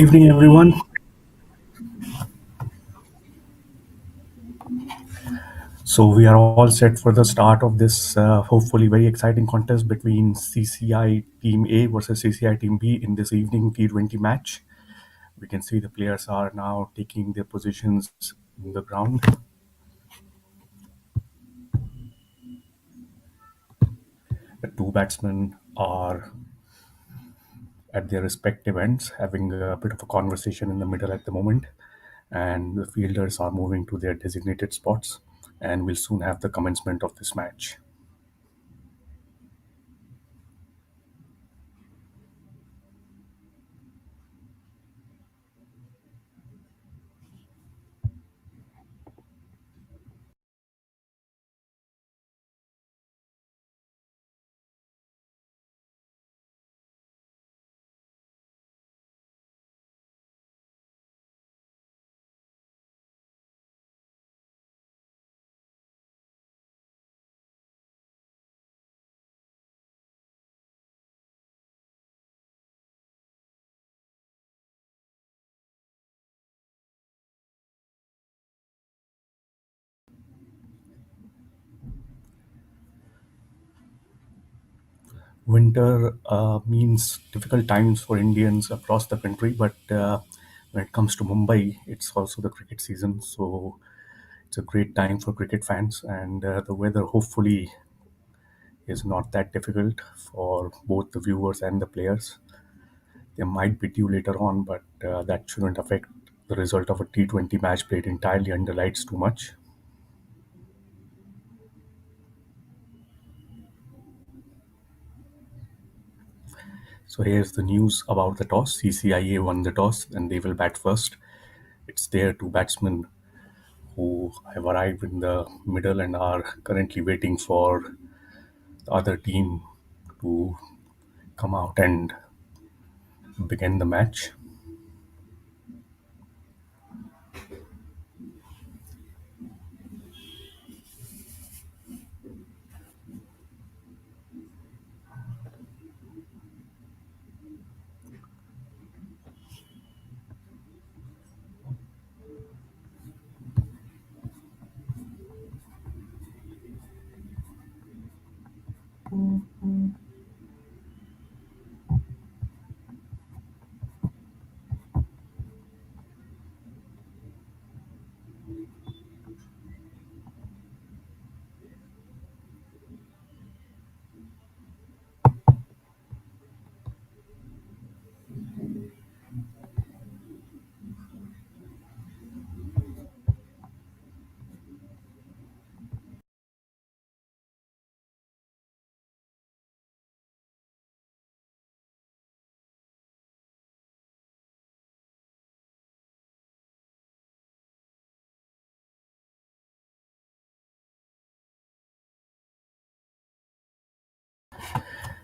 Evening, everyone. So we are all set for the start of this hopefully very exciting contest between CCI Team A versus CCI Team B in this evening T20 match. We can see the players are now taking their positions in the ground. The two batsmen are at their respective ends, having a bit of a conversation in the middle at the moment, and the fielders are moving to their designated spots, and we'll soon have the commencement of this match. Winter means difficult times for Indians across the country, but when it comes to Mumbai, it's also the cricket season, so it's a great time for cricket fans, and the weather hopefully is not that difficult for both the viewers and the players. There might be dew later on, but that shouldn't affect the result of a T20 match played entirely under lights too much. So here's the news about the toss. CCIA won the toss and they will bat first. It's their two batsmen who have arrived in the middle and are currently waiting for the other team to come out and begin the match.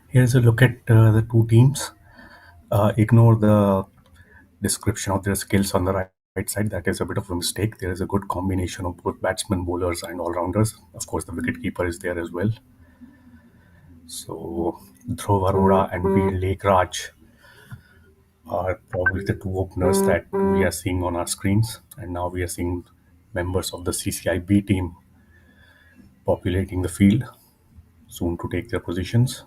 Here's a look at the two teams. Ignore the description of their skills on the right side. That is a bit of a mistake. There is a good combination of both batsmen, bowlers, and all rounders. Of course, the wicket keeper is there as well. So, Dhruv Arora and Veer Lake Raj are probably the two openers that we are seeing on our screens. And now we are seeing members of the CCIB team populating the field, soon to take their positions.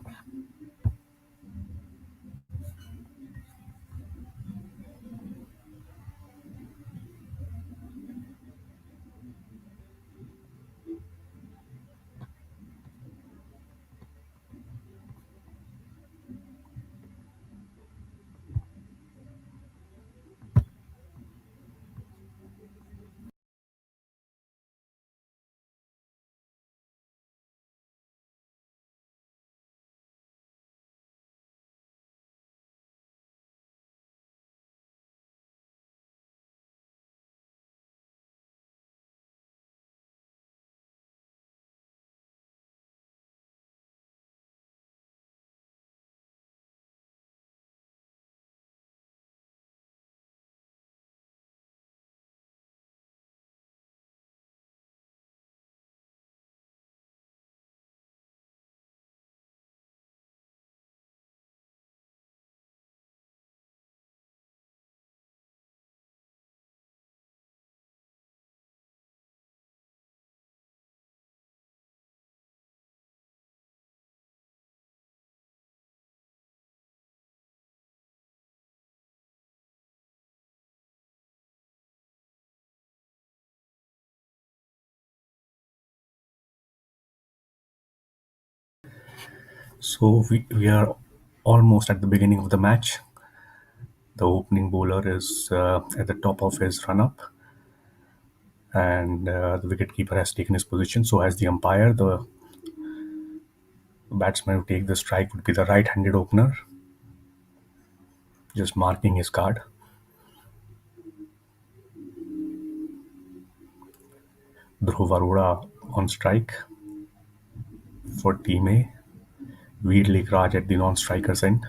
So we are almost at the beginning of the match. The opening bowler is at the top of his run up, and the wicketkeeper has taken his position. So, as the umpire, the batsman who take the strike would be the right handed opener, just marking his card. Dhruv Arora on strike for Team A. Veer Lekhraj at the non striker's end.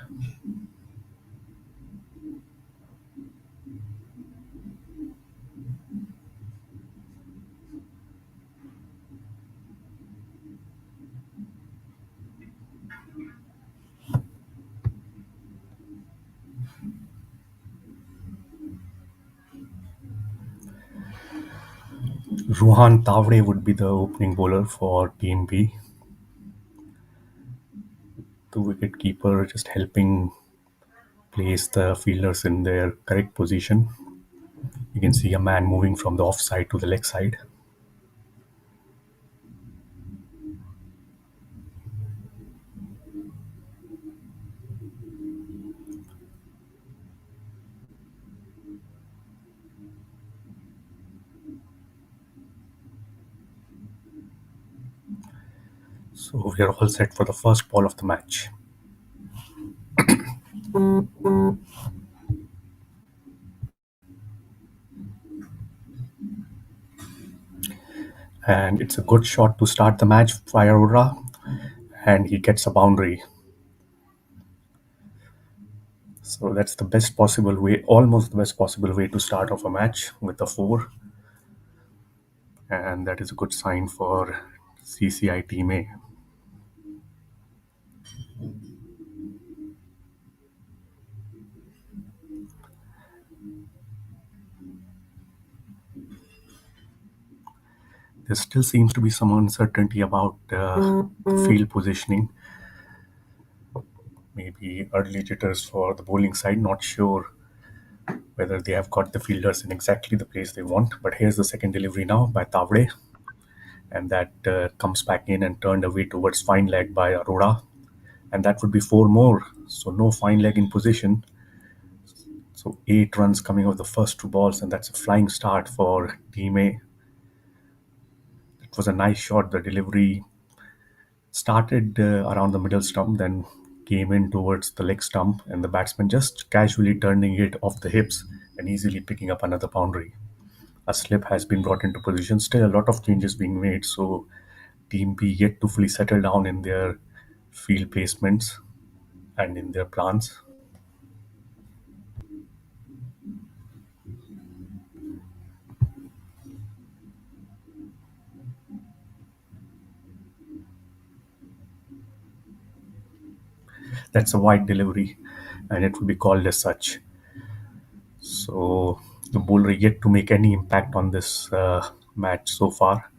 Ruhan Tavre would be the opening bowler for Team B. The wicketkeeper just helping place the fielders in their correct position. You can see a man moving from the offside to the leg side. So we are all set for the first ball of the match. And it's a good shot to start the match by Arora, and he gets a boundary. So that's the best possible way, almost the best possible way to start off a match with a four, and that is a good sign for CCI Team A. There still seems to be some uncertainty about field positioning. Maybe early jitters for the bowling side, not sure whether they have got the fielders in exactly the place they want. But here's the second delivery now by Tavre, and that comes back in and turned away towards fine leg by Arora, and that would be four more. So no fine leg in position. So 8 runs coming off the first two balls, and that's a flying start for Team A. It was a nice shot. The delivery started around the middle stump, then came in towards the leg stump, and the batsman just casually turning it off the hips and easily picking up another boundary. A slip has been brought into position. Still, a lot of changes being made. So, Team B yet to fully settle down in their field placements and in their plans. That's a wide delivery, and it will be called as such. So, the bowler yet to make any impact on this match so far,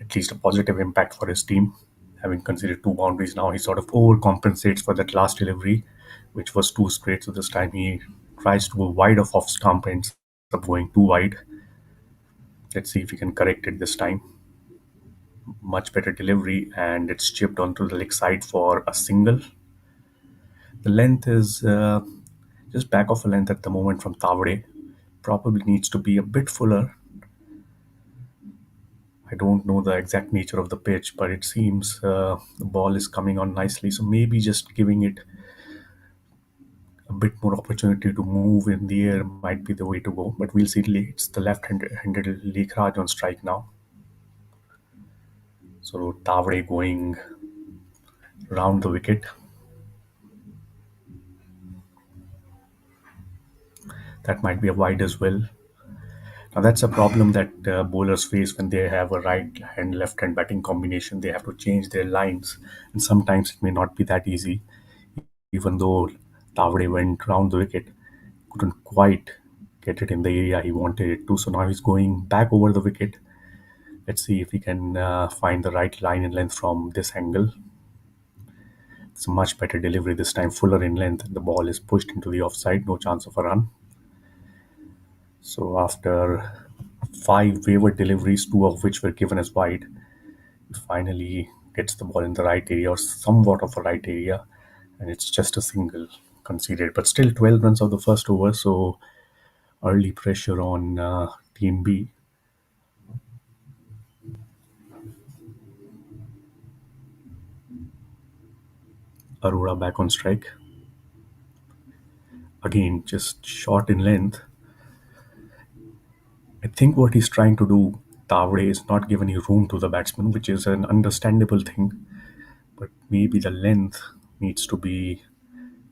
at least a positive impact for his team. Having conceded two boundaries now, he sort of overcompensates for that last delivery, which was too straight. So this time he tries to go wide off stump and ends up going too wide. Let's see if he can correct it this time. Much better delivery, and it's chipped onto the leg side for a single. The length is just back of a length at the moment from Tavade. Probably needs to be a bit fuller. I don't know the exact nature of the pitch, but it seems the ball is coming on nicely. So maybe just giving it a bit more opportunity to move in the air might be the way to go. But we'll see. It's the left-handed Lekhraj on strike now. So Tavade going round the wicket. That might be a wide as well. Now that's a problem that bowlers face when they have a right hand left hand batting combination. They have to change their lines, and sometimes it may not be that easy. Even though Tavade went round the wicket, couldn't quite get it in the area he wanted it to. So now he's going back over the wicket. Let's see if he can find the right line and length from this angle. It's a much better delivery this time, fuller in length. The ball is pushed into the offside, no chance of a run. So after five wayward deliveries, two of which were given as wide, we finally gets the ball in the right area or somewhat of a right area, and it's just a single conceded. But still, 12 runs of the first over, so early pressure on Team B. Arora back on strike. Again, just short in length. I think what he's trying to do, Tavre, is not give any room to the batsman, which is an understandable thing. But maybe the length needs to be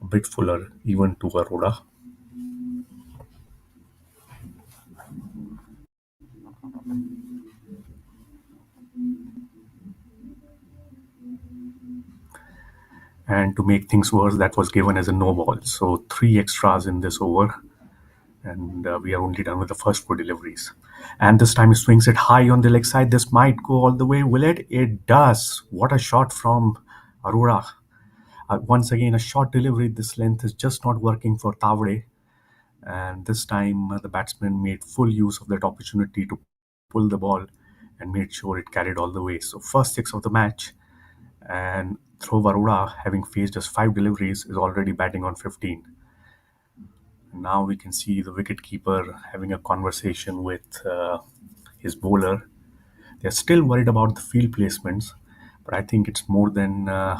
a bit fuller, even to Arora. And to make things worse, that was given as a no ball. So three extras in this over, and we are only done with the first four deliveries. And this time he swings it high on the leg side. This might go all the way. Will it? It does. What a shot from Arora. Once again, a short delivery. This length is just not working for Tavre. And this time, the batsman made full use of that opportunity to pull the ball and made sure it carried all the way. So, first six of the match, and Throw Arora, having faced just five deliveries, is already batting on 15. Now we can see the wicketkeeper having a conversation with his bowler. They're still worried about the field placements, but I think it's more than the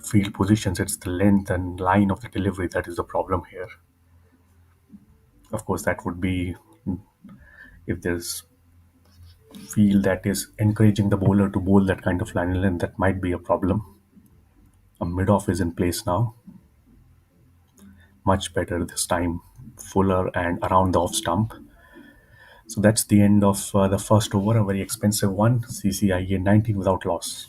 field positions. It's the length and line of the delivery that is the problem here. Of course, that would be if there's field that is encouraging the bowler to bowl that kind of line and length, that might be a problem. A mid-off is in place now. Much better this time, fuller and around the off stump. So that's the end of the first over, a very expensive one. CCIA 19 without loss.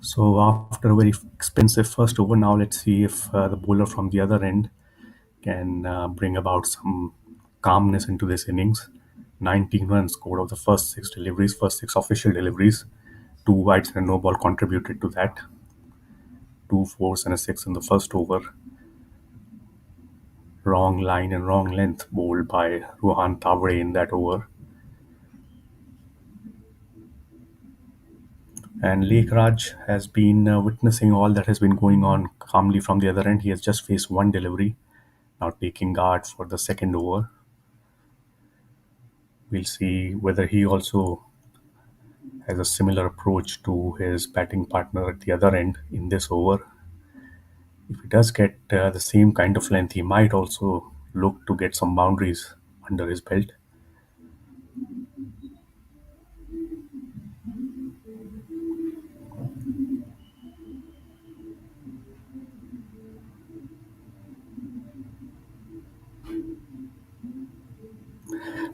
So after a very expensive first over, now let's see if the bowler from the other end can bring about some calmness into this innings. 19 runs scored of the first six deliveries, first six official deliveries. Two wides and a no ball contributed to that. Two fours and a six in the first over. Wrong line and wrong length bowled by Ruhan Tavre in that over. And Lake Raj has been witnessing all that has been going on calmly from the other end. He has just faced one delivery, now taking guard for the second over. We'll see whether he also has a similar approach to his batting partner at the other end in this over. If he does get the same kind of length, he might also look to get some boundaries under his belt.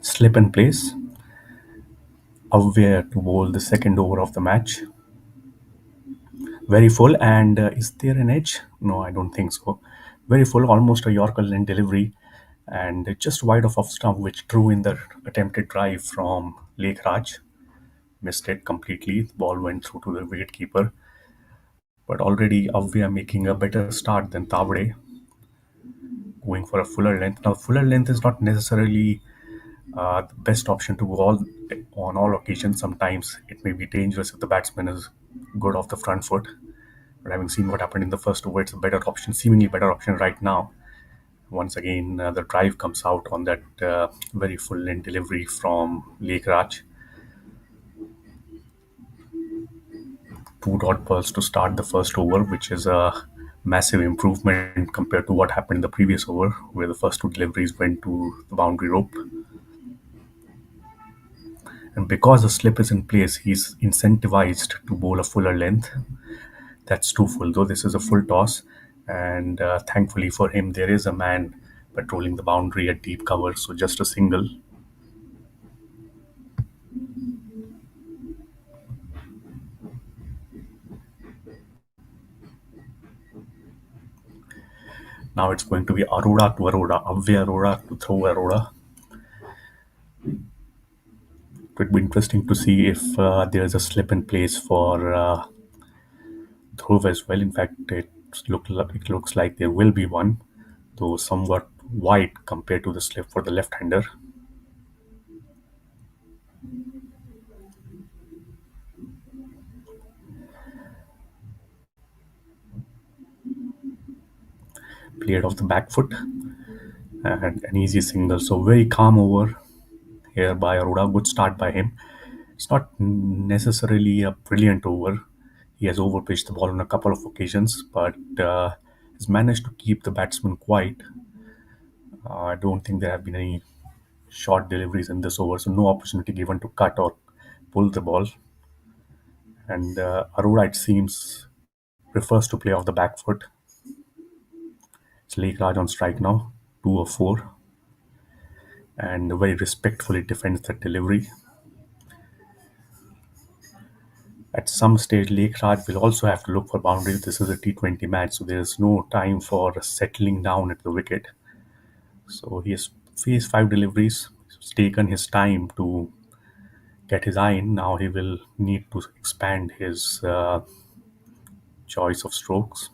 Slip and place. Aware to bowl the second over of the match. Very full, and is there an edge? No, I don't think so. Very full, almost a Yorker length delivery, and just wide of off stump, which drew in the attempted drive from Lake Raj. Missed it completely. The ball went through to the wicketkeeper. But already Avya making a better start than Tavre, going for a fuller length. Now, fuller length is not necessarily the best option to go on all occasions. Sometimes it may be dangerous if the batsman is good off the front foot. But having seen what happened in the first over, it's a better option, seemingly better option right now. Once again, the drive comes out on that very full length delivery from Lake Raj. Two dot balls to start the first over, which is a massive improvement compared to what happened in the previous over, where the first two deliveries went to the boundary rope. And because the slip is in place, he's incentivized to bowl a fuller length. That's too full, though this is a full toss. And thankfully for him, there is a man patrolling the boundary at deep cover, so just a single. Now it's going to be Arora to Arora, Avya Arora to throw Arora. It would be interesting to see if there's a slip in place for Dhruv as well. In fact, it looks like there will be one, though somewhat wide compared to the slip for the left-hander. Played off the back foot and an easy single. So very calm over here by Arora. Good start by him. It's not necessarily a brilliant over. He has overpitched the ball on a couple of occasions, but has managed to keep the batsman quiet. I don't think there have been any short deliveries in this over, so no opportunity given to cut or pull the ball. And Arora, it seems, prefers to play off the back foot. It's Lake Raj on strike now, 2 or 4, and very respectfully defends the delivery. At some stage, Lake Raj will also have to look for boundaries. This is a T20 match, so there is no time for settling down at the wicket. So he has faced 5 deliveries. He's taken his time to get his eye in. Now he will need to expand his choice of strokes.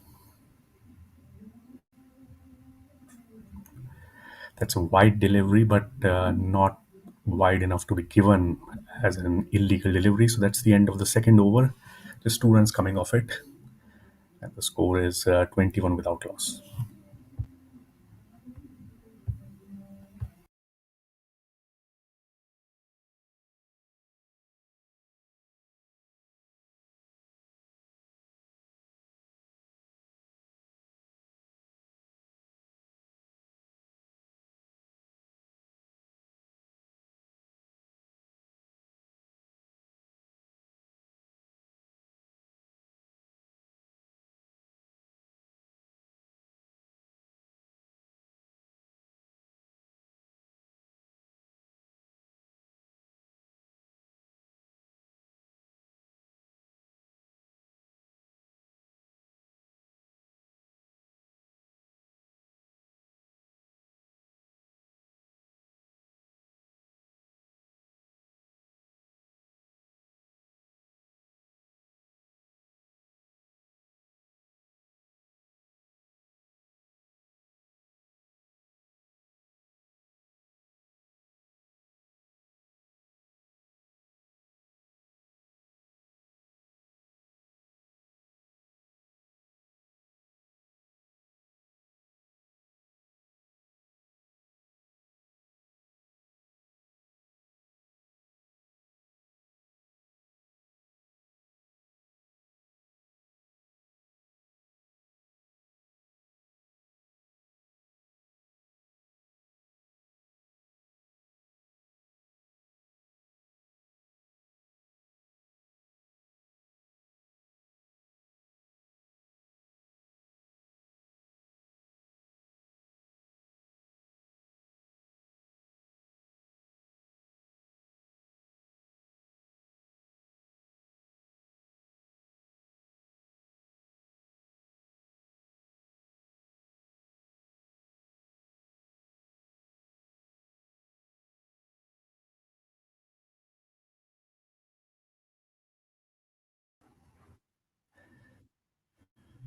That's a wide delivery, but not wide enough to be given as an illegal delivery. So that's the end of the second over. Just 2 runs coming off it, and the score is 21 without loss.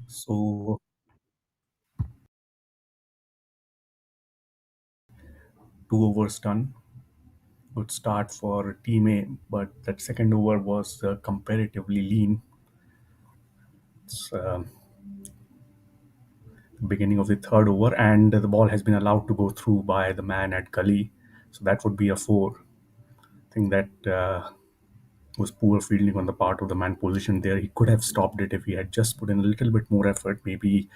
So 2 overs done. Good start for Team A, but that second over was comparatively lean. It's beginning of the third over, and the ball has been allowed to go through by the man at Gully. So that would be a 4. I think that was poor fielding on the part of the man positioned there. He could have stopped it if he had just put in a little bit more effort. Maybe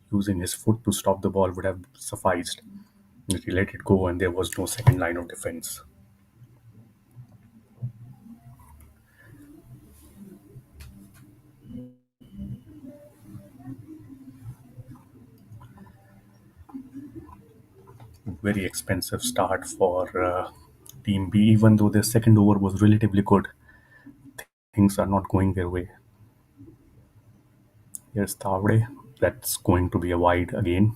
using his foot to stop the ball would have sufficed. He let it go, and there was no second line of defense. Very expensive start for Team B, even though their second over was relatively good. Things are not going their way. Here's Thavde. That's going to be a wide again.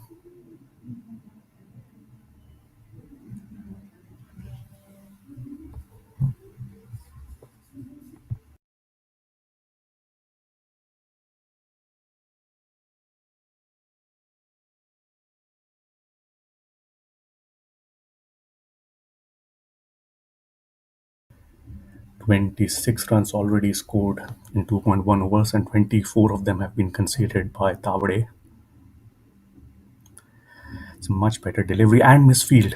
26 runs already scored in 2.1 overs, and 24 of them have been conceded by Tawade. It's a much better delivery and misfield.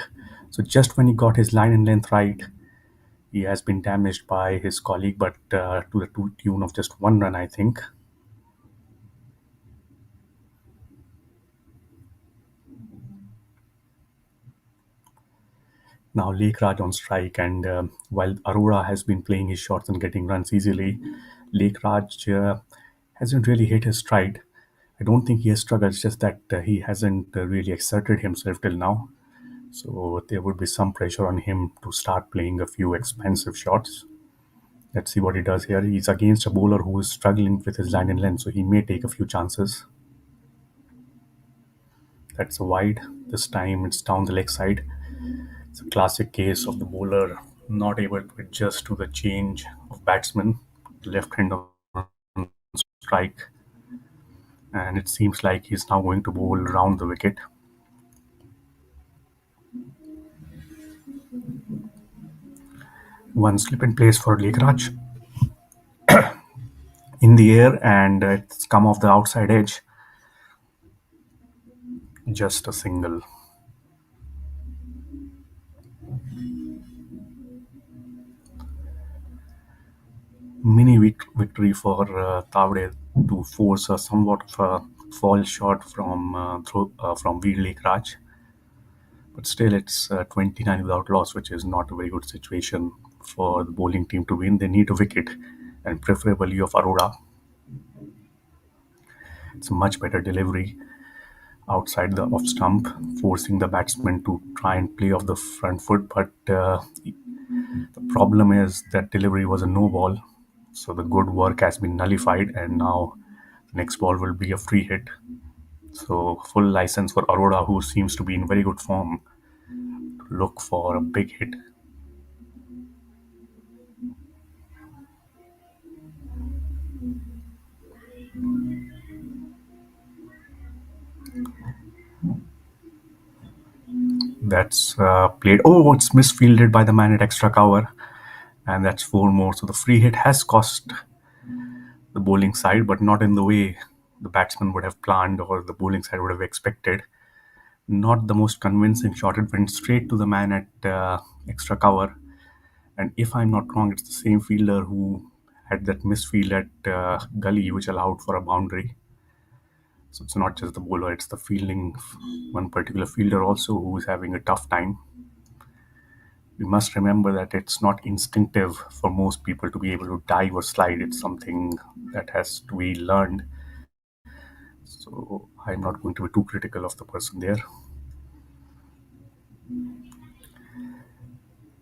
So just when he got his line and length right, he has been damaged by his colleague, but to the tune of just 1 run, I think. Now Lake Raj on strike, and while Arora has been playing his shots and getting runs easily, Lake Raj hasn't really hit his stride. I don't think he has struggled, it's just that he hasn't really exerted himself till now. So there would be some pressure on him to start playing a few expensive shots. Let's see what he does here. He's against a bowler who is struggling with his line and length, so he may take a few chances. That's a wide. This time it's down the leg side. It's a classic case of the bowler not able to adjust to the change of batsman. Left hand on strike, and it seems like he's now going to bowl round the wicket. One slip in place for Lekraj in the air, and it's come off the outside edge. Just a single. Mini victory for Tavde to force a somewhat of a fall shot from Veer Lekraj. But still, it's 29 without loss, which is not a very good situation for the bowling team to win. They need a wicket, and preferably of Arora. It's a much better delivery outside the off stump, forcing the batsman to try and play off the front foot. But the problem is that delivery was a no ball, so the good work has been nullified, and now the next ball will be a free hit. So full license for Arora, who seems to be in very good form, to look for a big hit. That's played. Oh, it's misfielded by the man at extra cover, and that's four more. So the free hit has cost the bowling side, but not in the way the batsman would have planned or the bowling side would have expected. Not the most convincing shot. It went straight to the man at extra cover, and if I'm not wrong, it's the same fielder who had that misfield at gully, which allowed for a boundary. So it's not just the bowler; it's the fielding. One particular fielder also who is having a tough time. We must remember that it's not instinctive for most people to be able to dive or slide. It's something that has to be learned. So I'm not going to be too critical of the person there.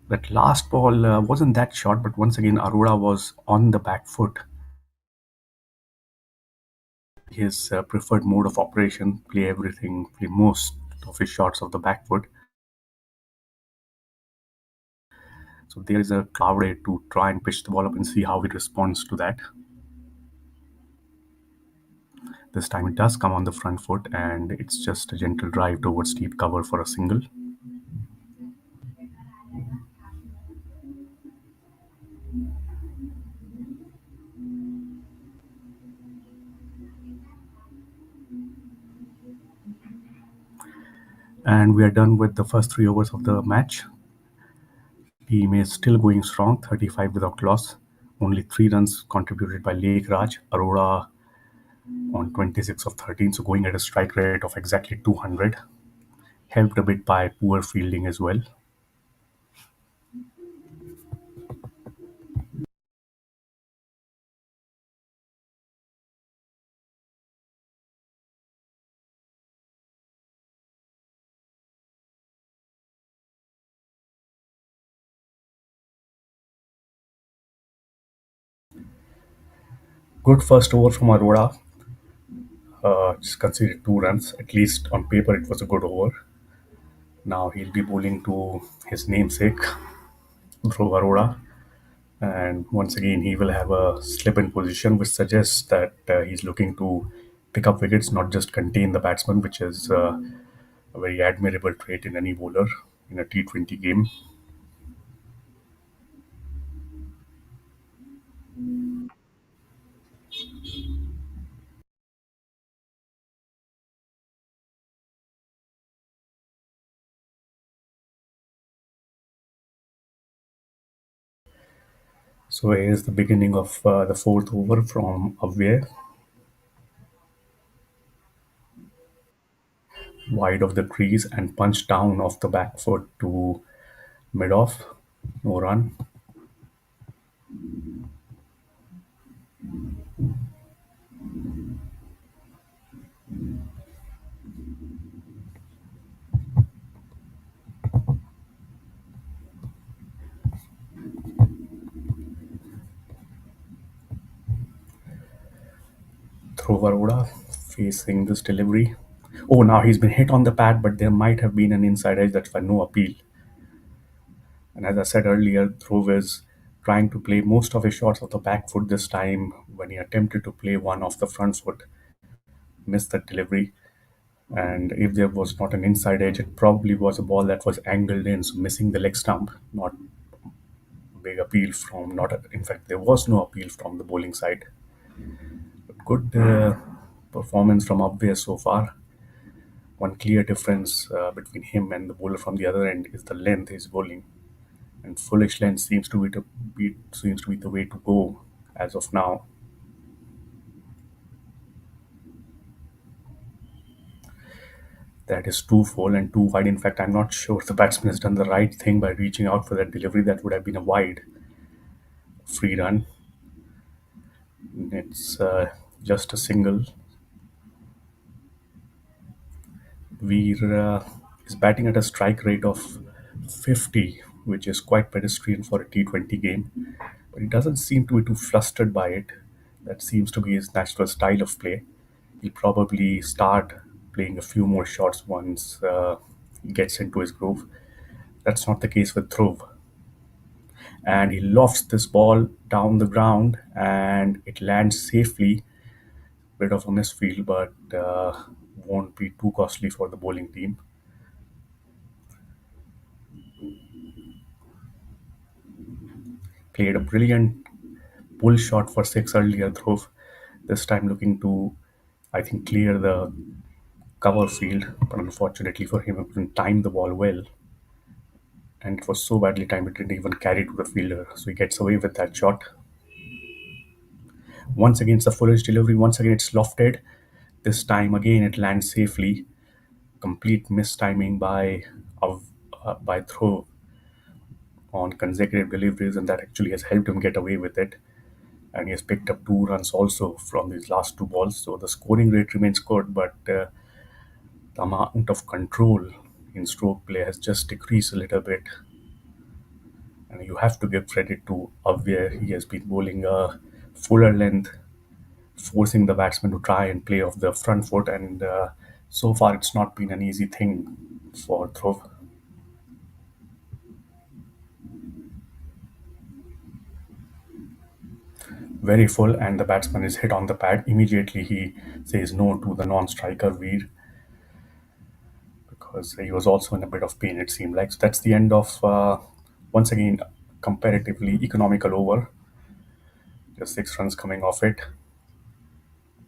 That last ball wasn't that short, but once again, Arora was on the back foot. His preferred mode of operation, play everything, play most of his shots of the back foot. So there is a cloud to try and pitch the ball up and see how he responds to that. This time it does come on the front foot, and it's just a gentle drive towards deep cover for a single. And we are done with the first 3 overs of the match. Team is still going strong, 35 without loss. Only 3 runs contributed by Lake Raj. Arora on 26 of 13, so going at a strike rate of exactly 200. Helped a bit by poor fielding as well. Good first over from Arora. Just conceded 2 runs. At least on paper, it was a good over. Now he'll be bowling to his namesake, Dhruv Arora. And once again, he will have a slip in position, which suggests that he's looking to pick up wickets, not just contain the batsman, which is a very admirable trait in any bowler in a T20 game. So here's the beginning of the fourth over from away, wide of the crease and punch down off the back foot to mid off. No run. Throw Varoda facing this delivery. Oh, now he's been hit on the pad, but there might have been an inside edge. That's why no appeal. And as I said earlier, Dhruv is trying to play most of his shots off the back foot this time. When he attempted to play one off the front foot, missed the delivery. And if there was not an inside edge, it probably was a ball that was angled in, so missing the leg stump. Not big appeal from not. In fact, there was no appeal from the bowling side. Good performance from Abwehr so far. One clear difference between him and the bowler from the other end is the length he's bowling, and foolish length seems to be the way to go as of now. That is too full and too wide. In fact, I'm not sure the batsman has done the right thing by reaching out for that delivery. That would have been a wide free run. It's just a single. Veer is batting at a strike rate of 50, which is quite pedestrian for a T20 game. But he doesn't seem to be too flustered by it. That seems to be his natural style of play. He'll probably start playing a few more shots once he gets into his groove. That's not the case with Dhruv. And he lofts this ball down the ground and it lands safely. Bit of a misfield, but won't be too costly for the bowling team. Played a brilliant pull shot for six earlier, Dhruv. This time looking to, I think, clear the cover field, but unfortunately for him, he couldn't time the ball well. And it was so badly timed it didn't even carry to the fielder. So he gets away with that shot. Once again, it's a foolish delivery. Once again, it's lofted. This time again, it lands safely. Complete mistiming by Dhruv on consecutive deliveries, and that actually has helped him get away with it. And he has picked up 2 runs also from these last two balls. So the scoring rate remains good, but the amount of control in stroke play has just decreased a little bit. And you have to give credit to Avya. He has been bowling a fuller length, forcing the batsman to try and play off the front foot. And so far, it's not been an easy thing for Dhruv. Very full, and the batsman is hit on the pad. Immediately, he says no to the non-striker Veer because he was also in a bit of pain. It seemed like so. That's the end of once again comparatively economical over. Just 6 runs coming off it.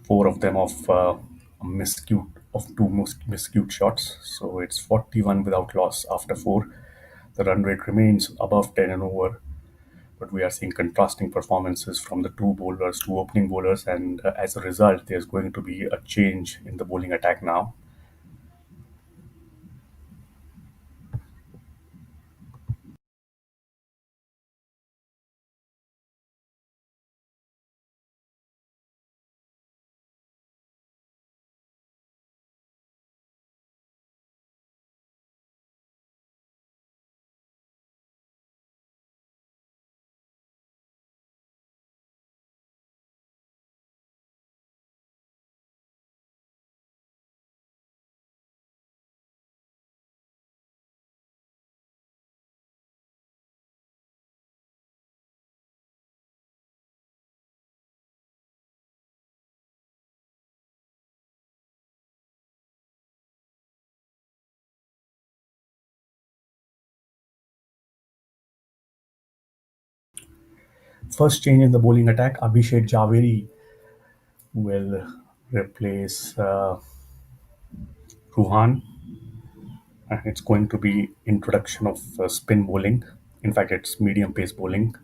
Four of them off a miscute of two most miscute shots. So it's 41 without loss after four. The run rate remains above 10 and over, but we are seeing contrasting performances from the two opening bowlers, and as a result, there's going to be a change in the bowling attack now. First change in the bowling attack, Abhishek Javeri will replace Ruhan, and it's going to be introduction of spin bowling. In fact, it's medium pace bowling.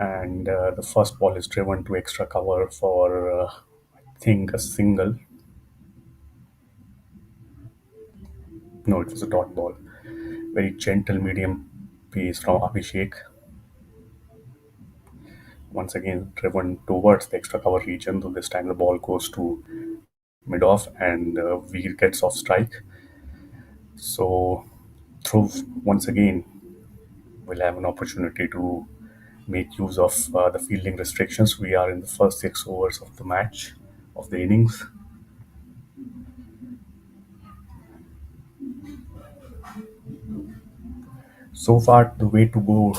and the first ball is driven to extra cover for, I think, a single. No, it was a dot ball. Very gentle medium pace from Abhishek. Once again, driven towards the extra cover region. Though this time the ball goes to mid off, and Veer gets off strike. So Dhruv once again will have an opportunity to make use of the fielding restrictions. We are in the first 6 overs of the match, of the innings. So far, the way to go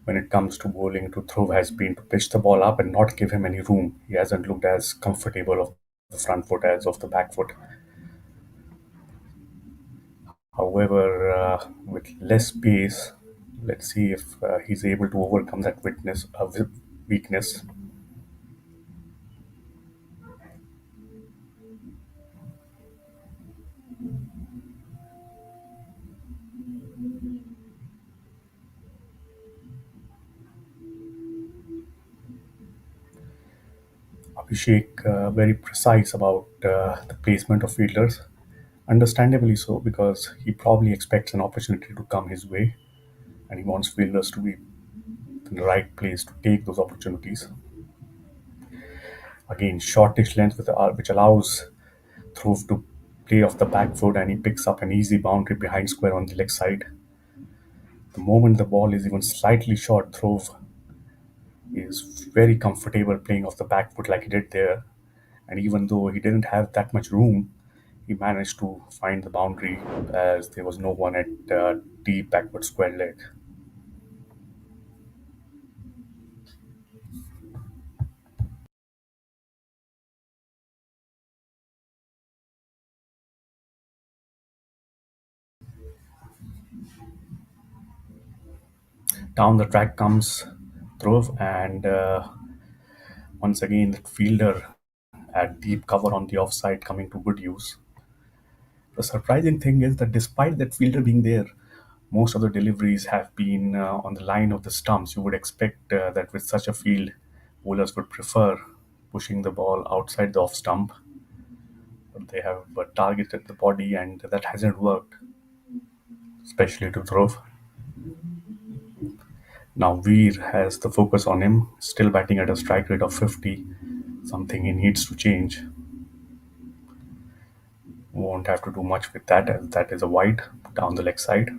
when it comes to bowling to Dhruv has been to pitch the ball up and not give him any room. He hasn't looked as comfortable of the front foot as of the back foot. However, with less pace, let's see if he's able to overcome that weakness. Abhishek very precise about the placement of fielders. Understandably so, because he probably expects an opportunity to come his way, and he wants fielders to be in the right place to take those opportunities. Again, shortish length which allows Dhruv to play off the back foot, and he picks up an easy boundary behind square on the leg side. The moment the ball is even slightly short, Dhruv is very comfortable playing off the back foot like he did there. And even though he didn't have that much room, he managed to find the boundary as there was no one at deep backward square leg. Down the track comes Dhruv, and once again, that fielder at deep cover on the offside coming to good use. The surprising thing is that despite that fielder being there, most of the deliveries have been on the line of the stumps. You would expect that with such a field, bowlers would prefer pushing the ball outside the off stump, but they have targeted the body, and that hasn't worked, especially to Dhruv. Now Veer has the focus on him, still batting at a strike rate of 50, something he needs to change. Won't have to do much with that, as that is a wide down the leg side.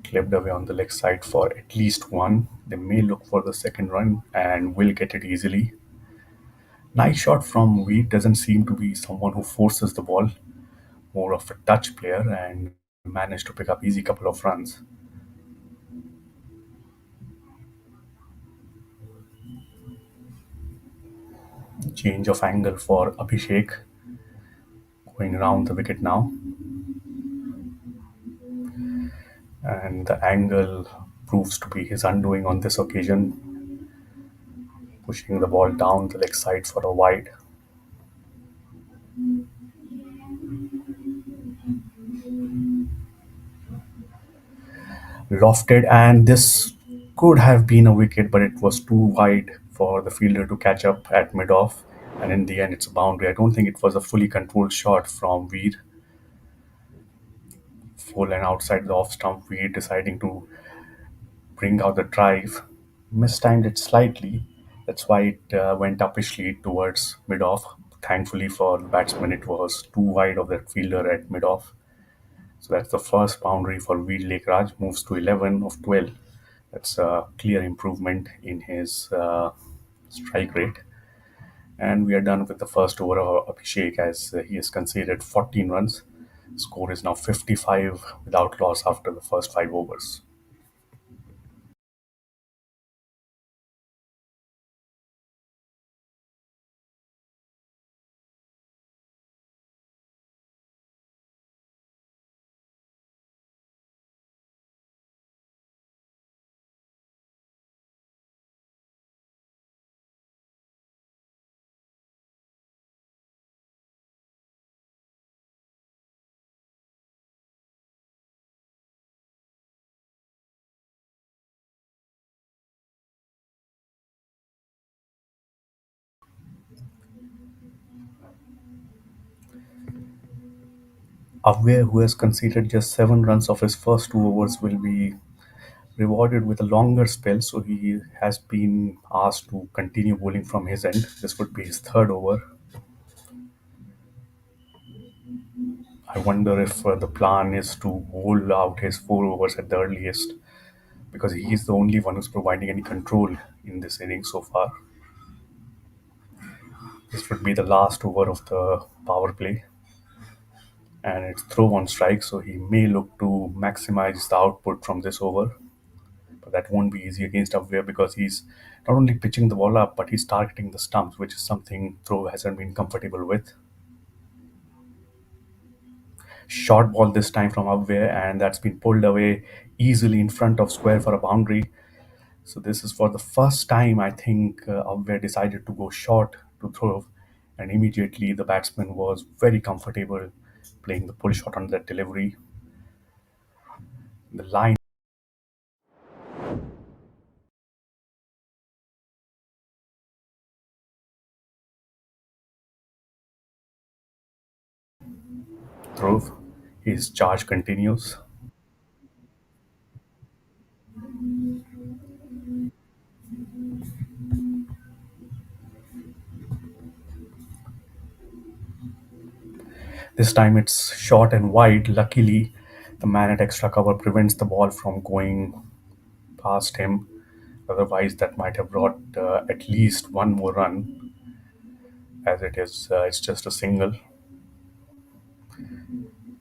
Clipped away on the leg side for at least one. They may look for the second run and will get it easily. Nice shot from Veer. Doesn't seem to be someone who forces the ball, more of a touch player, and managed to pick up easy couple of runs. Change of angle for Abhishek, going around the wicket now, and the angle proves to be his undoing on this occasion, pushing the ball down the leg side for a wide. Lofted, and this could have been a wicket, but it was too wide for the fielder to catch up at mid off. And in the end, it's a boundary. I don't think it was a fully controlled shot from Veer. Full and outside the off stump, Veer deciding to bring out the drive. Mistimed it slightly. That's why it went uppishly towards mid off. Thankfully for the batsman, it was too wide of that fielder at mid off. So that's the first boundary for Veer Raj. Moves to 11 of 12. That's a clear improvement in his strike rate. And we are done with the first over of Abhishek, as he has conceded 14 runs. Score is now 55 without loss after the first 5 overs. Aware, who has conceded just 7 runs of his first 2 overs, will be rewarded with a longer spell. So he has been asked to continue bowling from his end. This would be his third over. I wonder if the plan is to bowl out his 4 overs at the earliest, because he is the only one who's providing any control in this inning so far. This would be the last over of the power play, and it's throw on strike, so he may look to maximize the output from this over. But that won't be easy against Abwehr, because he's not only pitching the ball up, but he's targeting the stumps, which is something Throw hasn't been comfortable with. Short ball this time from Abwehr, and that's been pulled away easily in front of square for a boundary. So this is for the first time, I think, Abwehr decided to go short to Throw, and immediately the batsman was very comfortable playing the pull shot on that delivery. The line Throw, his charge continues. This time it's short and wide. Luckily, the man at extra cover prevents the ball from going past him. Otherwise, that might have brought at least one more run. As it is, it's just a single.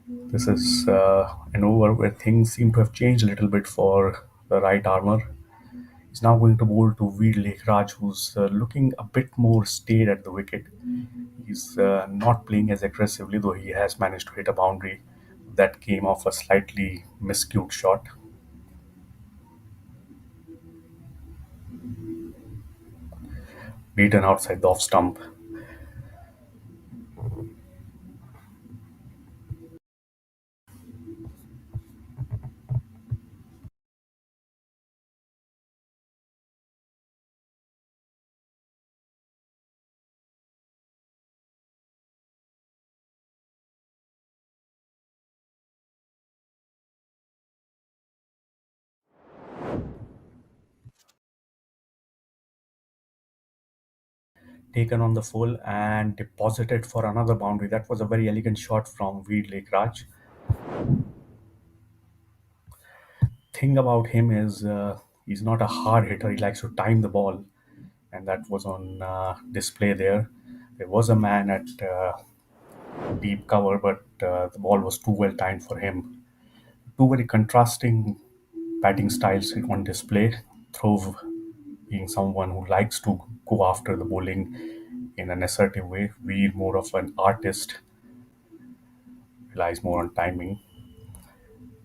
This is an over where things seem to have changed a little bit for the right armour. He's now going to bowl to Veer Lekhraj, who's looking a bit more staid at the wicket. He's not playing as aggressively, though he has managed to hit a boundary that came off a slightly miscued shot. Beaten outside the off stump. Taken on the full and deposited for another boundary. That was a very elegant shot from Veer Lekhraj. Thing about him is he's not a hard hitter. He likes to time the ball, and that was on display there. There was a man at deep cover, but the ball was too well timed for him. Two very contrasting batting styles on display. Throve being someone who likes to go after the bowling in an assertive way. Veer, more of an artist, relies more on timing.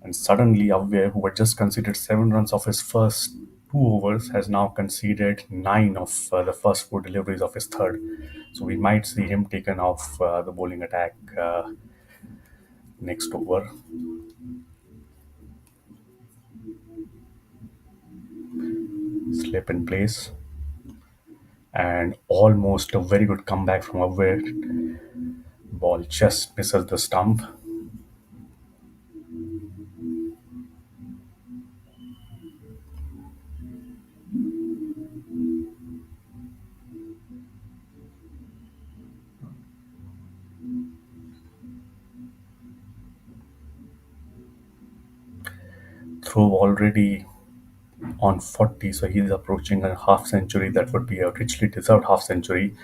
And suddenly, Avya, who had just conceded 7 runs of his first 2 overs, has now conceded nine of the first four deliveries of his third. So we might see him taken off the bowling attack next over. Slip in place. And almost a very good comeback from Avya. Ball just misses the stump. Throw already on 40, so he's approaching a half century. That would be a richly deserved half century.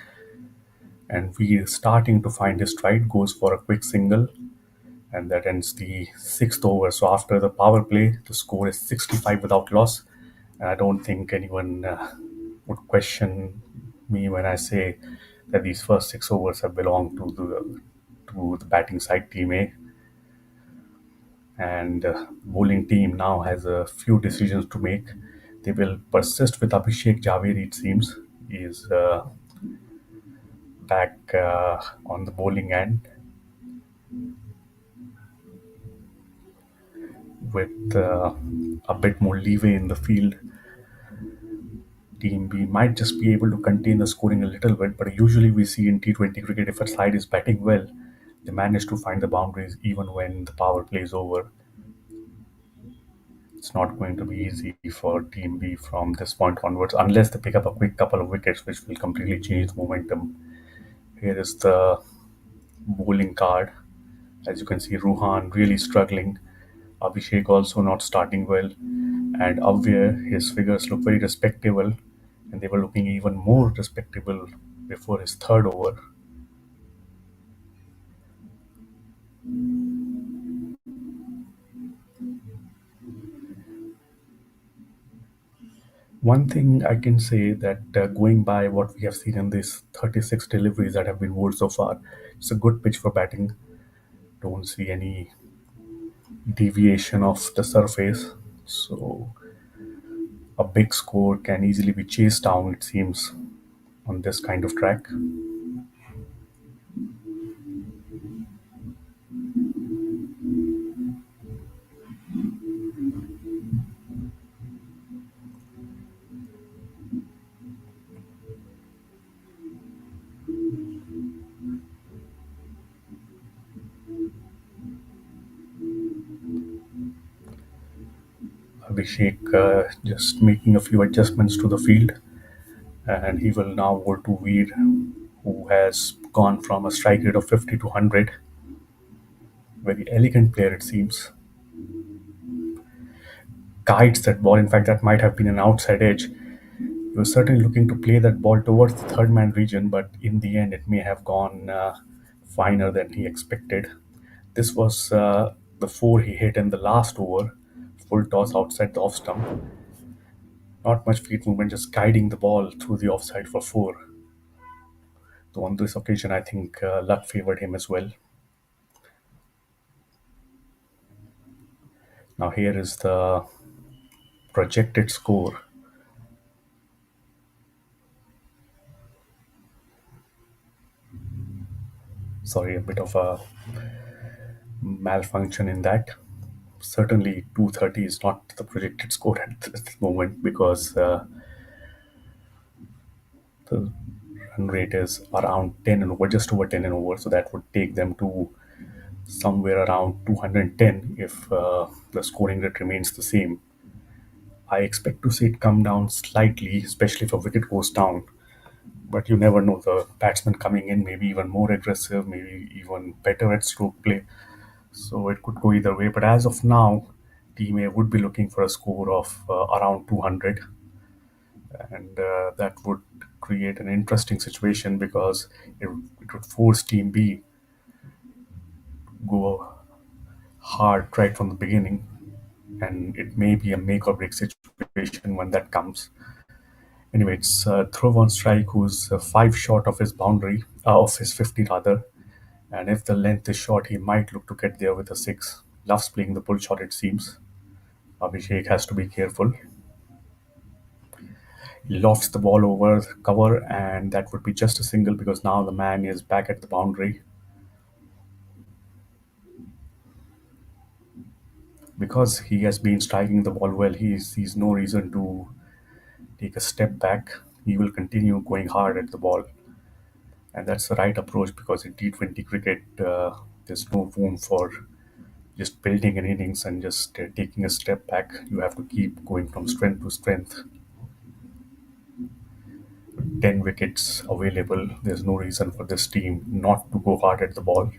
And we're starting to find his stride, goes for a quick single, and that ends the sixth over. So after the power play, the score is 65 without loss. And I don't think anyone would question me when I say that these first 6 overs have belonged to the batting side, team A. And bowling team now has a few decisions to make. They will persist with Abhishek Javeri, it seems. He is back on the bowling end with a bit more leeway in the field. Team B might just be able to contain the scoring a little bit, but usually we see in T20 cricket, if a side is batting well, They managed to find the boundaries even when the power play is over. It's not going to be easy for Team B from this point onwards unless they pick up a quick couple of wickets, which will completely change the momentum. Here is the bowling card. As you can see, Ruhan really struggling. Abhishek also not starting well. And Avya, his figures look very respectable, and they were looking even more respectable before his third over. One thing I can say that going by what we have seen in these 36 deliveries that have been bowled so far, it's a good pitch for batting. Don't see any deviation of the surface. So a big score can easily be chased down, it seems, on this kind of track. Abhishek just making a few adjustments to the field, and he will now go to Veer, who has gone from a strike rate of 50 to 100. Very elegant player, it seems. Guides that ball. In fact, that might have been an outside edge. He was certainly looking to play that ball towards the third man region, but in the end, it may have gone finer than he expected. This was the four he hit in the last over, full toss outside the off stump. Not much feet movement, just guiding the ball through the offside for four. So on this occasion, I think luck favored him as well. Now here is the projected score. Sorry, a bit of a malfunction in that. Certainly, 230 is not the projected score at this moment because the run rate is around 10 and over, just over 10 and over. So that would take them to somewhere around 210 if the scoring rate remains the same. I expect to see it come down slightly, especially if a wicket goes down. But you never know. The batsman coming in, maybe even more aggressive, maybe even better at stroke play. So it could go either way. But as of now, Team A would be looking for a score of around 200, and that would create an interesting situation because it would force Team B go hard right from the beginning, and it may be a make or break situation when that comes. Anyway, it's Dhruv on strike, who's five short of his boundary, of his 50 rather. And if the length is short, he might look to get there with a six. Loves playing the pull shot, it seems. Abhishek has to be careful. He lofts the ball over the cover, and that would be just a single because now the man is back at the boundary. Because he has been striking the ball well, he sees no reason to take a step back. He will continue going hard at the ball, and that's the right approach because in T20 cricket, there's no room for just building an innings and just taking a step back. You have to keep going from strength to strength. 10 wickets available. There's no reason for this team not to go hard at the ball.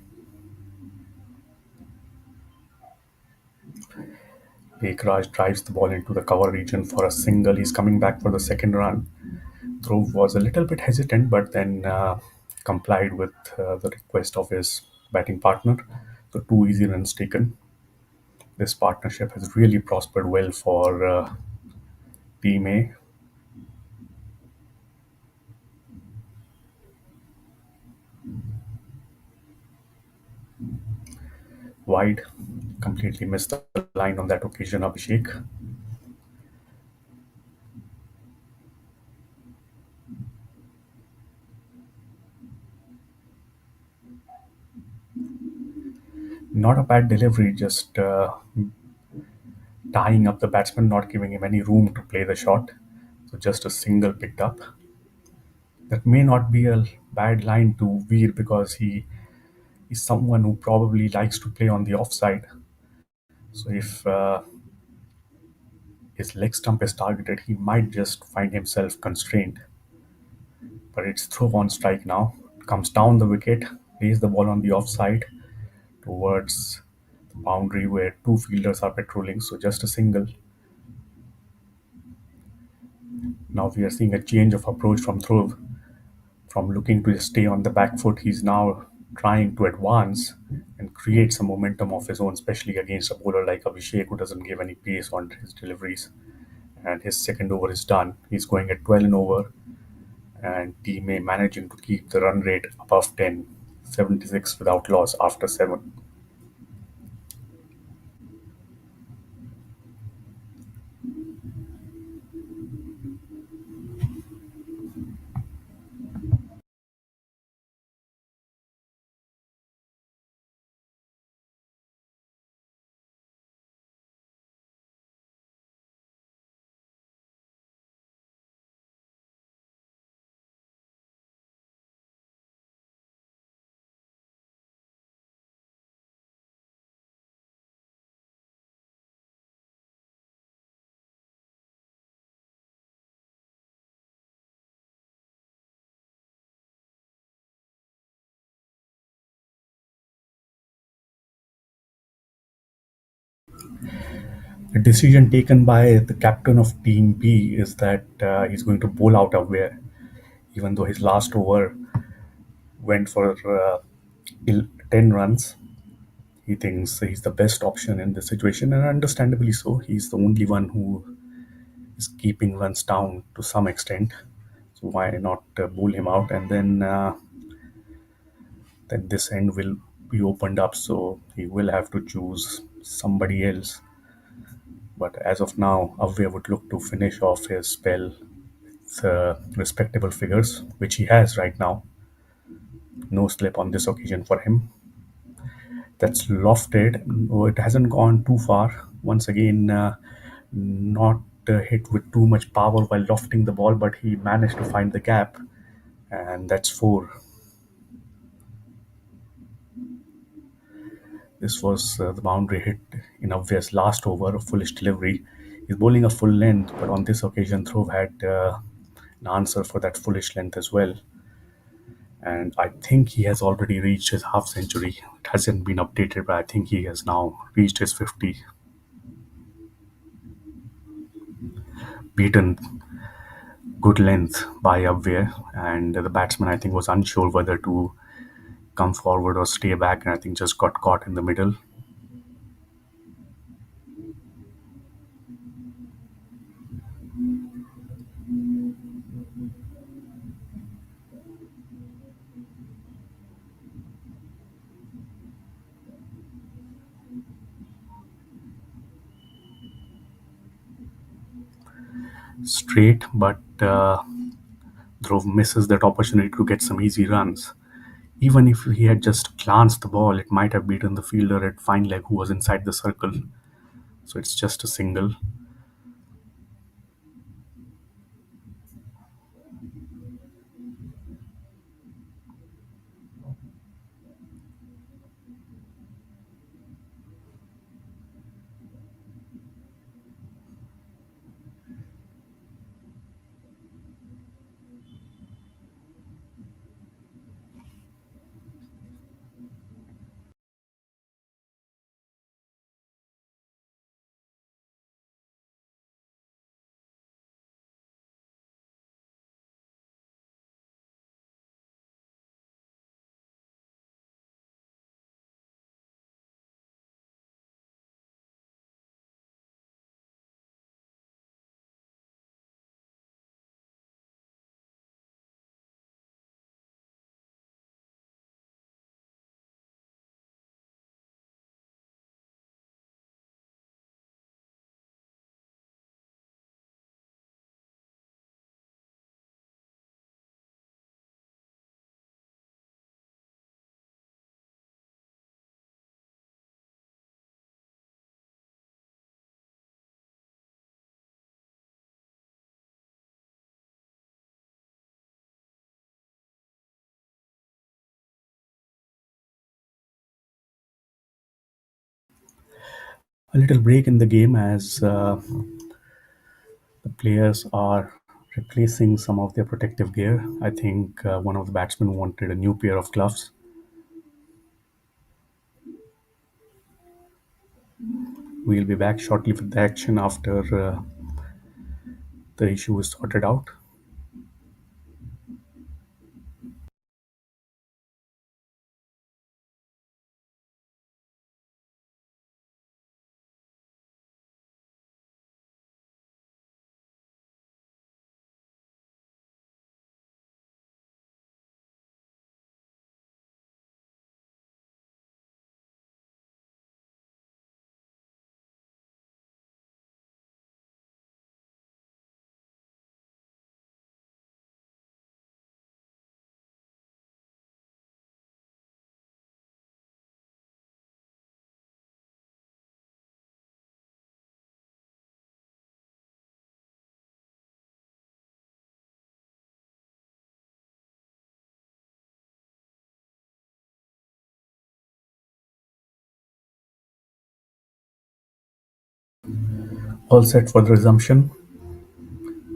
Ekraj drives the ball into the cover region for a single. He's coming back for the second run. Dhruv was a little bit hesitant, but then complied with the request of his batting partner. So, two easy runs taken. This partnership has really prospered well for Team A. Wide, completely missed the line on that occasion, Abhishek. Not a bad delivery, just tying up the batsman, not giving him any room to play the shot. So just a single picked up. That may not be a bad line to Veer because he He's someone who probably likes to play on the offside. So if his leg stump is targeted, he might just find himself constrained. But it's throw on strike now. Comes down the wicket, lays the ball on the offside towards the boundary where two fielders are patrolling. So just a single. Now we are seeing a change of approach from Dhruv. From looking to stay on the back foot, he's now trying to advance and create some momentum of his own, especially against a bowler like Abhishek, who doesn't give any pace on his deliveries. And his second over is done. He's going at 12 in over, and team A managing to keep the run rate above 10, 76 without loss after 7. The decision taken by the captain of Team B is that he's going to bowl out away, even though his last over went for 10 runs. He thinks he's the best option in this situation, and understandably so. He's the only one who is keeping runs down to some extent. So why not bowl him out, and then this end will be opened up. So he will have to choose somebody else. But as of now, Avya would look to finish off his spell with respectable figures, which he has right now. No slip on this occasion for him. That's lofted. No, it hasn't gone too far. Once again, not hit with too much power while lofting the ball, but he managed to find the gap, and that's 4. This was the boundary hit in Avya's last over, a foolish delivery. He's bowling a full length, but on this occasion, Dhruv had an answer for that foolish length as well. And I think he has already reached his half century. It hasn't been updated, but I think he has now reached his 50, beaten good length by Abwehr, and the batsman I think was unsure whether to come forward or stay back, and I think just got caught in the middle. Straight, but Dhruv misses that opportunity to get some easy runs. Even if he had just glanced the ball, it might have beaten the fielder at fine leg who was inside the circle. So it's just a single. a little break in the game as the players are replacing some of their protective gear. I think one of the batsmen wanted a new pair of gloves. We'll be back shortly with the action after the issue is sorted out. All set for the resumption.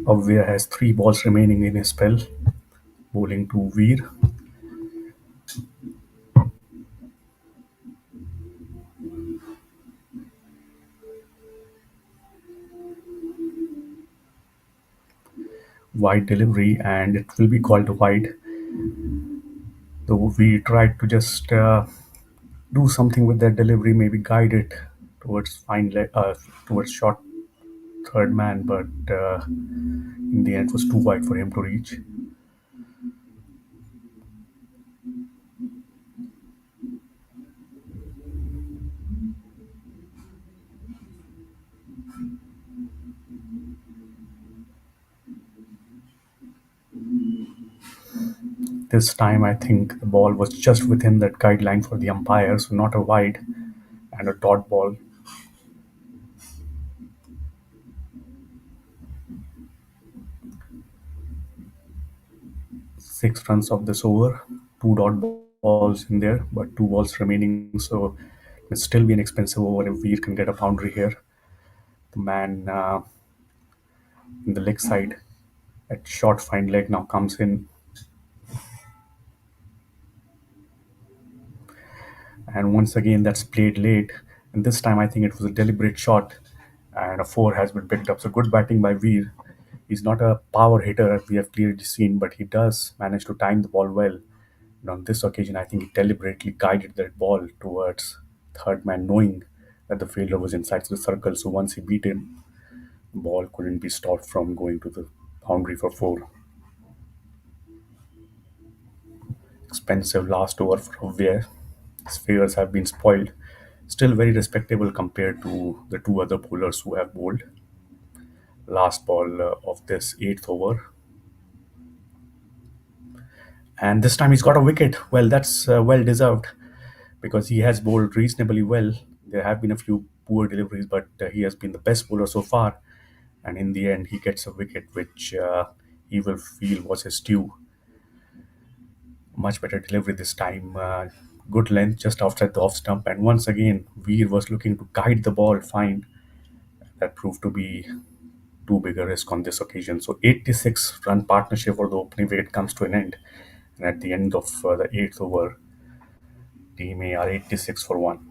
Avya has 3 balls remaining in his spell, bowling to Veer. Wide delivery, and it will be called wide. Though we tried to just do something with that delivery, maybe guide it towards towards short third man, but in the end, it was too wide for him to reach. This time, I think the ball was just within that guideline for the umpire, so not a wide and a dot ball. 6 runs of this over, 2 dot balls in there, but 2 balls remaining, so it's still be an expensive over if Veer can get a boundary here. The man in the leg side at short fine leg now comes in, and once again that's played late. And this time I think it was a deliberate shot, and a four has been picked up. So good batting by Veer. He's not a power hitter as we have clearly seen, but he does manage to time the ball well. And on this occasion, I think he deliberately guided that ball towards third man, knowing that the fielder was inside the circle. So once he beat him, the ball couldn't be stopped from going to the boundary for four. Expensive last over for Weir. His figures have been spoiled. Still very respectable compared to the two other bowlers who have bowled. Last ball of this eighth over. And this time he's got a wicket. Well, that's well deserved because he has bowled reasonably well. There have been a few poor deliveries, but he has been the best bowler so far. And in the end, he gets a wicket, which he will feel was his due. Much better delivery this time. Good length just outside the off stump. And once again, Veer was looking to guide the ball fine. That proved to be too big a risk on this occasion. So 86 run partnership for the opening wicket comes to an end. And at the end of the eighth over, Team A are 86 for 1.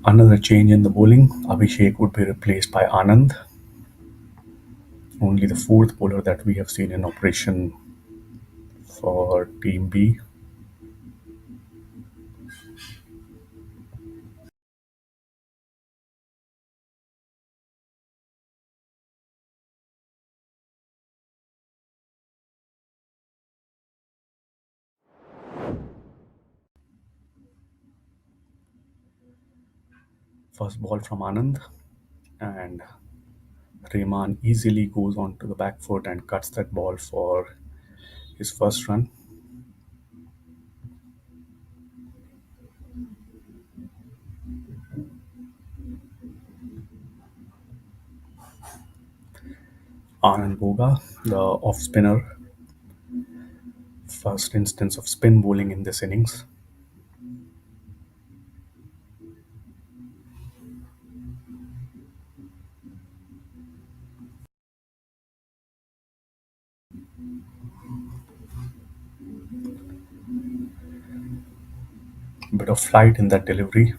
Another change in the bowling, Abhishek would be replaced by Anand, only the fourth bowler that we have seen in operation for Team B. First ball from Anand, and Rehman easily goes onto the back foot and cuts that ball for his first run. Anand Boga, the off spinner, first instance of spin bowling in this innings. Bit of flight in that delivery.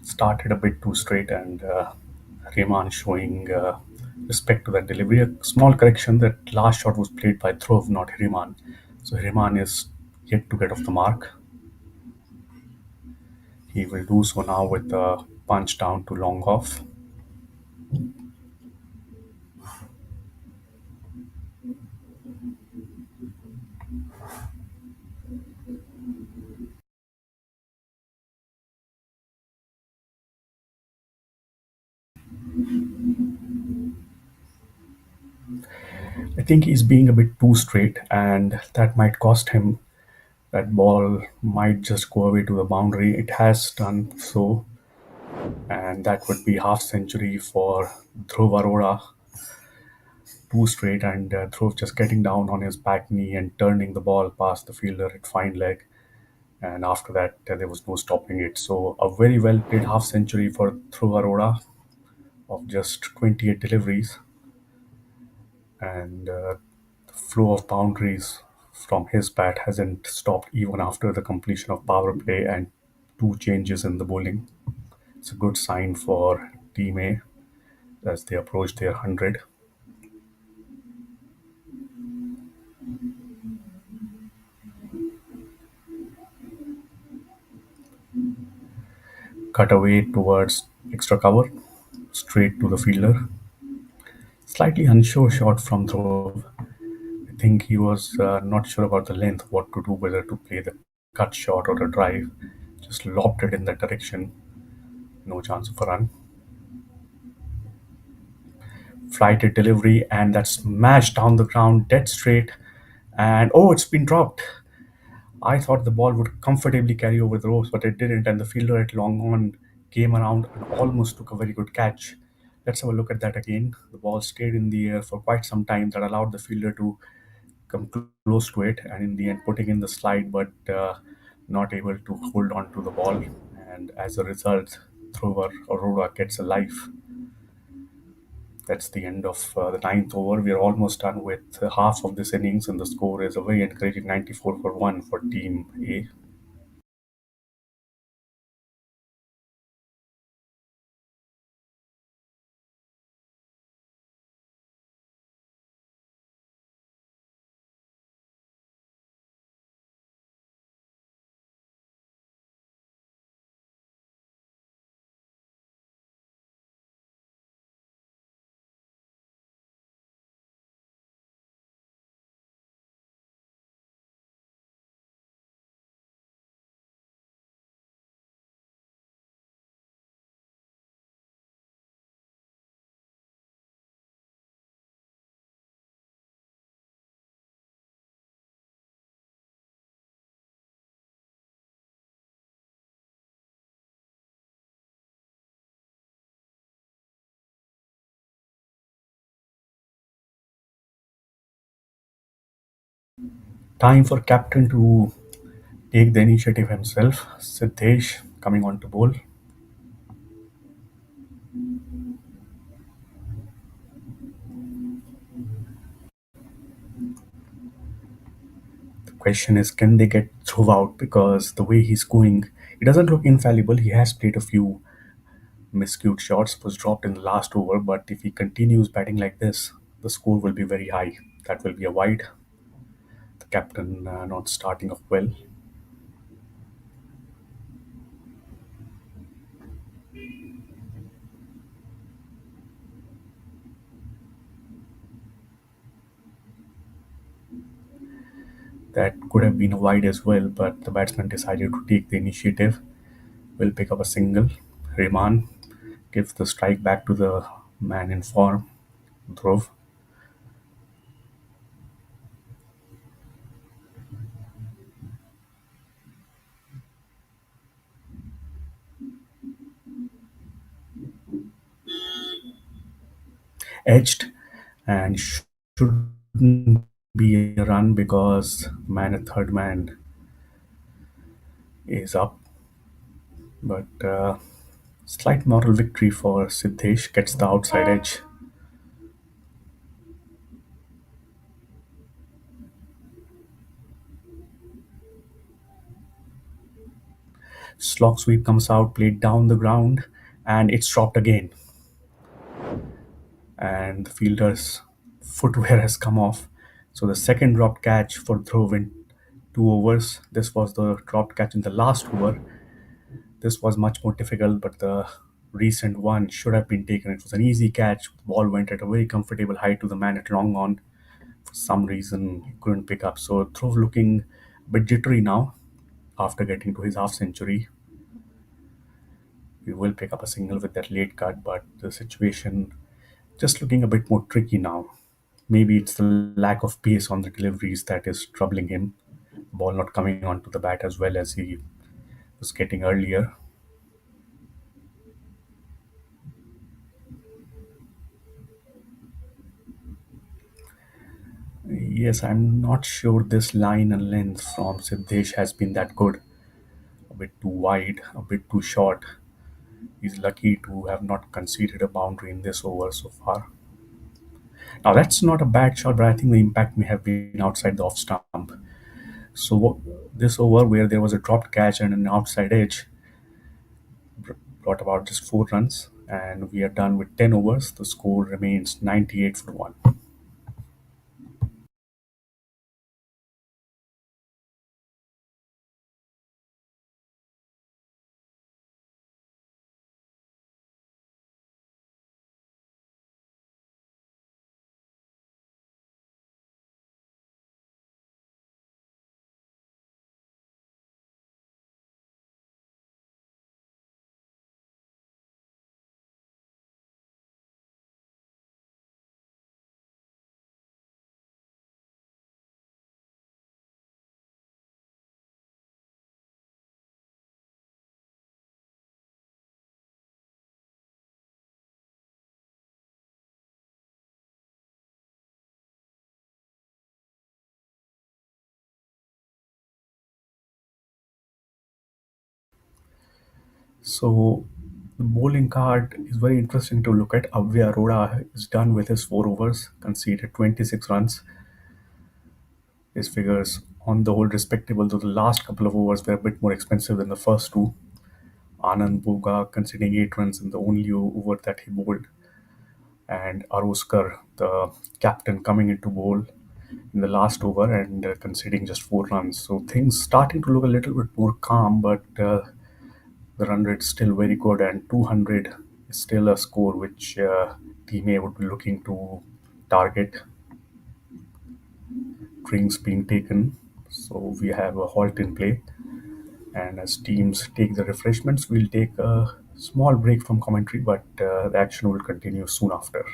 Started a bit too straight, and Rehman showing respect to that delivery. A small correction, that last shot was played by Dhruv, not Rehman. So Rehman is yet to get off the mark. He will do so now with a punch down to long off. I think he's being a bit too straight, and that might cost him. That ball might just go away to the boundary. It has done so, and that would be half century for Dhruv Arora. Too straight, and Dhruv just getting down on his back knee and turning the ball past the fielder at fine leg. And after that, there was no stopping it. So a very well played half century for Dhruv Arora of just 28 deliveries, and the flow of boundaries from his bat hasn't stopped even after the completion of power play and two changes in the bowling. It's a good sign for Team A as they approach their 100. Cut away towards extra cover, straight to the fielder. Slightly unsure shot from Dhruv. I think he was not sure about the length, what to do, whether to play the cut shot or a drive. Just lobbed it in that direction. No chance of a run. Flighted delivery, and that smash down the ground, dead straight. And oh, it's been dropped. I thought the ball would comfortably carry over the ropes, but it didn't. And the fielder at long on came around and almost took a very good catch. Let's have a look at that again. The ball stayed in the air for quite some time. That allowed the fielder to come close to it, and in the end, putting in the slide, but not able to hold on to the ball. And as a result, thrower Aurora gets a life. That's the end of the ninth over. We are almost done with half of this innings, and the score is a very encouraging 94 for 1 for Team A. Time for captain to take the initiative himself. Siddesh coming on to bowl. The question is, can they get through out? Because the way he's going, He doesn't look infallible. He has played a few miscued shots, was dropped in the last over, but if he continues batting like this, the score will be very high. That will be a wide. The captain not starting off well. That could have been a wide as well, but the batsman decided to take the initiative. Will pick up a single. Rehman gives the strike back to the man in form, Dhruv. Edged and shouldn't be a run because man at third man is up. But slight moral victory for Siddesh, gets the outside edge. Slog sweep comes out, played down the ground, and it's dropped again. And the fielder's footwear has come off. So the second dropped catch for Dhruv in 2 overs. This was the dropped catch in the last over. This was much more difficult, but the recent one should have been taken. It was an easy catch. The ball went at a very comfortable height to the man at long on. For some reason, he couldn't pick up. So Dhruv looking a bit jittery now after getting to his half century. We will pick up a single with that late cut, but the situation just looking a bit more tricky now. Maybe it's the lack of pace on the deliveries that is troubling him. Ball not coming onto the bat as well as he was getting earlier. Yes, I'm not sure this line and length from Siddesh has been that good. A bit too wide, a bit too short. He's lucky to have not conceded a boundary in this over so far. Now, that's not a bad shot, but I think the impact may have been outside the off stump. So, this over where there was a dropped catch and an outside edge brought about just 4 runs, and we are done with 10 overs. The score remains 98 for 1. So the bowling card is very interesting to look at. Abhay Arora is done with his 4 overs, conceded 26 runs. His figures on the whole respectable, though the last couple of overs were a bit more expensive than the first two. Anand Boga conceding 8 runs in the only over that he bowled, and Aroskar, the captain, coming into bowl in the last over and conceding just 4 runs. So things starting to look a little bit more calm, but the run rate is still very good, and 200 is still a score which team A would be looking to target. Drinks being taken, so we have a halt in play. And as teams take the refreshments, we'll take a small break from commentary, but the action will continue soon after.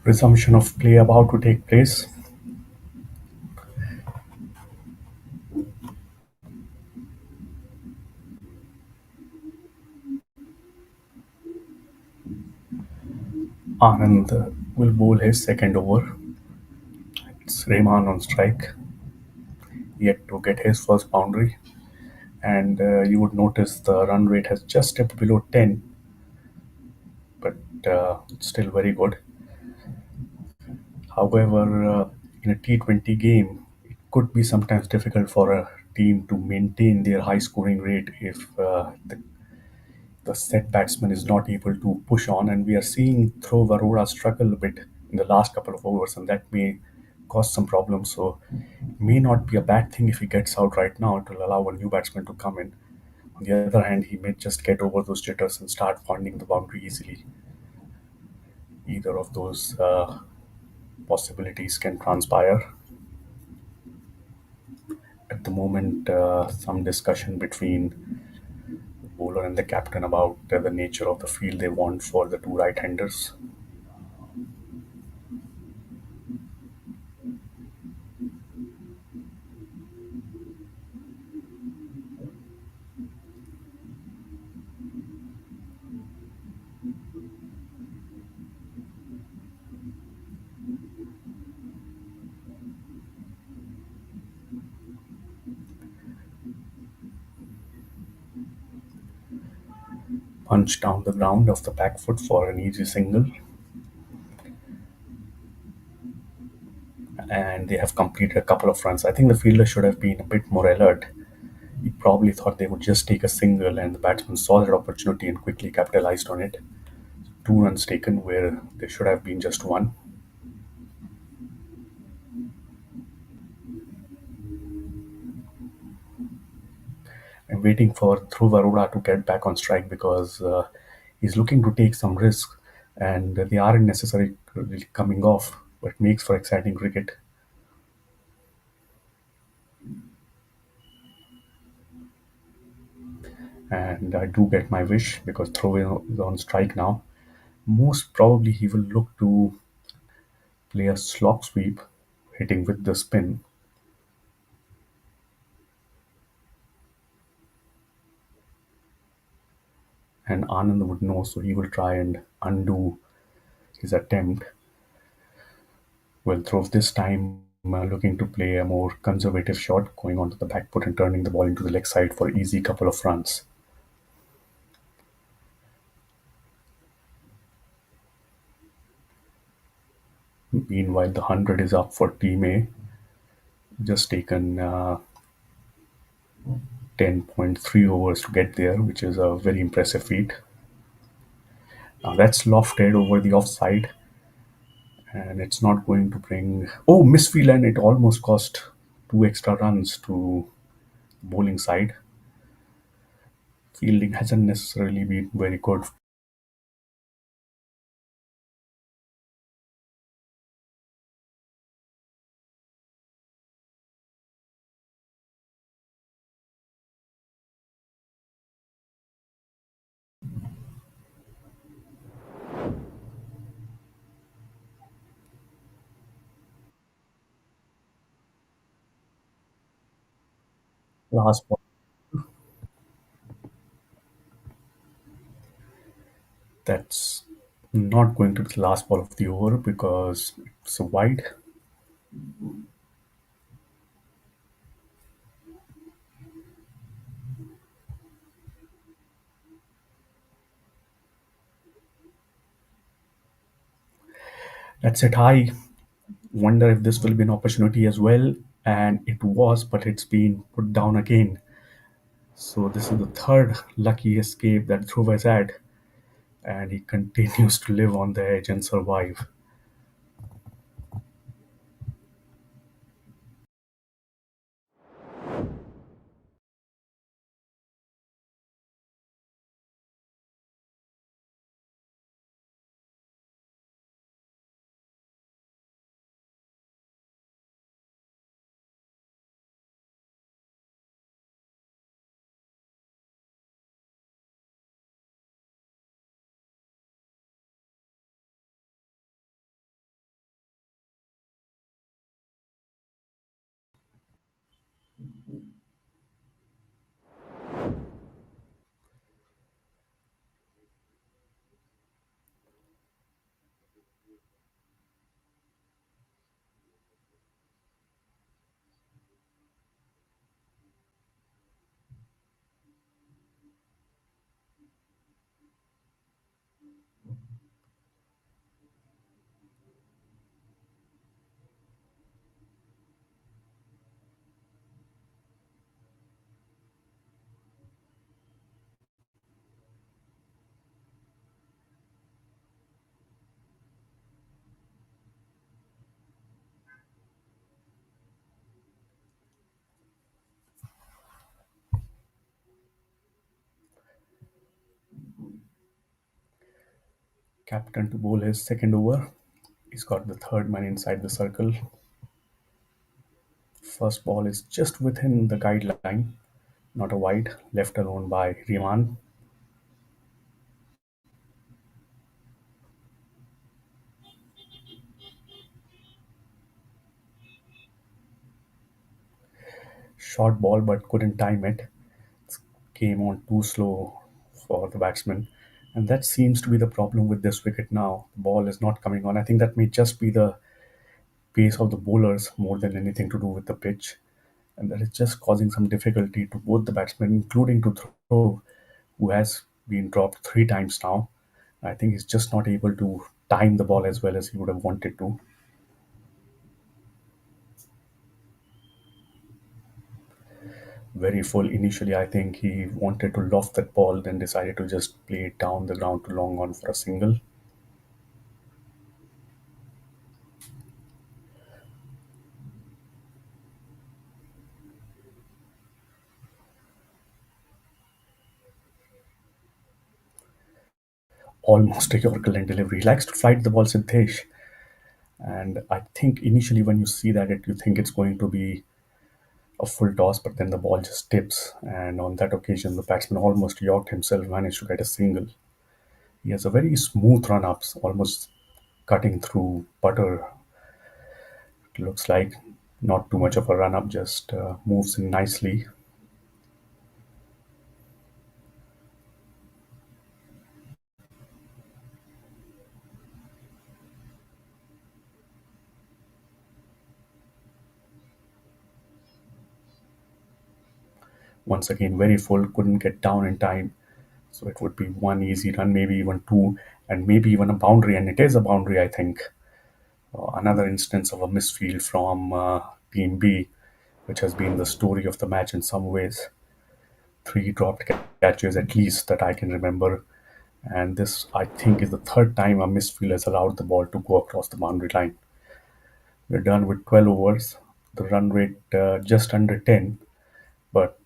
Resumption of play about to take place. Anand will bowl his second over. It's Rehman on strike, yet to get his first boundary. And you would notice the run rate has just dipped below 10, but it's still very good. However, in a T20 game, it could be sometimes difficult for a team to maintain their high scoring rate if the set batsman is not able to push on. And we are seeing Throw Varora struggle a bit in the last couple of overs, and that may cause some problems. So, it may not be a bad thing if he gets out right now. It will allow a new batsman to come in. On the other hand, he may just get over those jitters and start finding the boundary easily. Either of those possibilities can transpire. At the moment, some discussion between the bowler and the captain about the nature of the field they want for the two right-handers. Punch down the ground of the back foot for an easy single, and they have completed a couple of runs. I think the fielder should have been a bit more alert. He probably thought they would just take a single, and the batsman saw that opportunity and quickly capitalized on it. Two runs taken where there should have been just one. I'm waiting for Dhruv Arora to get back on strike because he's looking to take some risks, and they aren't necessarily coming off, but makes for exciting cricket. And I do get my wish because Dhruv is on strike now. Most probably he will look to play a slog sweep, hitting with the spin, and Anand would know, so he will try and undo his attempt. Well, Dhruv this time looking to play a more conservative shot, going onto the back foot and turning the ball into the leg side for easy couple of runs. Meanwhile, the 100 is up for Team A, just taken 10.3 overs to get there, which is a very impressive feat. Now that's lofted over the offside, and it's not going to bring. Oh, misfield, and it almost cost two extra runs to bowling side. Fielding hasn't necessarily been very good. Last ball, that's not going to be the last ball of the over because it's a wide. That's it high. Wonder if this will be an opportunity as well. And it was, but it's been put down again. So this is the third lucky escape that Dhruv has had, and he continues to live on the edge and survive. Captain to bowl his second over. He's got the third man inside the circle. First ball is just within the guideline, not a wide, left alone by Rehman. Short ball but couldn't time it. Came on too slow for the batsman. And that seems to be the problem with this wicket now. The ball is not coming on. I think that may just be the pace of the bowlers more than anything to do with the pitch. And that is just causing some difficulty to both the batsmen, including to throw, who has been dropped three times now. I think he's just not able to time the ball as well as he would have wanted to. Very full initially. I think he wanted to loft that ball, then decided to just play it down the ground to long on for a single. Almost a Yorker line delivery. He likes to flight the ball, Siddesh. And I think initially when you see that, you think it's going to be a full toss, but then the ball just tips. And on that occasion, the batsman almost yorked himself, managed to get a single. He has a very smooth run ups, almost cutting through butter. It looks like not too much of a run up, just moves in nicely. Once again, very full, couldn't get down in time. So it would be one easy run, maybe even two, and maybe even a boundary. And it is a boundary, I think. Another instance of a misfield from Team B, which has been the story of the match in some ways. Three dropped catches at least that I can remember. And this, I think, is the third time a misfield has allowed the ball to go across the boundary line. We're done with 12 overs, the run rate just under 10. But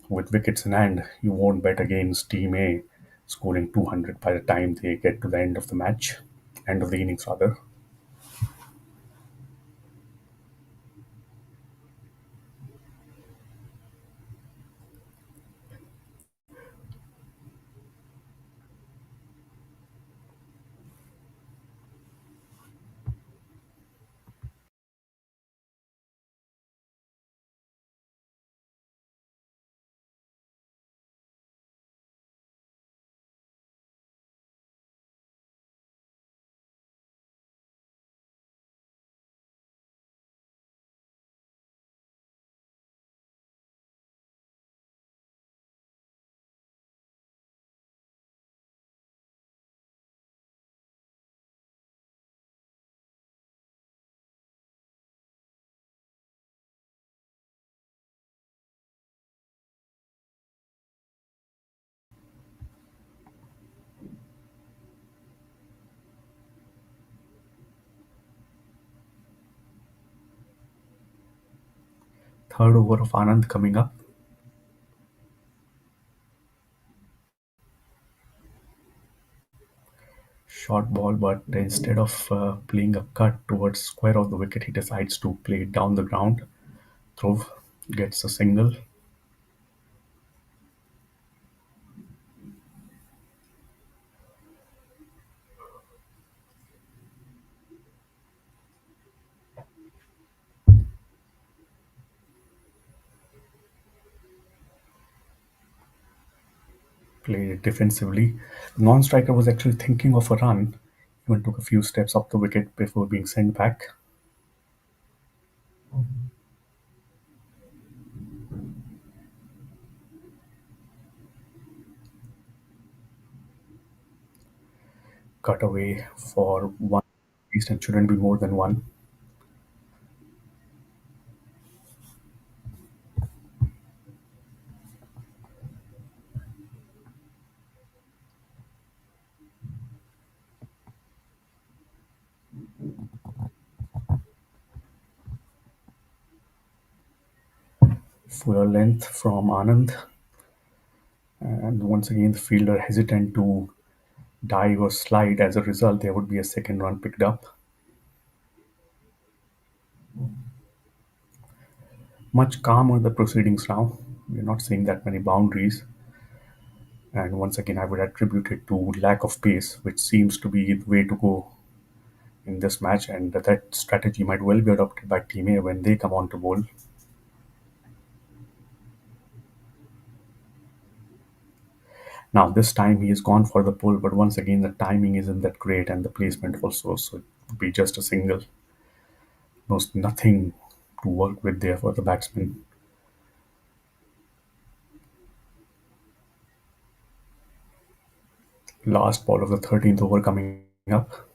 with wickets in hand, you won't bet against Team A scoring 200 by the time they get to the end of the match, end of the innings rather. Third over of Anand coming up. Short ball, but instead of playing a cut towards square of the wicket, he decides to play it down the ground. Throw gets a single. played it defensively. The non-striker was actually thinking of a run, even took a few steps up the wicket before being sent back. Cut away for one, at least, and shouldn't be more than one. Fuller length from Anand, and once again the fielder hesitant to dive or slide. As a result, there would be a second run picked up. Much calmer the proceedings now. We're not seeing that many boundaries. And once again, I would attribute it to lack of pace, which seems to be the way to go in this match. And that strategy might well be adopted by Team A when they come on to bowl. Now, this time he has gone for the pull, but once again, the timing isn't that great and the placement also. So it would be just a single. There's nothing to work with there for the batsman. Last ball of the 13th over coming up.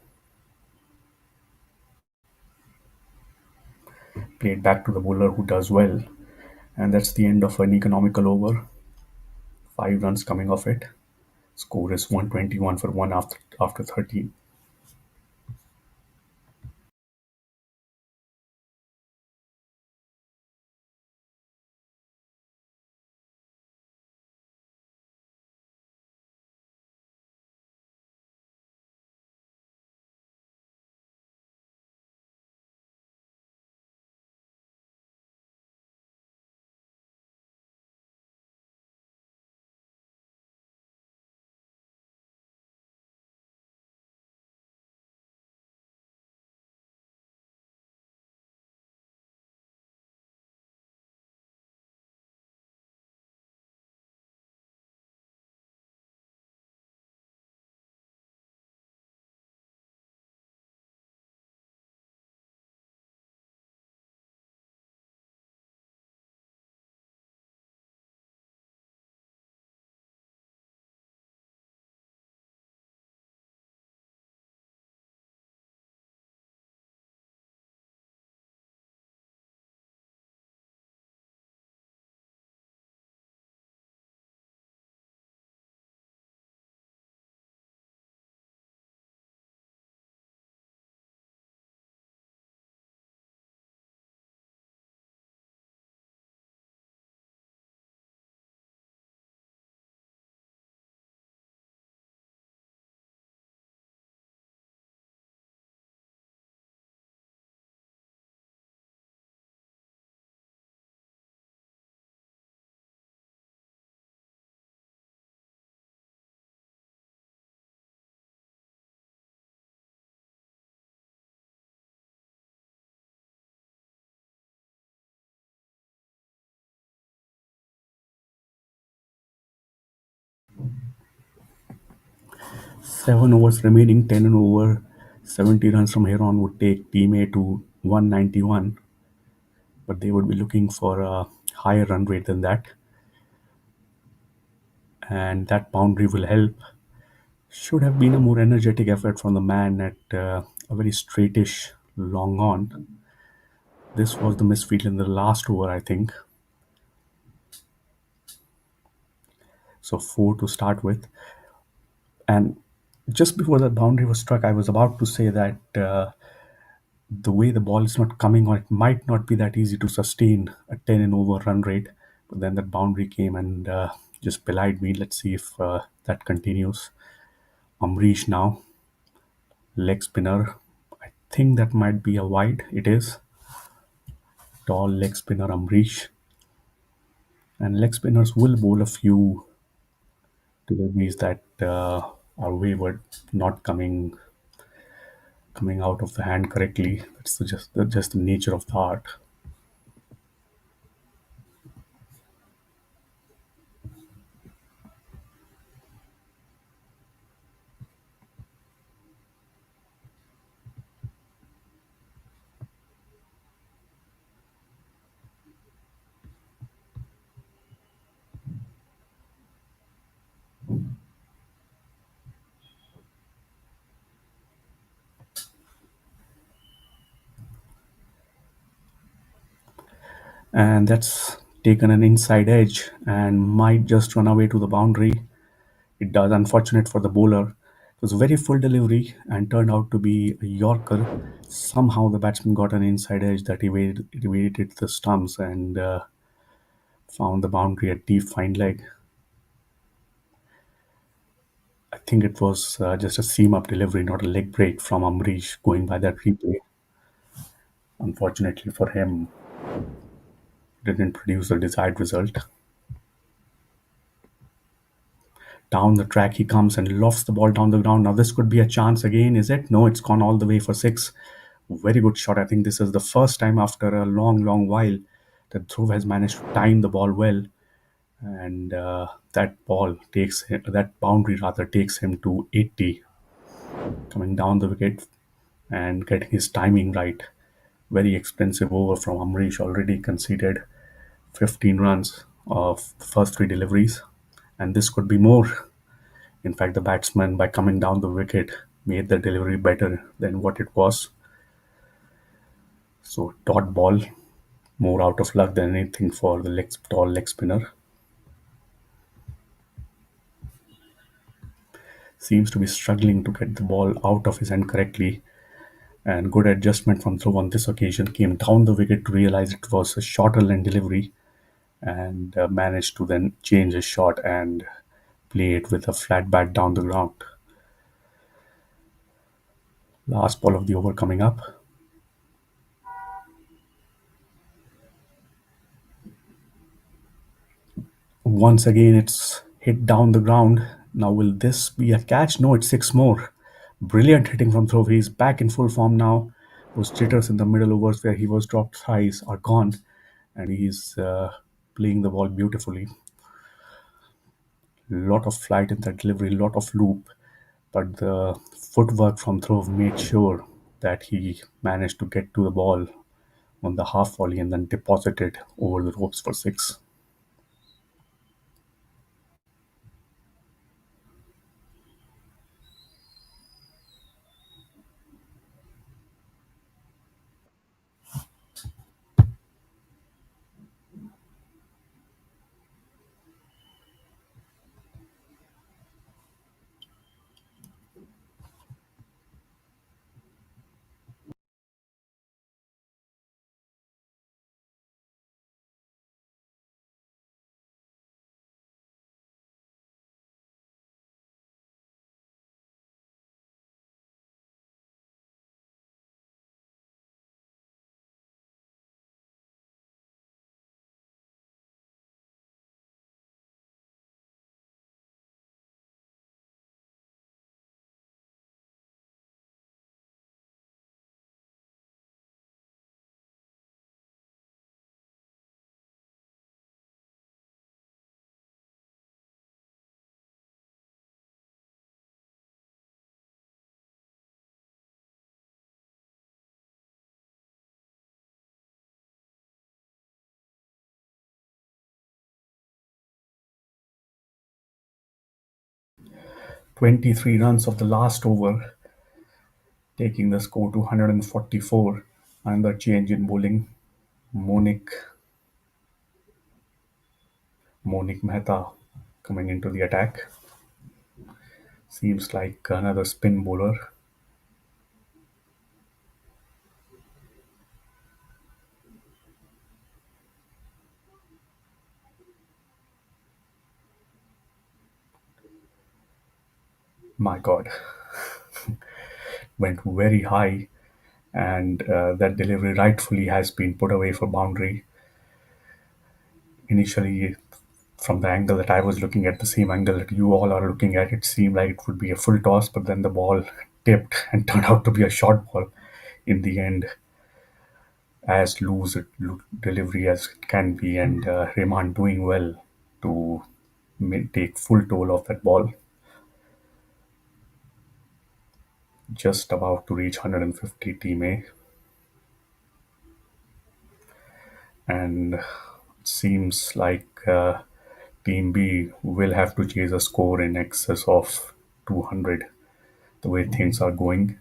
Played back to the bowler who does well. And that's the end of an economical over. 5 runs coming off it. Score is 121 for 1 after 13. 7 overs remaining, 10 and over. 70 runs from here on would take Team A to 191, but they would be looking for a higher run rate than that, and that boundary will help. Should have been a more energetic effort from the man at a very straightish long on. This was the misfield in the last over, I think. So 4 to start with. And just before that boundary was struck, I was about to say that the way the ball is not coming on, it might not be that easy to sustain a 10 and over run rate. But then that boundary came and just belied me. Let's see if that continues. Amrish now, leg spinner. I think that might be a wide. It is. Tall leg spinner Amrish. And leg spinners will bowl a few deliveries that are wayward, not coming out of the hand correctly. That's just the nature of the art. and that's taken an inside edge and might just run away to the boundary. It does. Unfortunate for the bowler. It was a very full delivery and turned out to be a Yorker. Somehow the batsman got an inside edge that evaded the stumps and found the boundary at deep fine leg. I think it was just a seam up delivery, not a leg break from Amrish going by that replay. Unfortunately for him, didn't produce the desired result. Down the track he comes and lofts the ball down the ground. Now this could be a chance again, is it? No, it's gone all the way for six. Very good shot. I think this is the first time after a long, long while that Dhruv has managed to time the ball well, and that boundary rather takes him to 80, coming down the wicket and getting his timing right. Very expensive over from Amrish, already conceded 15 runs of the first three deliveries, and this could be more. In fact, the batsman, by coming down the wicket, made the delivery better than what it was. So, dot ball, more out of luck than anything for the tall leg spinner. Seems to be struggling to get the ball out of his hand correctly. And good adjustment from Dhruv on this occasion. Came down the wicket to realize it was a shorter length delivery and managed to then change his shot and play it with a flat bat down the ground. Last ball of the over coming up. Once again, it's hit down the ground. Now, will this be a catch? No, it's six more. Brilliant hitting from Throw. He's back in full form now. Those jitters in the middle overs where he was dropped thrice are gone, and he's playing the ball beautifully. Lot of flight in that delivery, lot of loop, but the footwork from Throve made sure that he managed to get to the ball on the half volley and then deposit it over the ropes for six. 23 runs of the last over, taking the score to 144. Another change in bowling. Monik Monik Mehta coming into the attack. Seems like another spin bowler. My God, went very high, and that delivery rightfully has been put away for boundary. Initially, from the angle that I was looking at, the same angle that you all are looking at, it seemed like it would be a full toss, but then the ball tipped and turned out to be a short ball in the end, as loose a delivery as it can be, and Rehman doing well to take full toll of that ball. Just about to reach 150 team A, and it seems like Team B will have to chase a score in excess of 200 the way things are going.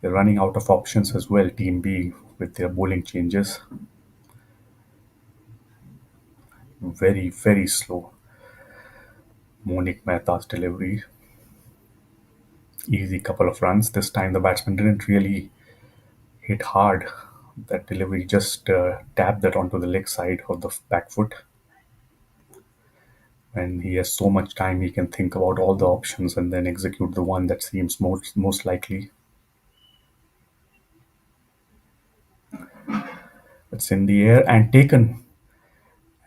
They're running out of options as well, Team B, with their bowling changes. very, very slow. Monik Mehta's delivery, easy couple of runs. This time the batsman didn't really hit hard. That delivery just tapped that onto the leg side of the back foot. And he has so much time, he can think about all the options and then execute the one that seems most likely. It's in the air and taken.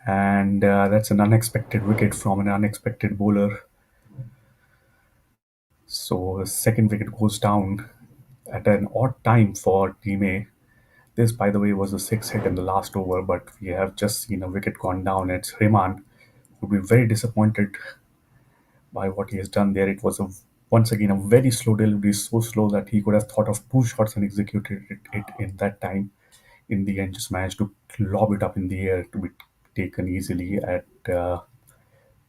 And that's an unexpected wicket from an unexpected bowler. So the second wicket goes down at an odd time for Team A. This, by the way, was a six hit in the last over, but we have just seen a wicket gone down. It's Rehman, who would be very disappointed by what he has done there. It was once again a very slow delivery, so slow that he could have thought of two shots and executed it in that time. In the end, just managed to lob it up in the air to be taken easily at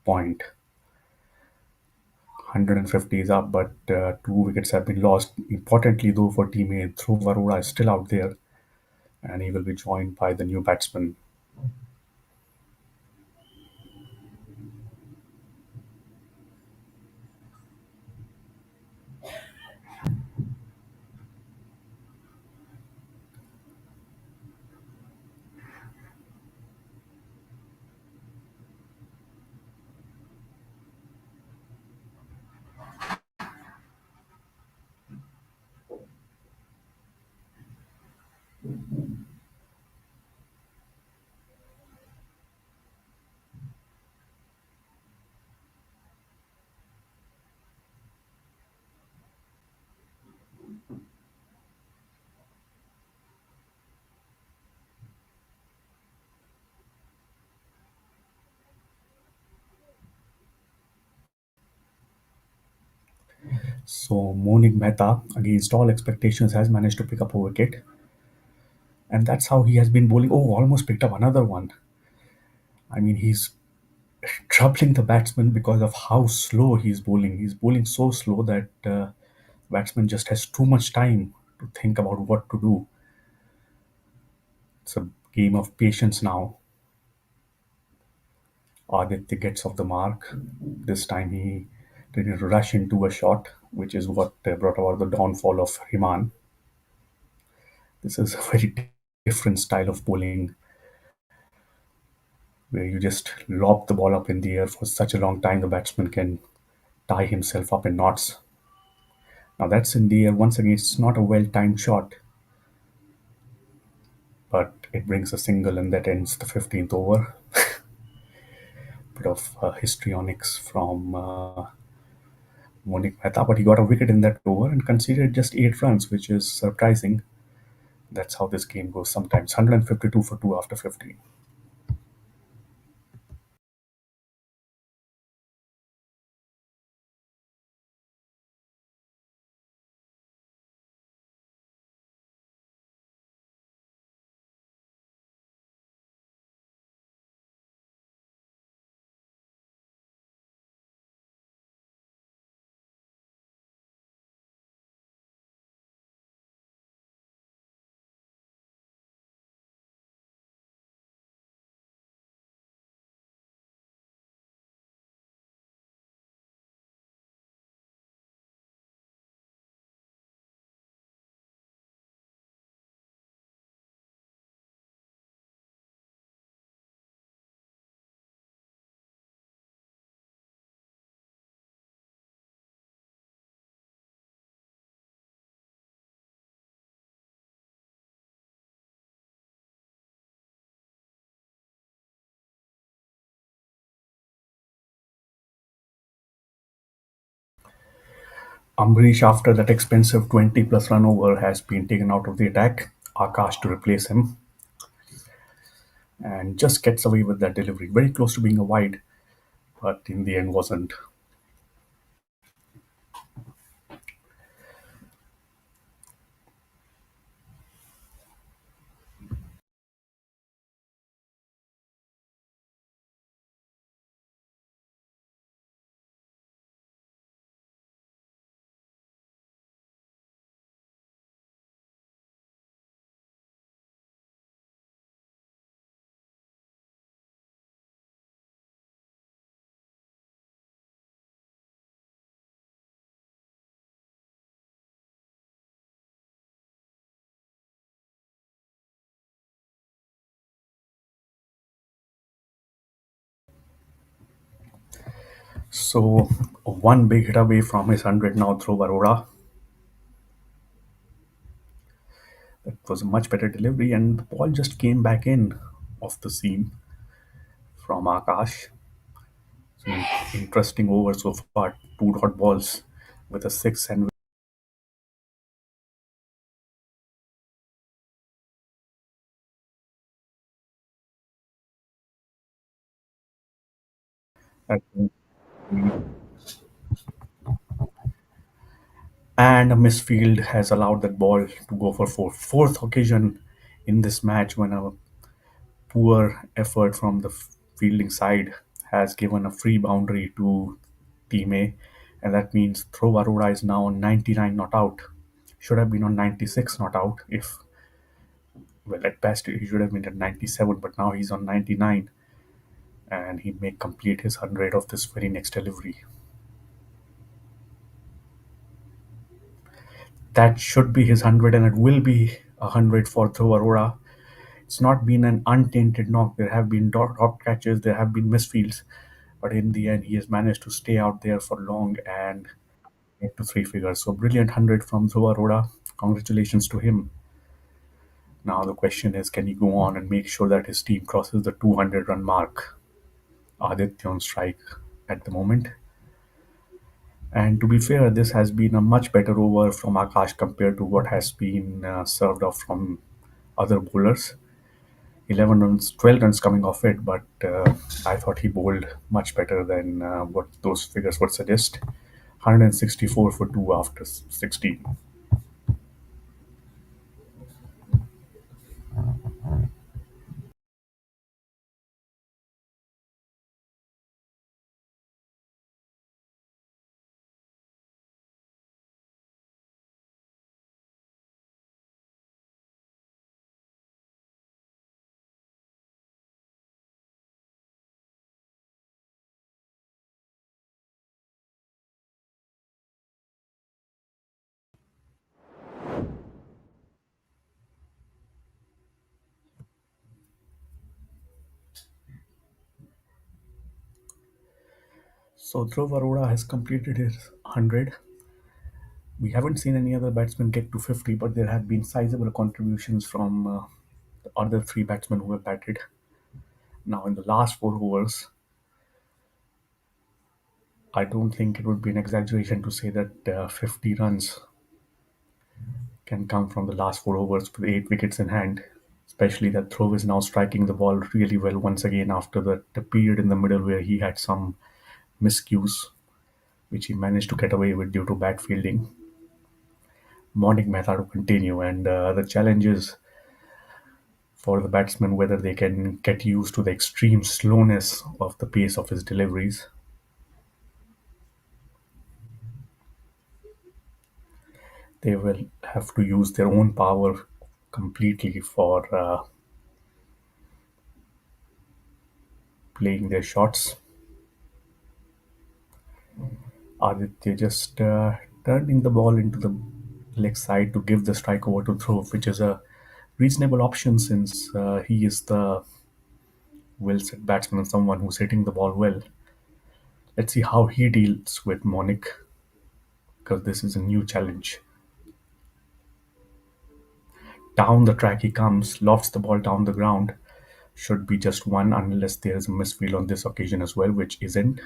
point. 150 is up, but two wickets have been lost. Importantly, though, for Team A, Dhruv Arora is still out there, and he will be joined by the new batsman. So Monik Mehta, against all expectations, has managed to pick up a wicket, and that's how he has been bowling. Oh, almost picked up another one. I mean, he's troubling the batsman because of how slow he's bowling. He's bowling so slow that batsman just has too much time to think about what to do. It's a game of patience now. Aditya gets off the mark. This time he didn't rush into a shot, which is what brought about the downfall of Himan. This is a very different style of bowling where you just lob the ball up in the air for such a long time the batsman can tie himself up in knots. Now that's in the air. Once again, it's not a well timed shot, but it brings a single and that ends the 15th over. Bit of histrionics from Monik Mehta, but he got a wicket in that over and conceded just 8 runs, which is surprising. That's how this game goes sometimes. 152 for 2 after 15. Ambrish, after that expensive 20 plus run over, has been taken out of the attack. Akash to replace him and just gets away with that delivery. Very close to being a wide, but in the end wasn't. So one big hit away from his 100 now through Varora. That was a much better delivery, and the ball just came back in off the seam from Akash. So interesting over so far. Two dot balls with a six, and and a misfield has allowed that ball to go for fourth occasion in this match when a poor effort from the fielding side has given a free boundary to Team A, and that means Throw Arora is now on 99 not out. Should have been on 96 not out. If well, at best he should have been at 97, but now he's on 99, and he may complete his 100 of this very next delivery. That should be his 100, and it will be 100 for Throw Arora. It's not been an untainted knock. There have been drop catches, there have been misfields, but in the end, he has managed to stay out there for long and get to three figures. So brilliant 100 from Dhruva Arora. Congratulations to him. Now the question is, can he go on and make sure that his team crosses the 200 run mark? Aditya on strike at the moment. And to be fair, this has been a much better over from Akash compared to what has been served off from other bowlers. 11 runs, 12 runs coming off it, but I thought he bowled much better than what those figures would suggest. 164 for 2 after 16. So Dhruv Arora has completed his 100. We haven't seen any other batsman get to 50, but there have been sizable contributions from the other three batsmen who have batted. Now, in the last 4 overs, I don't think it would be an exaggeration to say that 50 runs can come from the last 4 overs with 8 wickets in hand. Especially that Throw is now striking the ball really well once again after the period in the middle where he had some miscues, which he managed to get away with due to bad fielding. Morning Mehta to continue, and the challenge is for the batsman whether they can get used to the extreme slowness of the pace of his deliveries. They will have to use their own power completely for playing their shots. Aditya just turning the ball into the leg side to give the strike over to Throw, which is a reasonable option since he is the well set batsman and someone who's hitting the ball well. Let's see how he deals with Monik because this is a new challenge. Down the track he comes, lofts the ball down the ground. Should be just one unless there is a misfield on this occasion as well, which isn't.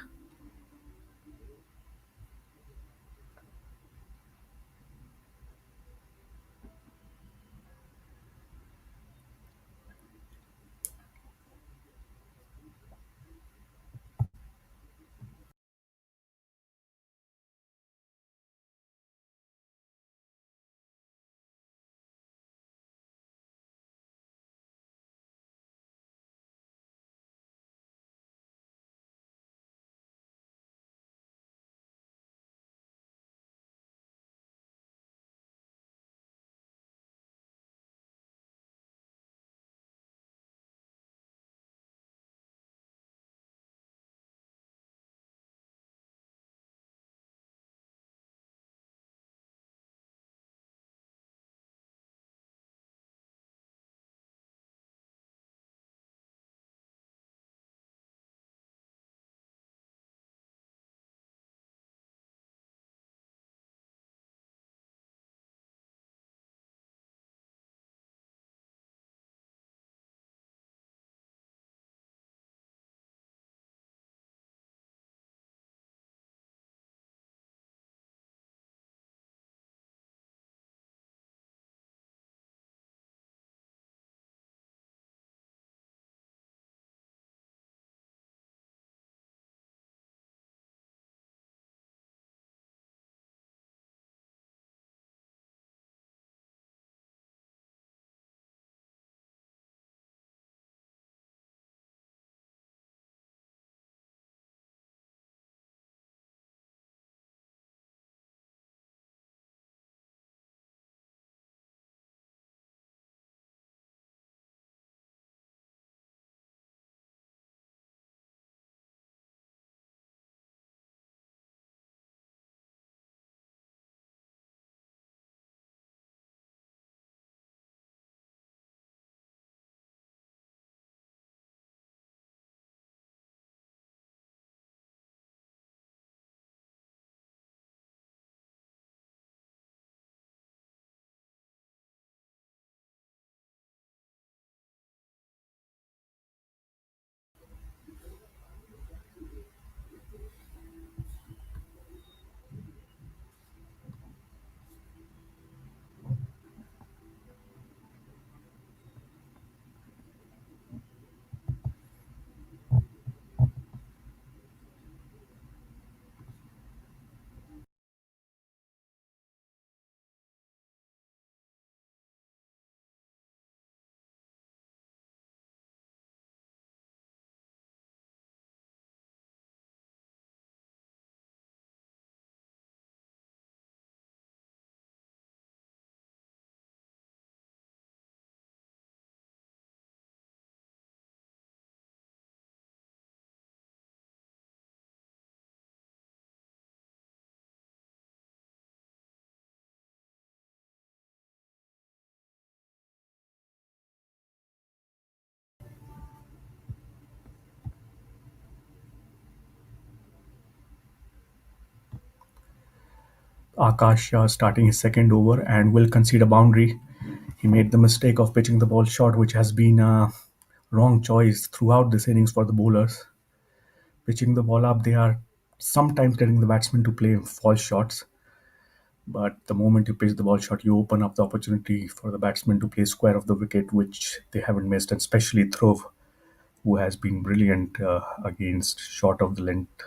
Akash Shah starting his second over and will concede a boundary. He made the mistake of pitching the ball short, which has been a wrong choice throughout this innings for the bowlers. Pitching the ball up, they are sometimes getting the batsmen to play false shots, but the moment you pitch the ball short, you open up the opportunity for the batsman to play square of the wicket, which they haven't missed, and especially Dhruv, who has been brilliant against short of the length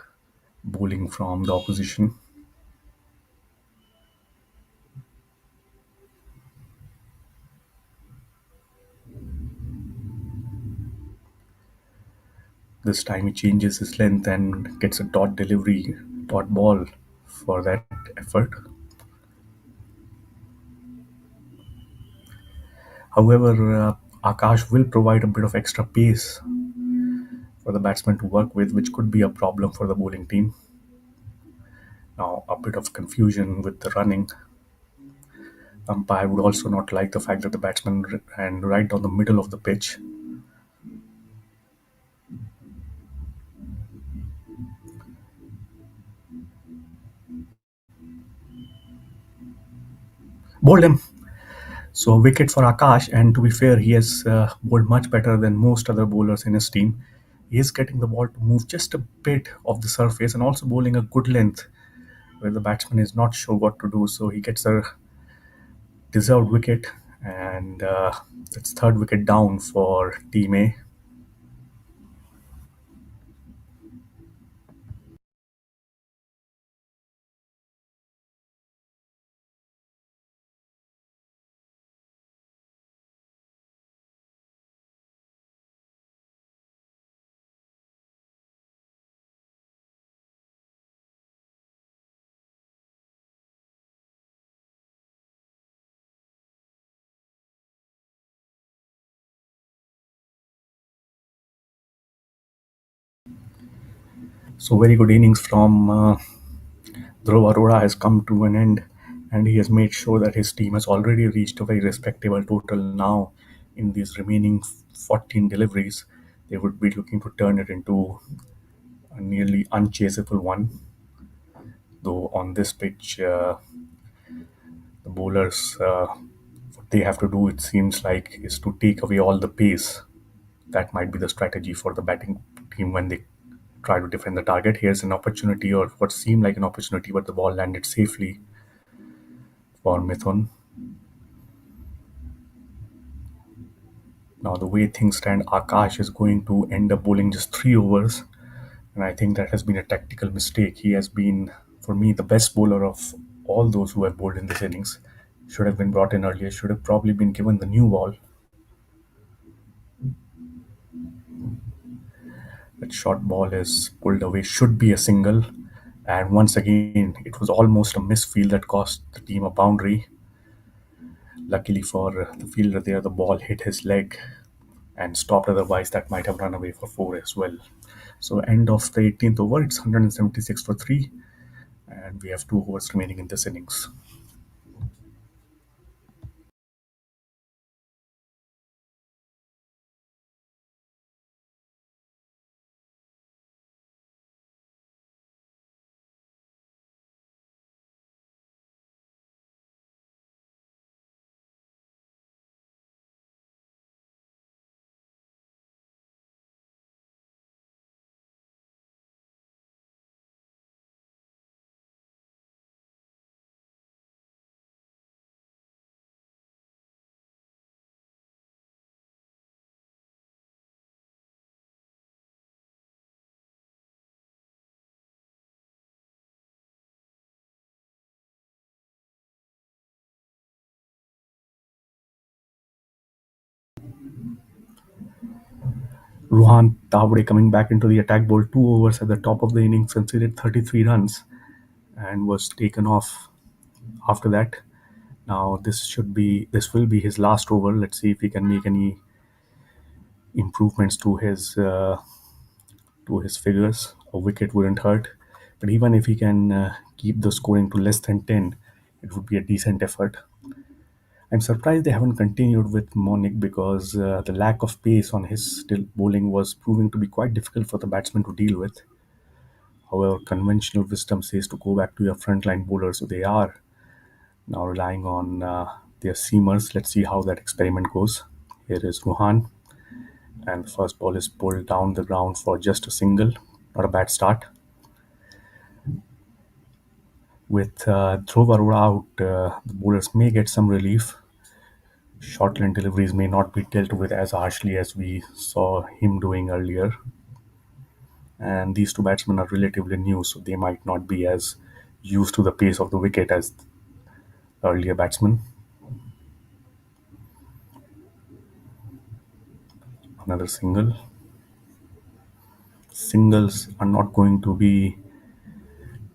bowling from the opposition. This time he changes his length and gets a dot delivery, dot ball for that effort. However, Akash will provide a bit of extra pace for the batsman to work with, which could be a problem for the bowling team. Now, a bit of confusion with the running. Umpire would also not like the fact that the batsman ran right down the middle of the pitch. Bowled him. So, a wicket for Akash, and to be fair, he has bowled much better than most other bowlers in his team. He is getting the ball to move just a bit off the surface and also bowling a good length where the batsman is not sure what to do. So, he gets a deserved wicket, and it's third wicket down for Team A. So, very good innings from Dhruv Arora has come to an end, and he has made sure that his team has already reached a very respectable total now. In these remaining 14 deliveries, they would be looking to turn it into a nearly unchaseable one. Though on this pitch, the bowlers, what they have to do, it seems like, is to take away all the pace. That might be the strategy for the batting team when they try to defend the target. Here's an opportunity, or what seemed like an opportunity, but the ball landed safely for Mithun. Now, the way things stand, Akash is going to end up bowling just 3 overs, and I think that has been a tactical mistake. He has been, for me, the best bowler of all those who have bowled in this innings. Should have been brought in earlier, should have probably been given the new ball. That short ball is pulled away, should be a single. And once again, it was almost a misfield that cost the team a boundary. Luckily for the fielder there, the ball hit his leg and stopped. Otherwise, that might have run away for four as well. So, end of the 18th over, it's 176 for three, and we have 2 overs remaining in this innings. Ruhan Tavre coming back into the attack, bowled 2 overs at the top of the innings, conceded 33 runs, and was taken off after that. Now this will be his last over. Let's see if he can make any improvements to his figures. A wicket wouldn't hurt, but even if he can keep the scoring to less than 10, it would be a decent effort. I'm surprised they haven't continued with Monic because the lack of pace on his still bowling was proving to be quite difficult for the batsman to deal with. However, conventional wisdom says to go back to your frontline bowlers, so they are Now relying on their seamers. Let's see how that experiment goes. Here is Ruhan, and the first ball is pulled down the ground for just a single. Not a bad start. With Dhruv Arora out, the bowlers may get some relief. Short line deliveries may not be dealt with as harshly as we saw him doing earlier. And these two batsmen are relatively new, so they might not be as used to the pace of the wicket as earlier batsmen. Another single. Singles are not going to be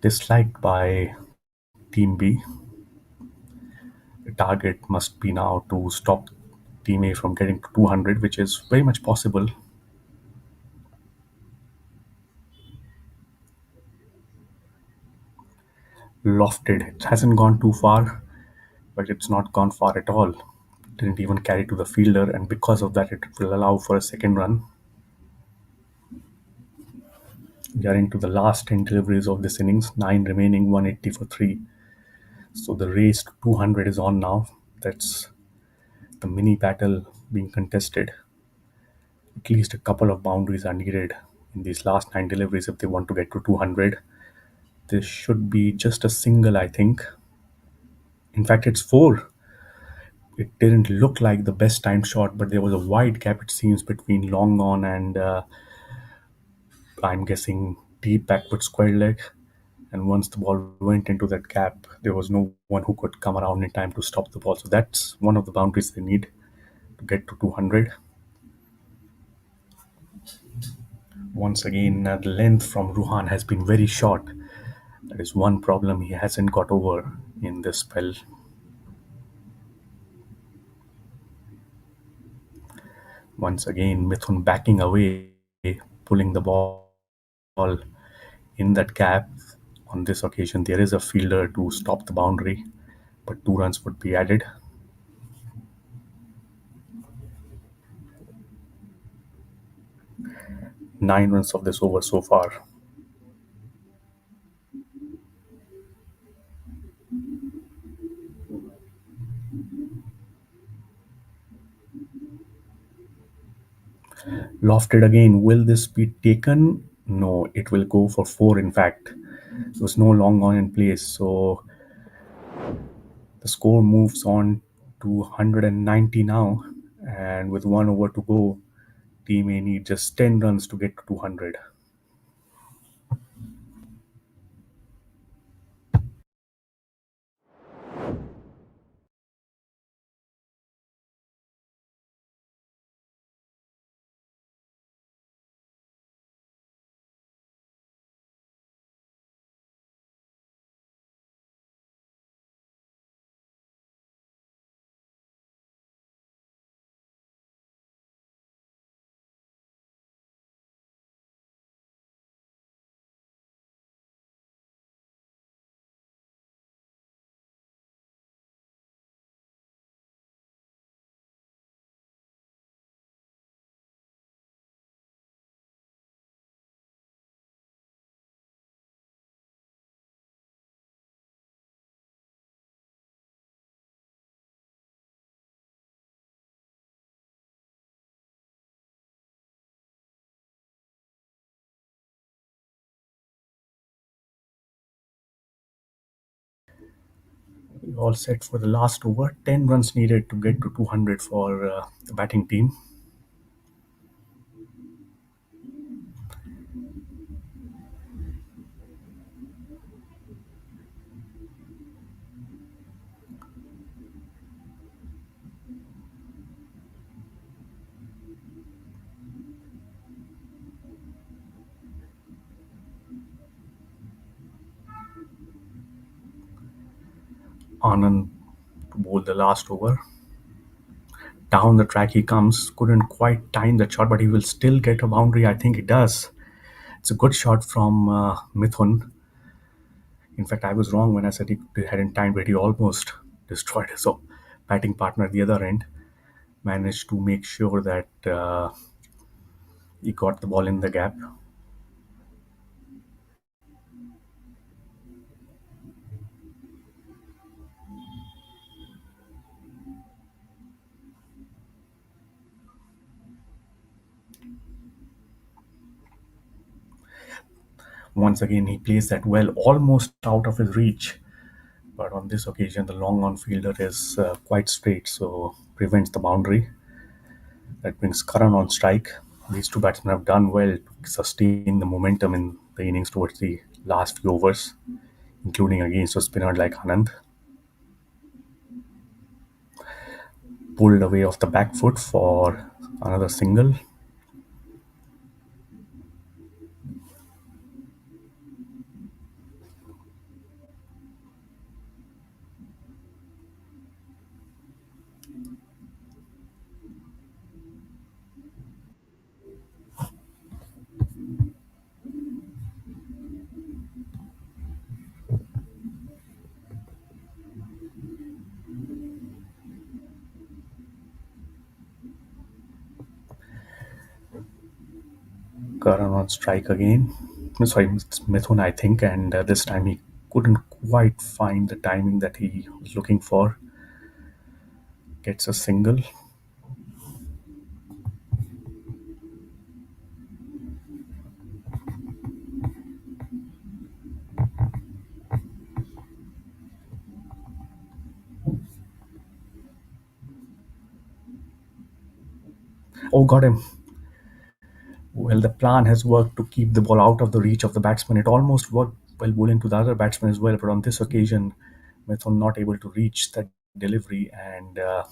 disliked by Team B. The target must be now to stop Team A from getting to 200, which is very much possible. Lofted. It hasn't gone too far, but it's not gone far at all. Didn't even carry to the fielder, and because of that, it will allow for a second run. We are into the last 10 deliveries of this innings, 9 remaining, 180 for 3. So the race to 200 is on now. That's the mini battle being contested. At least a couple of boundaries are needed in these last 9 deliveries if they want to get to 200. This should be just a single, I think. In fact, it's 4. It didn't look like the best time shot, but there was a wide gap, it seems, between long on and I'm guessing deep backward square leg. And once the ball went into that gap, there was no one who could come around in time to stop the ball. So that's one of the boundaries they need to get to 200. Once again, the length from Ruhan has been very short. That is one problem he hasn't got over in this spell. Once again, Mithun backing away, pulling the ball in that gap. On this occasion, there is a fielder to stop the boundary, but 2 runs would be added. 9 runs of this over so far. Lofted again. Will this be taken? No, it will go for 4. In fact, there was no long on in place, so the score moves on to 190 now, and with 1 over to go, team A need just 10 runs to get to 200. All set for the last over. 10 runs needed to get to 200 for the batting team. Anand to bowl the last over. Down the track he comes. Couldn't quite time the shot, but he will still get a boundary. I think he does. It's a good shot from Mithun. In fact, I was wrong when I said he hadn't timed it. He almost destroyed his batting partner at the other end. Managed to make sure that he got the ball in the gap. Once again, he plays that well, almost out of his reach. But on this occasion, the long on fielder is quite straight, so prevents the boundary. That brings Karan on strike. These two batsmen have done well to sustain the momentum in the innings towards the last few overs, including against a spinner like Anand. Pulled away off the back foot for another single. Karan on strike again. Sorry, Mithun, I think, and this time he couldn't quite find the timing that he was looking for. Gets a single. Oh, got him. Well, the plan has worked to keep the ball out of the reach of the batsman. It almost worked while bowling to the other batsman as well, but on this occasion, Mithun not able to reach that delivery and a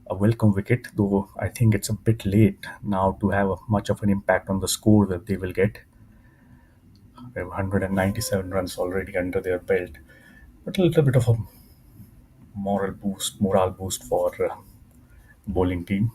welcome wicket, though I think it's a bit late now to have much of an impact on the score that they will get. They have 197 runs already under their belt, but a little bit of a morale boost for bowling team.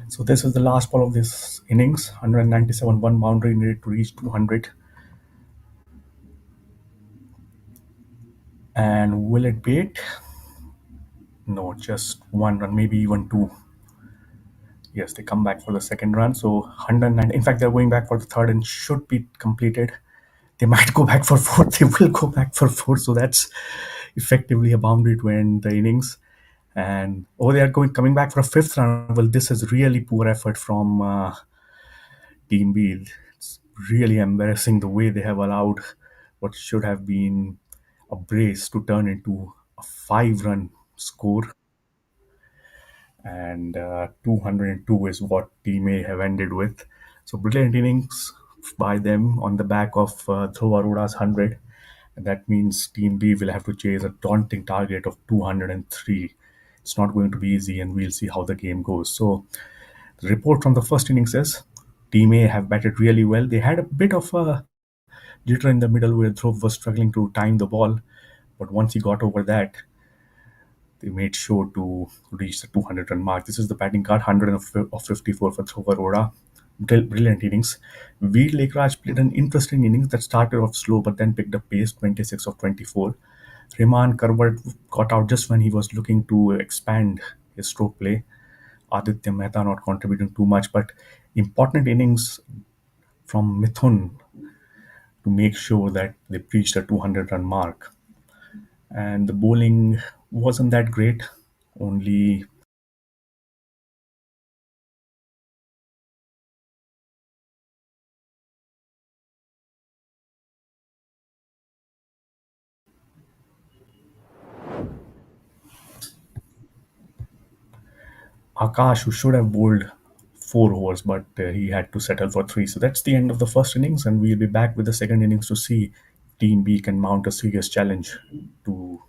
So this is the last ball of this innings. 197 one boundary needed to reach 200. And will it be it? No, just one run, maybe even two. Yes, they come back for the second run. So 109. In fact, they're going back for the third and should be completed. They might go back for fourth. They will go back for fourth. So that's effectively a boundary to end the innings. And they are coming back for a fifth run. Well, this is really poor effort from Team B. It's really embarrassing the way they have allowed what should have been a brace to turn into a five-run score. And 202 is what Team A have ended with. So brilliant innings by them on the back of Dhruv Arora's 100. And that means Team B will have to chase a daunting target of 203. It's not going to be easy, and we'll see how the game goes. So the report from the first innings is Team A have batted really well. They had a bit of a jitter in the middle where Dhruv was struggling to time the ball, but once he got over that, they made sure to reach the 200 run mark. This is the batting card, 154 for Dhruv Arora. Brilliant innings. Veer Lekraj played an interesting innings that started off slow but then picked up pace, 26 of 24. Reman Karwat got out just when he was looking to expand his stroke play. Aditya Mehta not contributing too much, but important innings from Mithun to make sure that they breached the 200 run mark. And the bowling wasn't that great. Only Akash, who should have bowled 4 overs, but he had to settle for 3. So that's the end of the first innings, and we'll be back with the second innings to see Team B can mount a serious challenge to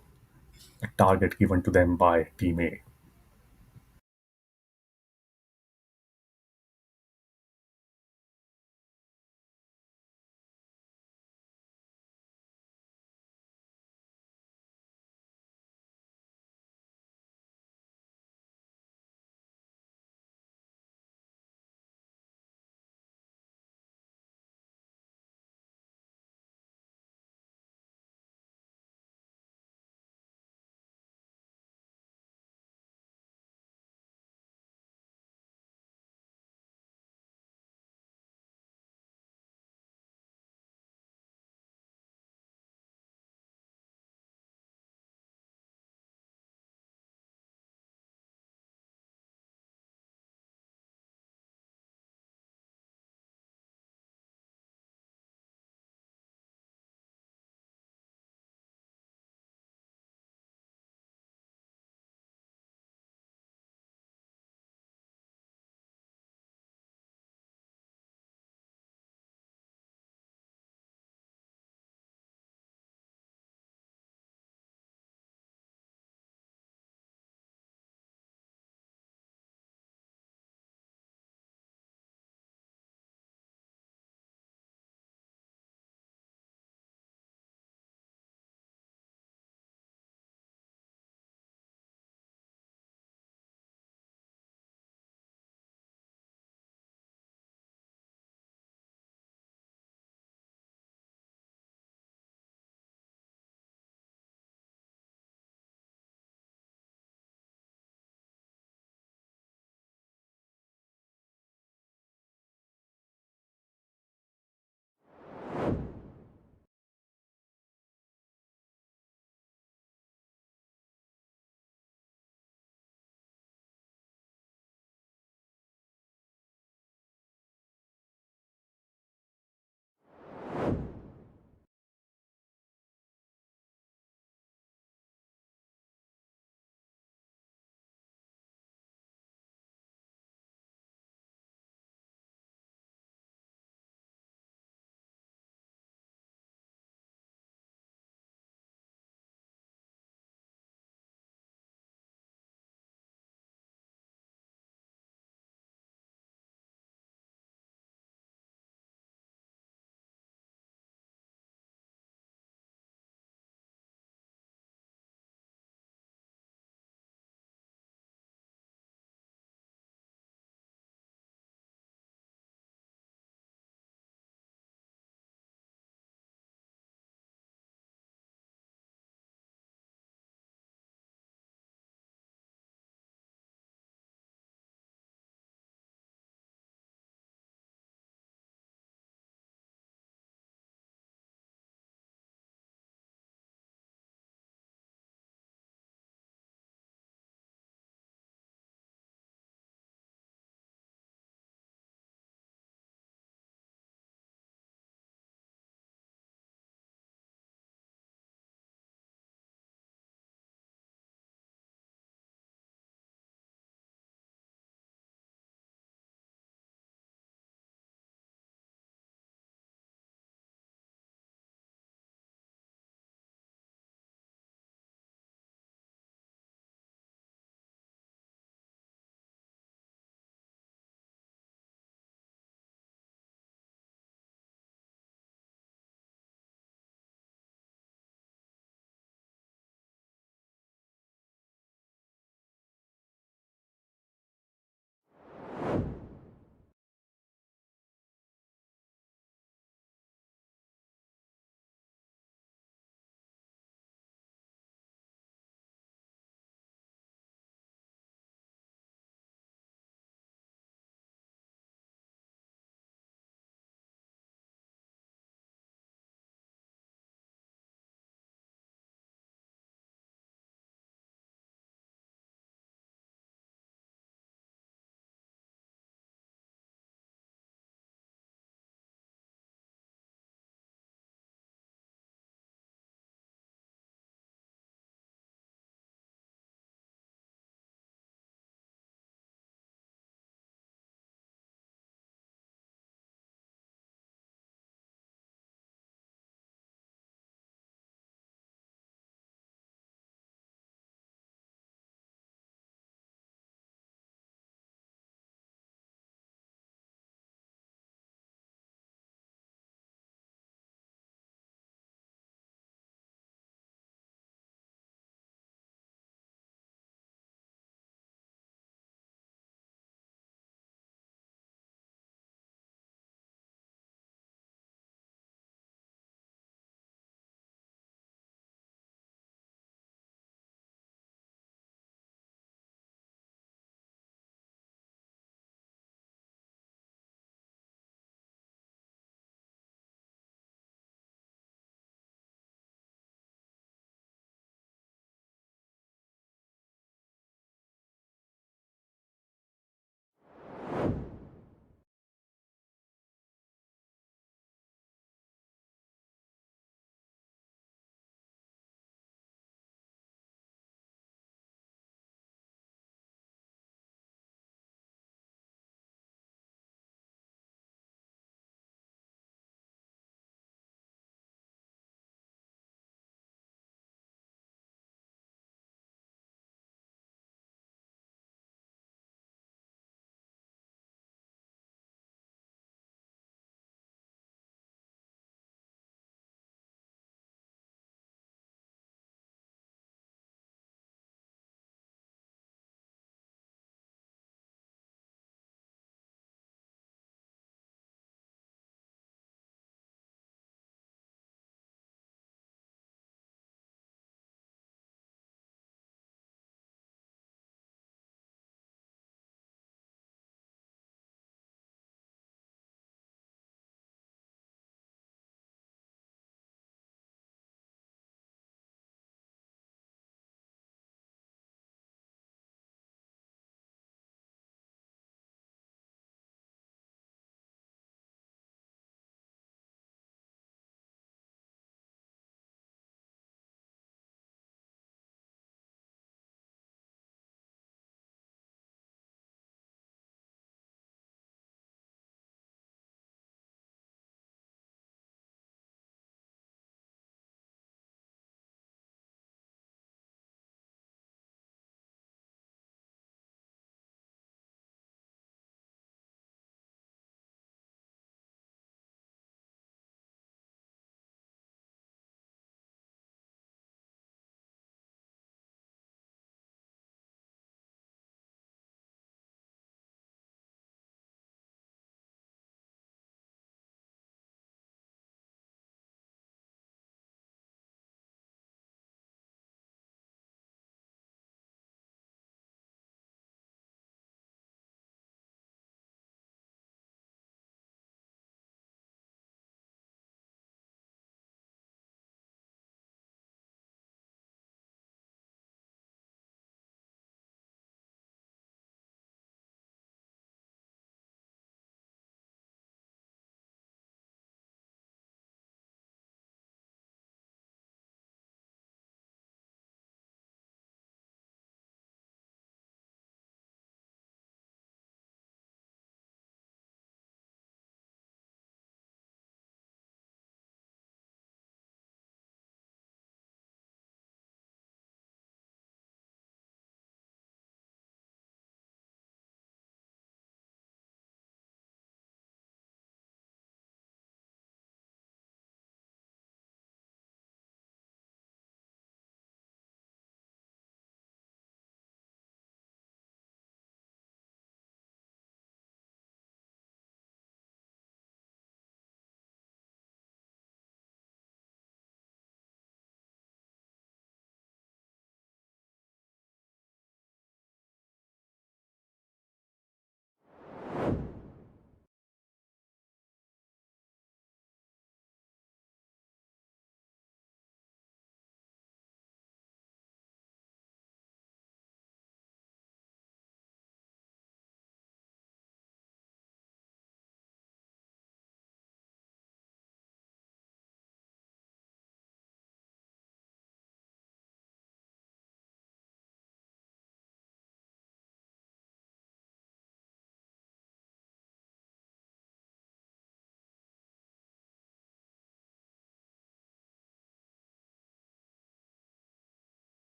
a target given to them by Team A.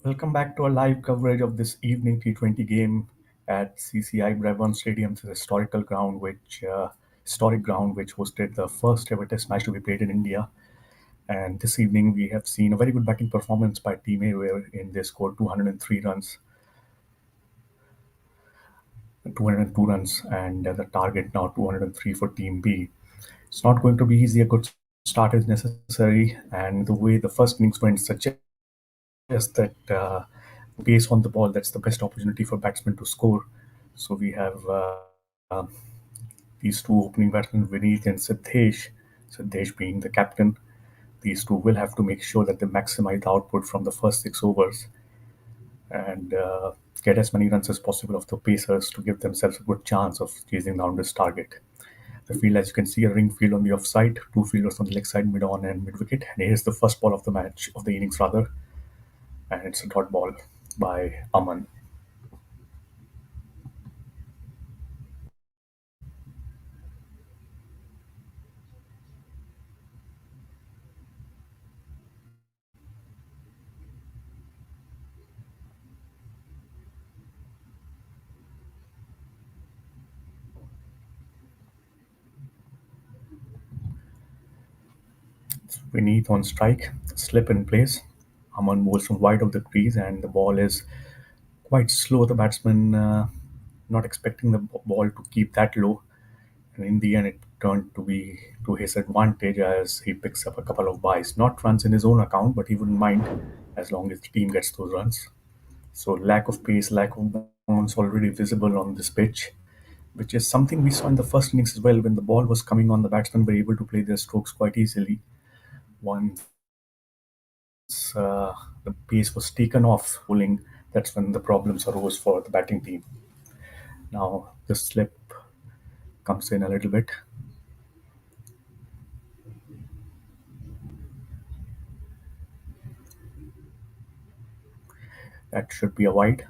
Welcome back to our live coverage of this evening T20 game at CCI Brabourne Stadium, the historic ground which hosted the first ever Test match to be played in India. And this evening we have seen a very good batting performance by Team A, wherein they scored 203 runs, 202 runs, and the target now 203 for Team B. It's not going to be easy. A good start is necessary, and the way the first innings went suggests that pace on the ball, that's the best opportunity for batsmen to score. So we have these two opening batsmen, Vineet and Siddesh. Siddesh being the captain. These two will have to make sure that they maximize the output from the first 6 overs and get as many runs as possible of the pacers to give themselves a good chance of chasing down this target. The field, as you can see, a ring field on the offside, two fielders on the leg side, mid on and mid wicket. And here's the first ball of the match, of the innings rather, and it's a dot ball by Aman. Beneath on strike, slip in place. Aman bowls from wide of the crease, and the ball is quite slow. The batsman not expecting the ball to keep that low, and in the end, it turned to be to his advantage as he picks up a couple of byes. Not runs in his own account, but he wouldn't mind as long as the team gets those runs. So lack of pace, lack of bounce already visible on this pitch, which is something we saw in the first innings as well. When the ball was coming on, the batsmen were able to play their strokes quite easily. Once the pace was taken off bowling, that's when the problems arose for the batting team. Now the slip comes in a little bit. That should be a wide.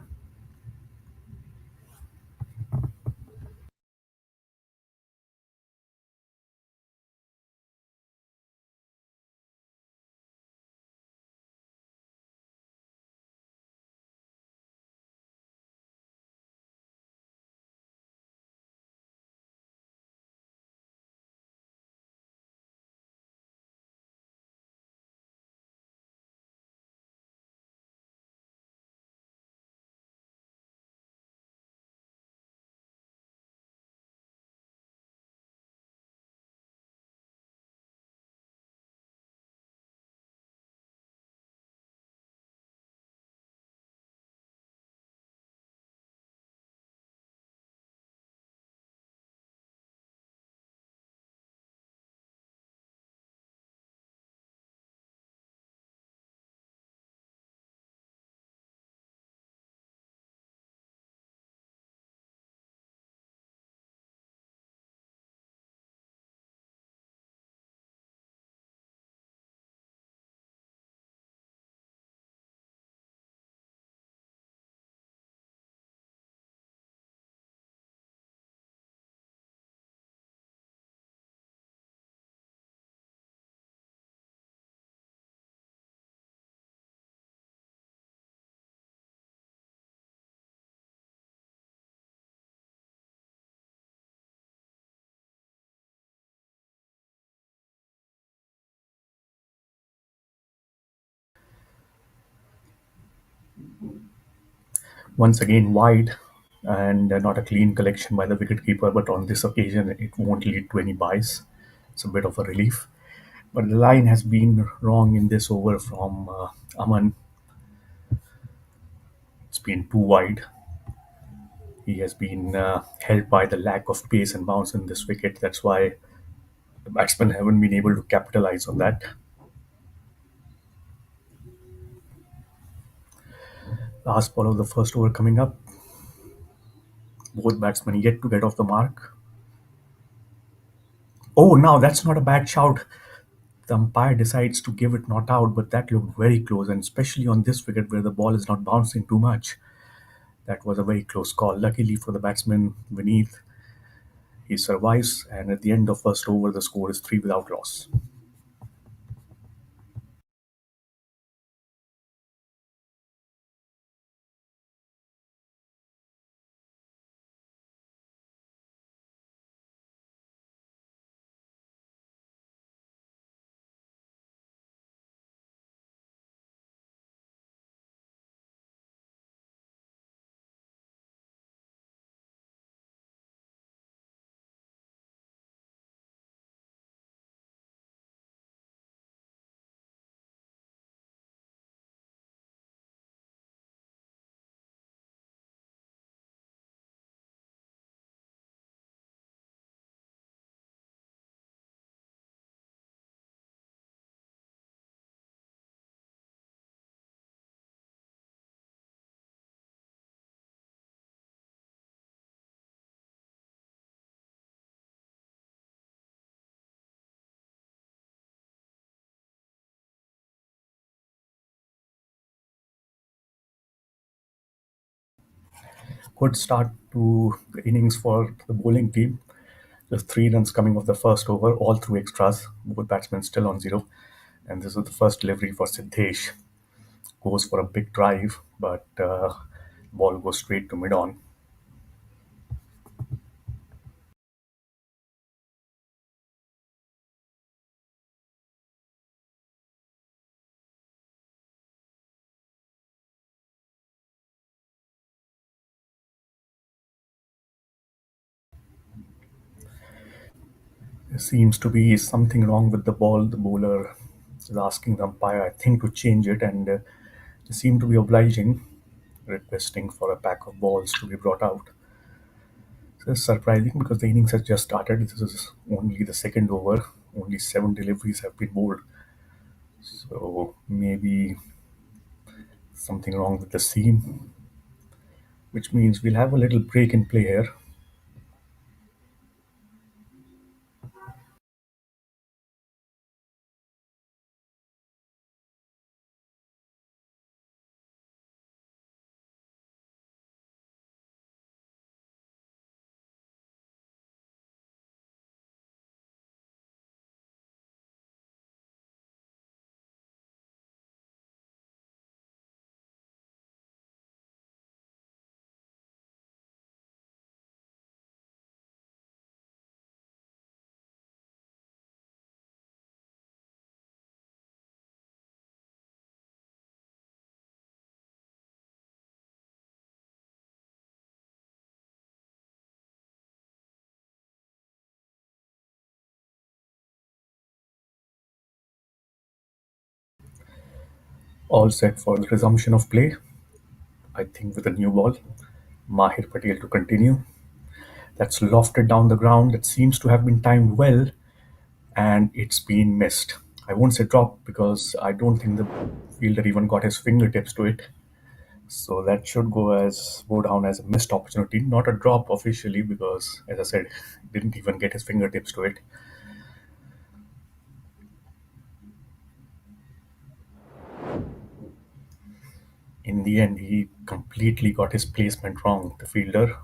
Once again wide, and not a clean collection by the wicketkeeper, but on this occasion it won't lead to any buys. It's a bit of a relief. But the line has been wrong in this over from Aman. It's been too wide. He has been held by the lack of pace and bounce in this wicket. That's why the batsmen haven't been able to capitalize on that. Last ball of the first over coming up. Both batsmen yet to get off the mark. Oh, now that's not a bad shout. The umpire decides to give it not out, but that looked very close, and especially on this wicket where the ball is not bouncing too much. That was a very close call. Luckily for the batsman Vineet, he survives, and at the end of first over, the score is three without loss. Good start to the innings for the bowling team. Just 3 runs coming off the first over, all through extras. Both batsmen still on zero. And this is the first delivery for Siddesh. Goes for a big drive, but ball goes straight to mid on. There seems to be something wrong with the ball. The bowler is asking the umpire, I think, to change it, and they seem to be obliging, requesting for a pack of balls to be brought out. So it's surprising because the innings has just started. This is only the second over. Only 7 deliveries have been bowled. So maybe something wrong with the seam, which means we'll have a little break in play here. All set for the resumption of play. I think with a new ball. Mahir Patel to continue. That's lofted down the ground. That seems to have been timed well, and it's been missed. I won't say drop because I don't think the fielder even got his fingertips to it. So that should go down as a missed opportunity, not a drop officially because, as I said, didn't even get his fingertips to it. In the end, he completely got his placement wrong. The fielder.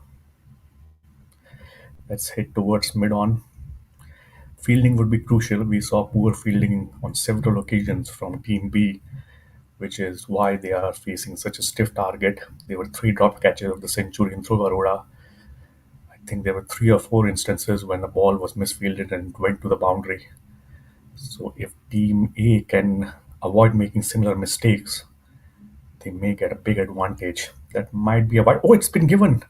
Let's hit towards mid on. Fielding would be crucial. We saw poor fielding on several occasions from Team B, which is why they are facing such a stiff target. There were 3 drop catches of the century in through Arora. I think there were 3 or 4 instances when the ball was misfielded and went to the boundary. So if Team A can avoid making similar mistakes, they may get a big advantage. That might be a wide. Oh, it's been given.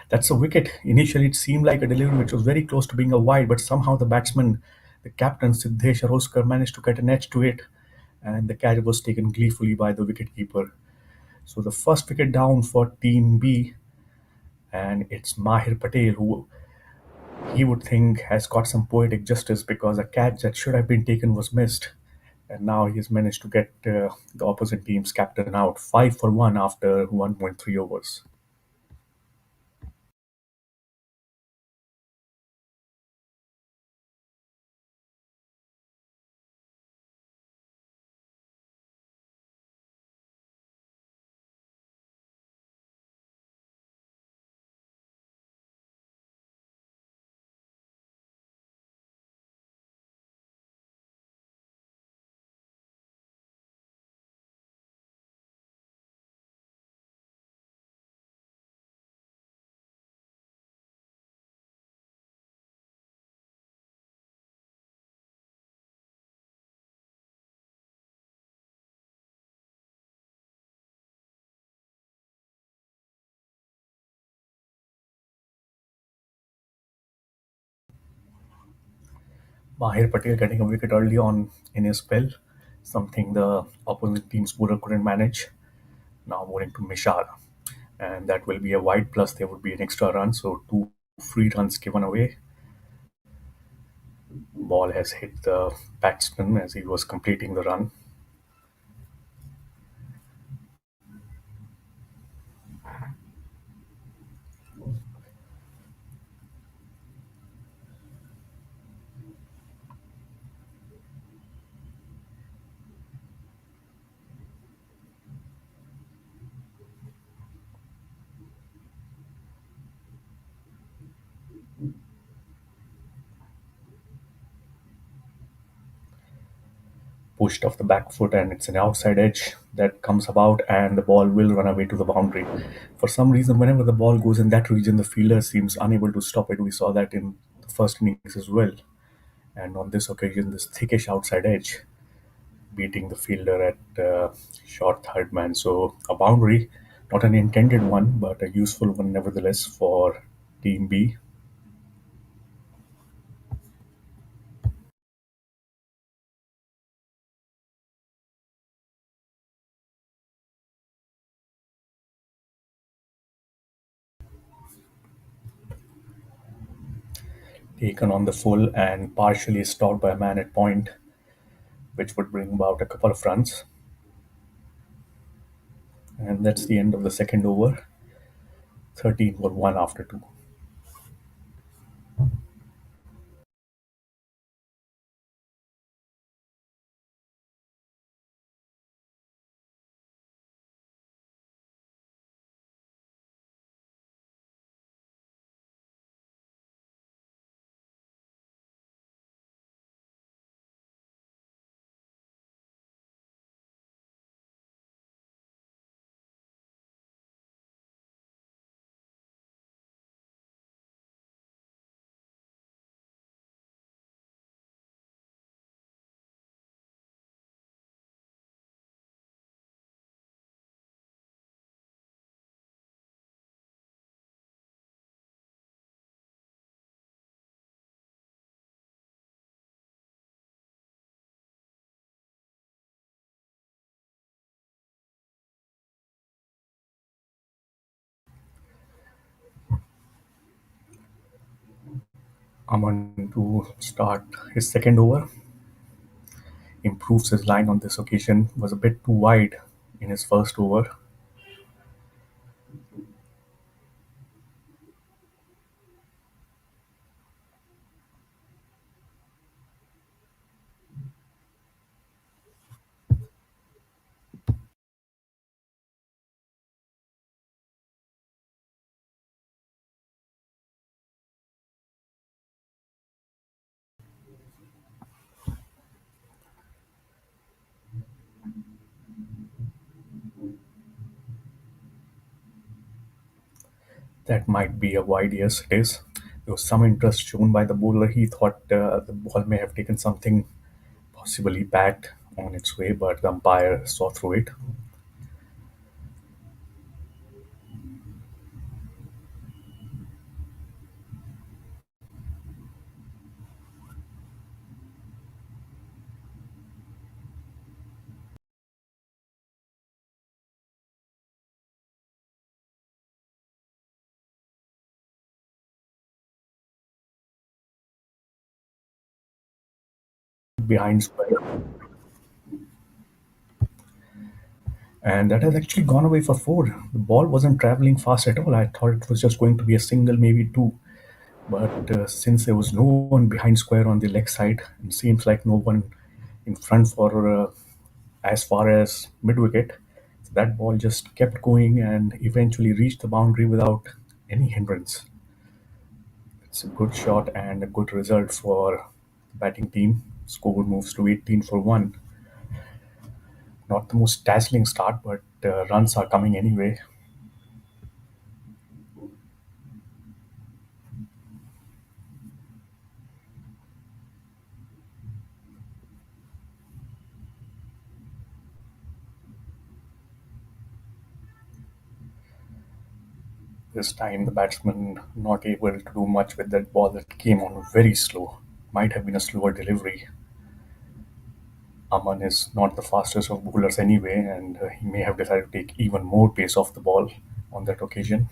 That's a wicket. Initially, it seemed like a delivery which was very close to being a wide, but somehow the batsman, the captain Siddesh Aroskar, managed to get an edge to it, and the catch was taken gleefully by the wicketkeeper. So the first wicket down for Team B, and it's Mahir Patel who he would think has got some poetic justice because a catch that should have been taken was missed. And now he's managed to get the opposite team's captain out 5 for 1 after 1.3 overs. Mahir Patel getting a wicket early on in his spell, something the opposite team's bowler couldn't manage. Now moving to Mishar, and that will be a wide plus there would be an extra run, so 2 free runs given away. Ball has hit the batsman as he was completing the run. pushed off the back foot, and it's an outside edge that comes about, and the ball will run away to the boundary. For some reason, whenever the ball goes in that region, the fielder seems unable to stop it. We saw that in the first innings as well. And on this occasion, this thickish outside edge beating the fielder at short third man. So a boundary, not an intended one, but a useful one nevertheless for Team B. Taken on the full and partially stopped by a man at point, which would bring about a couple of runs. And that's the end of the second over. 13 for 1 after 2. Aman to start his second over. Improves his line on this occasion. Was a bit too wide in his first over. That might be a wide, yes, it is. There was some interest shown by the bowler. He thought the ball may have taken something possibly bad on its way, but the umpire saw through it. Behind square. And that has actually gone away for four. The ball wasn't traveling fast at all. I thought it was just going to be a single, maybe two. But since there was no one behind square on the leg side, and seems like no one in front for as far as mid wicket, that ball just kept going and eventually reached the boundary without any hindrance. It's a good shot and a good result for the batting team. Score moves to 18 for 1. Not the most dazzling start, but runs are coming anyway. This time, the batsman not able to do much with that ball that came on very slow. Might have been a slower delivery. Aman is not the fastest of bowlers anyway, and he may have decided to take even more pace off the ball on that occasion.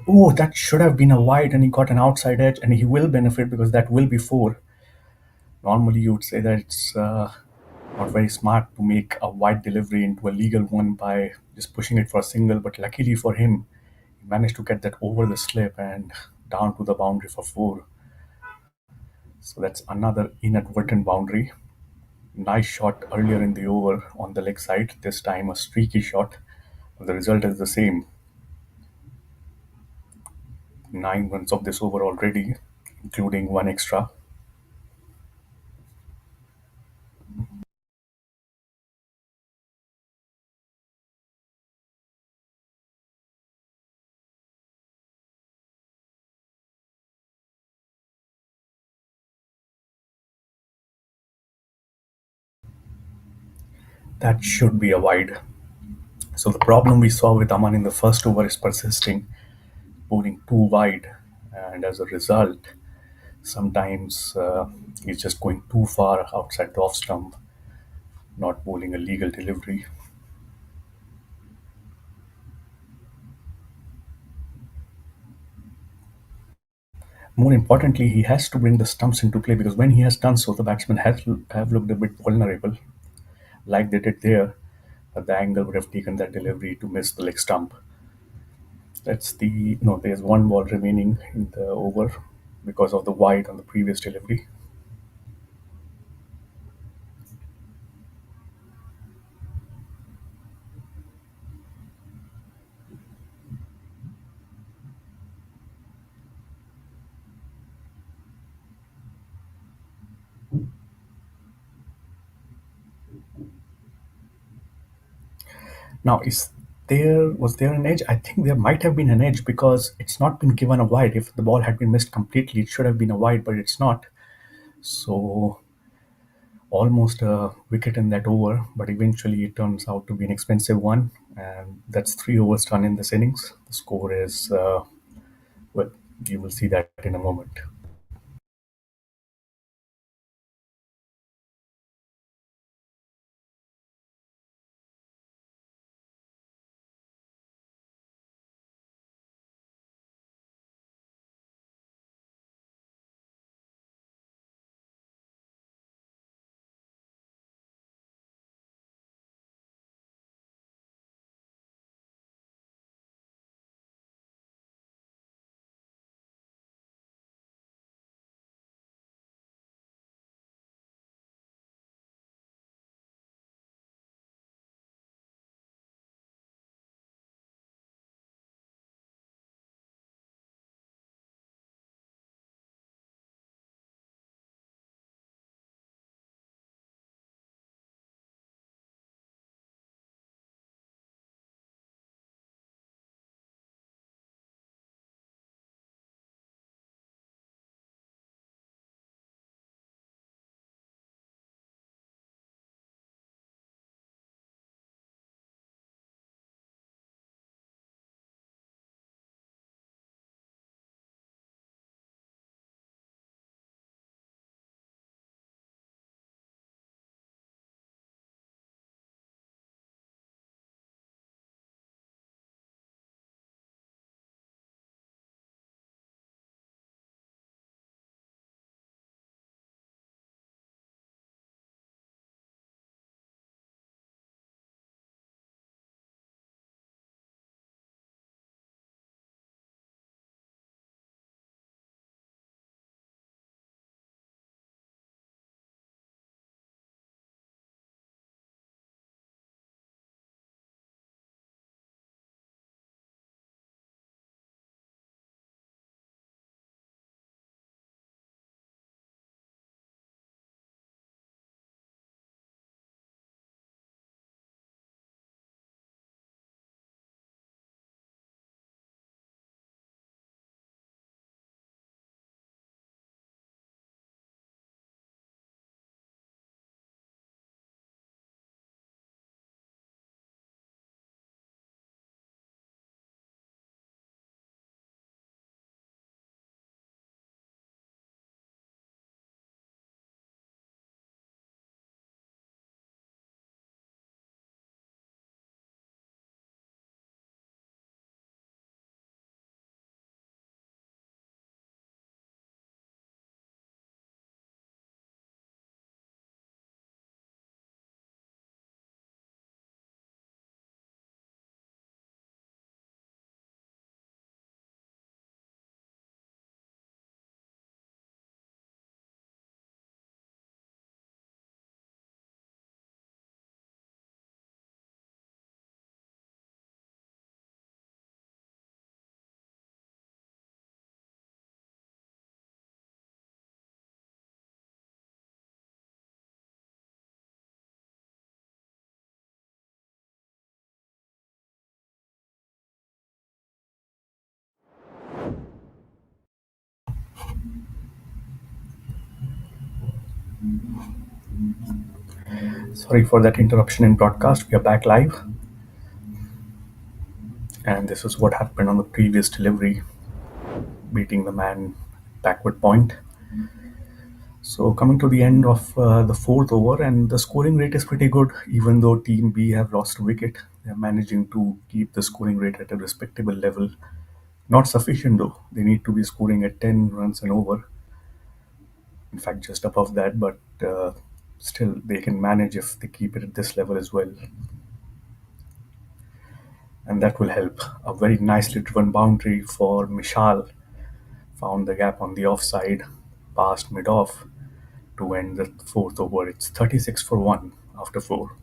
Oh, that should have been a wide, and he got an outside edge, and he will benefit because that will be four. Normally, you would say that it's not very smart to make a wide delivery into a legal one by just pushing it for a single, but luckily for him, he managed to get that over the slip and down to the boundary for four. So that's another inadvertent boundary. Nice shot earlier in the over on the leg side. This time a streaky shot. The result is the same. 9 runs of this over already, including one extra. That should be a wide. So the problem we saw with Aman in the first over is persisting, bowling too wide, and as a result, sometimes he's just going too far outside the off stump, not bowling a legal delivery. More importantly, he has to bring the stumps into play because when he has done so, the batsmen have looked a bit vulnerable, like they did there. But the angle would have taken that delivery to miss the leg stump. That's the no. There's one ball remaining in the over because of the wide on the previous delivery. Now, is there was there an edge? I think there might have been an edge because it's not been given a wide. If the ball had been missed completely, it should have been a wide, but it's not. So almost a wicket in that over, but eventually it turns out to be an expensive one, and that's 3 overs done in this innings. The score is well, you will see that in a moment. Sorry for that interruption in broadcast. We are back live, and this is what happened on the previous delivery, beating the man backward point. So coming to the end of the fourth over, and the scoring rate is pretty good. Even though Team B have lost a wicket, they are managing to keep the scoring rate at a respectable level. Not sufficient though. They need to be scoring at 10 runs and over. In fact, just above that, but still they can manage if they keep it at this level as well, and that will help. A very nicely driven boundary for Mishal found the gap on the offside, past mid off to end the fourth over. It's 36 for 1 after 4.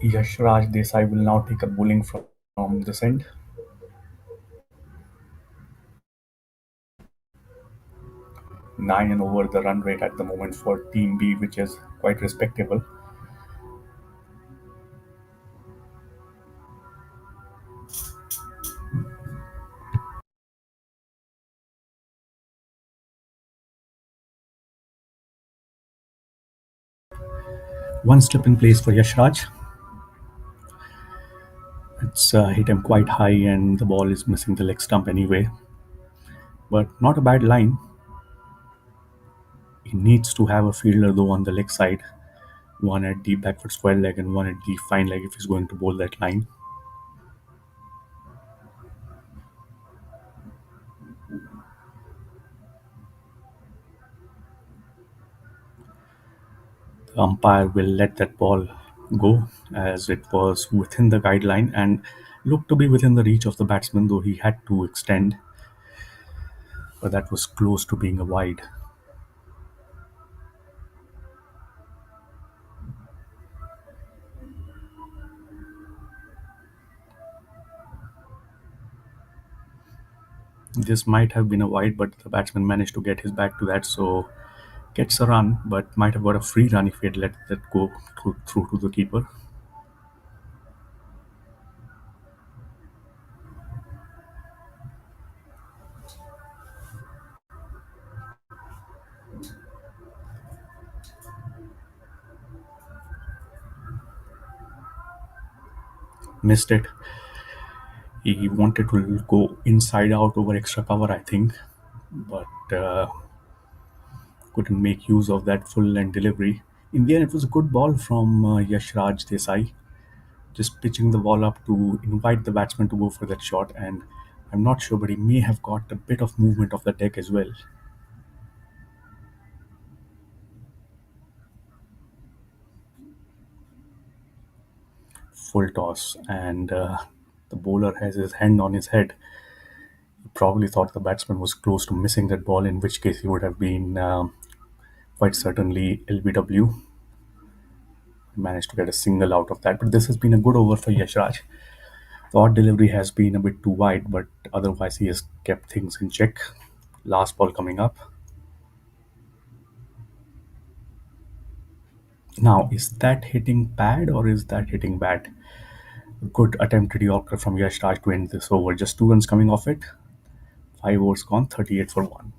Yashraj Desai will now take a bowling from this end. 9 and over the run rate at the moment for Team B, which is quite respectable. One slip in place for Yashraj. It's hit him quite high, and the ball is missing the leg stump anyway. But not a bad line. He needs to have a fielder though on the leg side, one at deep backward square leg and one at deep fine leg if he's going to bowl that line. The umpire will let that ball go as it was within the guideline and looked to be within the reach of the batsman, though he had to extend, but that was close to being a wide. This might have been a wide, but the batsman managed to get his back to that, so gets a run, but might have got a free run if he had let that go through to the keeper. Missed it. He wanted to go inside out over extra cover, I think, but couldn't make use of that full length delivery. In the end, it was a good ball from Yashraj Desai, just pitching the ball up to invite the batsman to go for that shot. And I'm not sure, but he may have got a bit of movement of the deck as well. Full toss, and the bowler has his hand on his head. He probably thought the batsman was close to missing that ball, in which case he would have been quite certainly LBW. Managed to get a single out of that. But this has been a good over for Yashraj. The odd delivery has been a bit too wide, but otherwise he has kept things in check. Last ball coming up. Now, is that hitting bad or is that hitting bad? Good attempted Yorker from Yashraj to end this over. Just 2 runs coming off it. 5 overs gone, 38 for 1.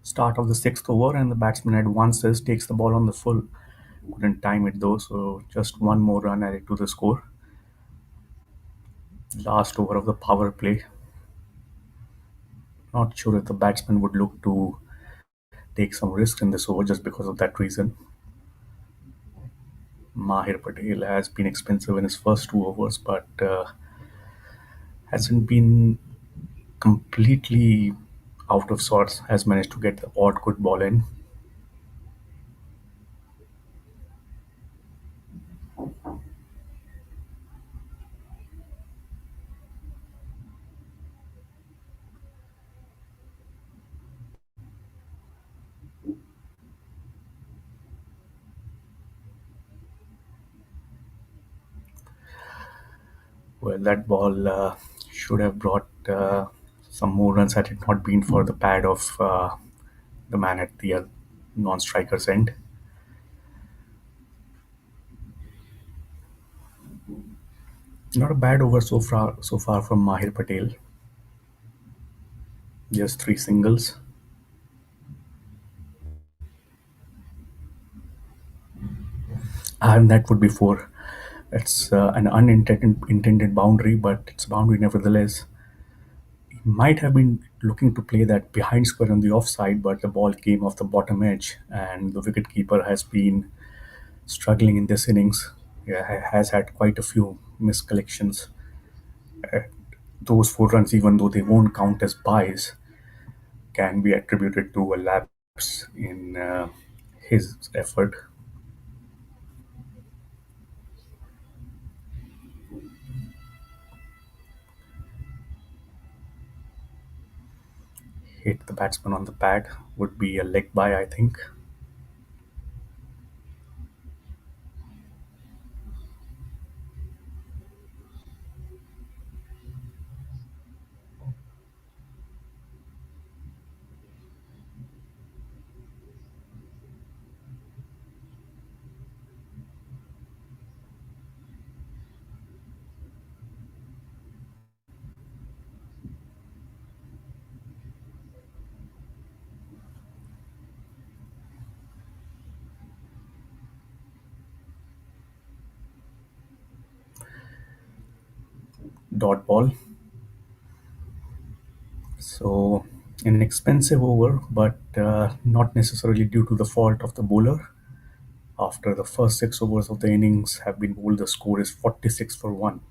Start of the sixth over, and the batsman advances, takes the ball on the full. Couldn't time it though, so just one more run added to the score. Last over of the power play. Not sure if the batsman would look to take some risk in this over just because of that reason. Mahir Patel has been expensive in his first 2 overs, but hasn't been completely out of sorts. Has managed to get the odd good ball in. Well, that ball should have brought some more runs had it not been for the pad of the man at the non-striker's end. Not a bad over so far from Mahir Patel. Just three singles. And that would be four. It's an unintended intended boundary, but it's a boundary nevertheless. He might have been looking to play that behind square on the offside, but the ball came off the bottom edge, and the wicketkeeper has been struggling in this innings. Yeah, has had quite a few miscollections. Uh, those four runs, even though they won't count as buys, can be attributed to a lapse in his effort. Hit the batsman on the pad would be a leg by, I think. Dot ball. So, an expensive over, but not necessarily due to the fault of the bowler. After the first 6 overs of the innings have been bowled, the score is 46 for 1.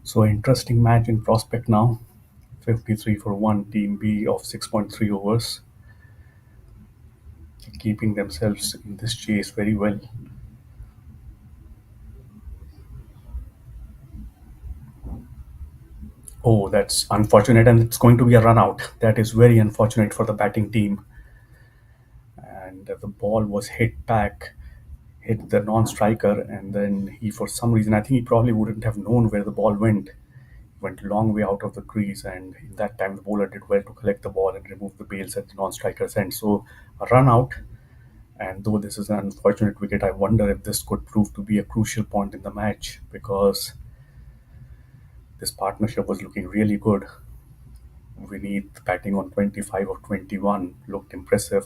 So interesting match in prospect now. 53 for one, Team B of 6.3 overs, keeping themselves in this chase very well. Oh, that's unfortunate, and it's going to be a run out. That is very unfortunate for the batting team. And the ball was hit back, hit the non-striker, and then he, for some reason, I think he probably wouldn't have known where the ball went a long way out of the crease, and in that time the bowler did well to collect the ball and remove the bails at the non-striker's end. So a run out, and though this is an unfortunate wicket, I wonder if this could prove to be a crucial point in the match because this partnership was looking really good. Vineet batting on 25 or 21 looked impressive.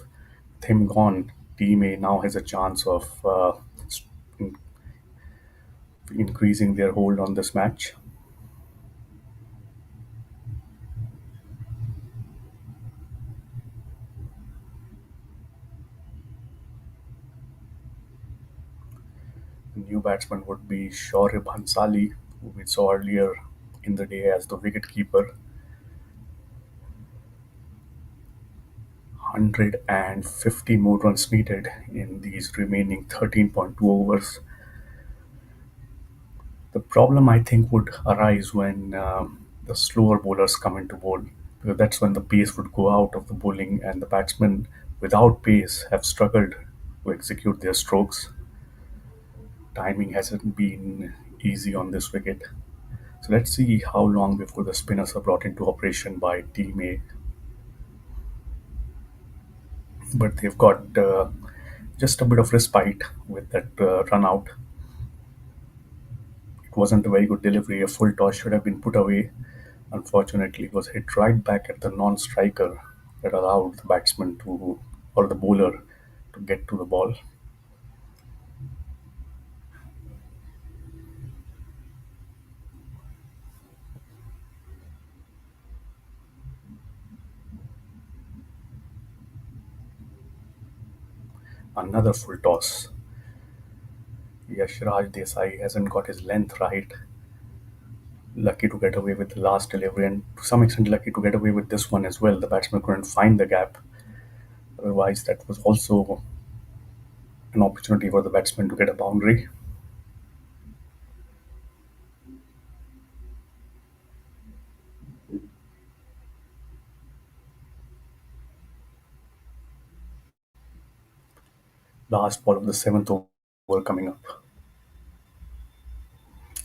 With him gone, Team A now has a chance of in- increasing their hold on this match. The new batsman would be Shoaib Hansali, who we saw earlier in the day as the wicketkeeper. 150 more runs needed in these remaining 13.2 overs. The problem, I think, would arise when the slower bowlers come into bowl, because that's when the pace would go out of the bowling, and the batsmen without pace have struggled to execute their strokes. Timing hasn't been easy on this wicket. So let's see how long before the spinners are brought into operation by Team A. But they've got just a bit of respite with that run out. It wasn't a very good delivery. A full toss should have been put away. Unfortunately, it was hit right back at the non-striker that allowed the batsman to, or the bowler, to get to the ball. Another full toss. Yashraj Desai hasn't got his length right. Lucky to get away with the last delivery, and to some extent, lucky to get away with this one as well. The batsman couldn't find the gap. Otherwise, that was also an opportunity for the batsman to get a boundary. Last ball of the seventh over coming up.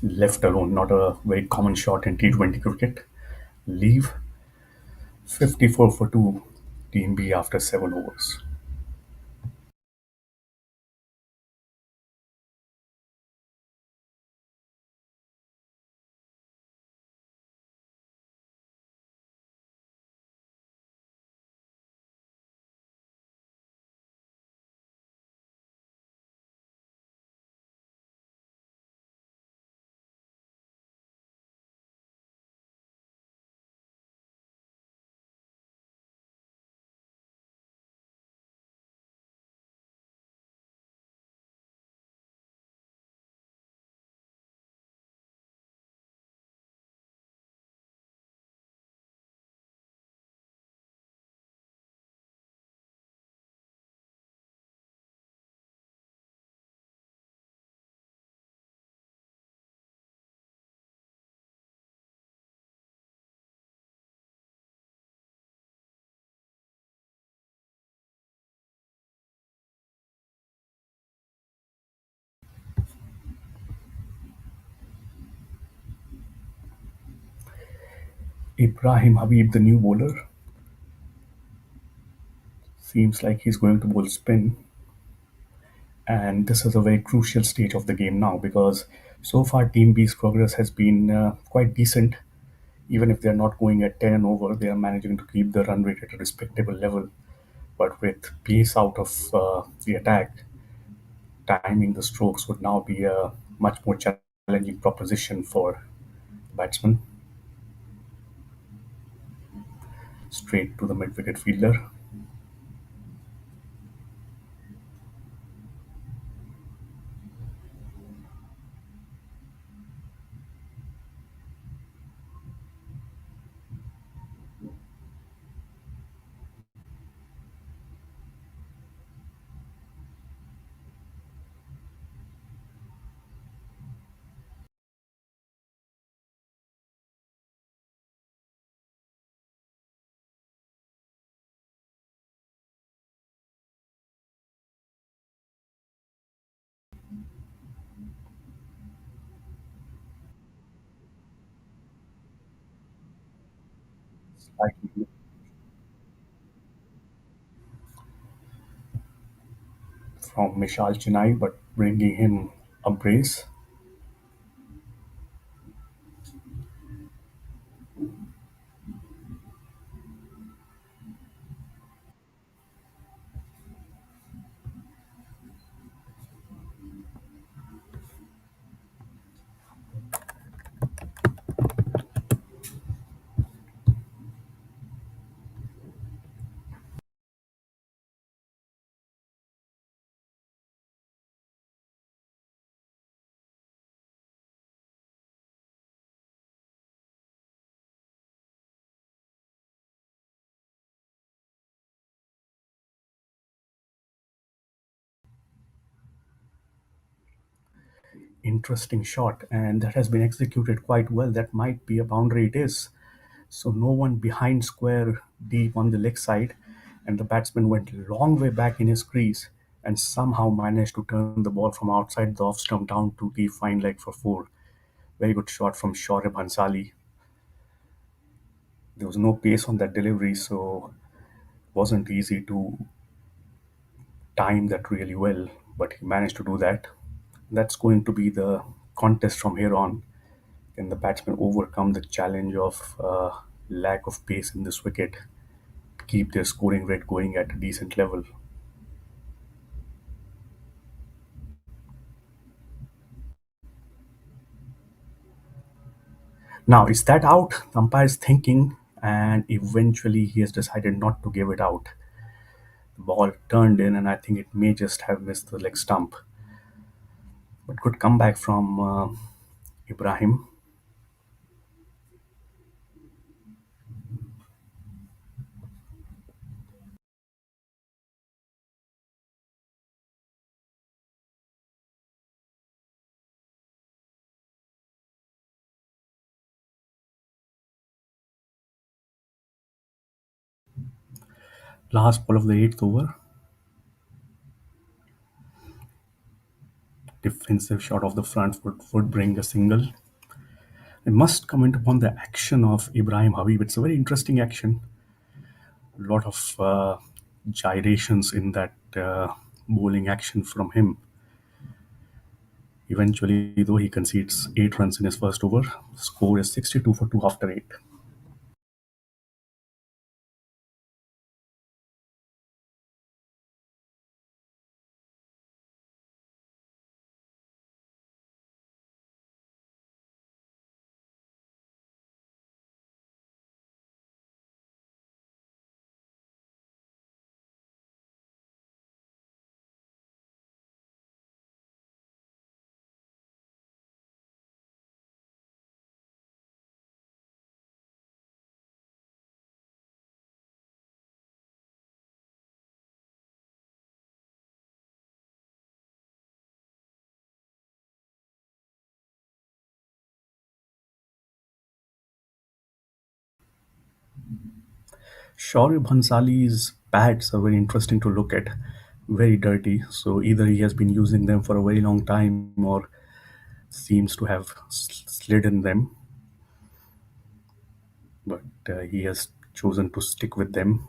Left alone, not a very common shot in T20 cricket. Leave 54 for 2, Team B after 7 overs. Ibrahim Habib, the new bowler, seems like he's going to bowl spin. And this is a very crucial stage of the game now because so far Team B's progress has been quite decent. Even if they're not going at 10 and over, they are managing to keep the run rate at a respectable level. But with pace out of the attack, timing the strokes would now be a much more challenging proposition for batsmen. Straight to the mid wicket fielder. Slightly from Mishal Chennai, but bringing him a brace. Interesting shot, and that has been executed quite well. That might be a boundary, it is. So no one behind square deep on the leg side, and the batsman went long way back in his crease and somehow managed to turn the ball from outside the off stump down to the fine leg for four. Very good shot from Shoaib Hansali. There was no pace on that delivery, so it wasn't easy to time that really well, but he managed to do that. That's going to be the contest from here on. Can the batsmen overcome the challenge of lack of pace in this wicket, keep their scoring rate going at a decent level? Now, is that out? The umpire is thinking, and eventually he has decided not to give it out. The ball turned in, and I think it may just have missed the leg stump. But good comeback from Ibrahim. Last ball of the eighth over. Defensive shot of the front foot would bring a single. I must comment upon the action of Ibrahim Habib. It's a very interesting action. A lot of gyrations in that bowling action from him. Eventually, though, he concedes 8 runs in his first over. Score is 62 for 2 after 8. Shaurya Bhansali's pads are very interesting to look at. Very dirty. So either he has been using them for a very long time or seems to have slid in them. But he has chosen to stick with them.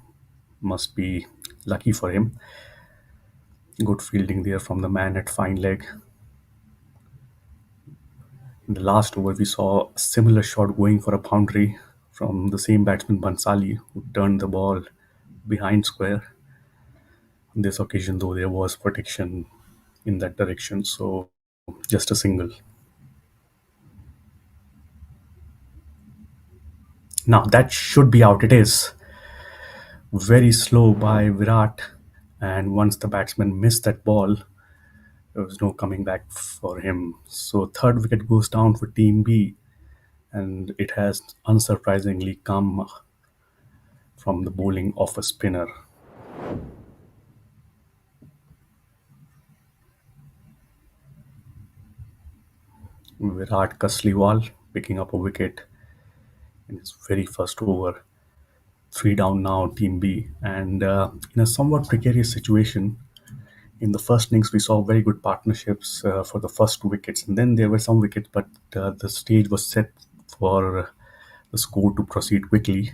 Must be lucky for him. Good fielding there from the man at fine leg. In the last over, we saw a similar shot going for a boundary from the same batsman Bansali, who turned the ball behind square. On this occasion, though, there was protection in that direction, so just a single. Now that should be out. It is very slow by Virat, and once the batsman missed that ball, there was no coming back for him. So third wicket goes down for Team B, and it has unsurprisingly come from the bowling of a spinner. Virat Kasliwal picking up a wicket in his very first over. Three down now, Team B. And in a somewhat precarious situation, in the first innings, we saw very good partnerships for the first two wickets. And then there were some wickets, but the stage was set for the score to proceed quickly.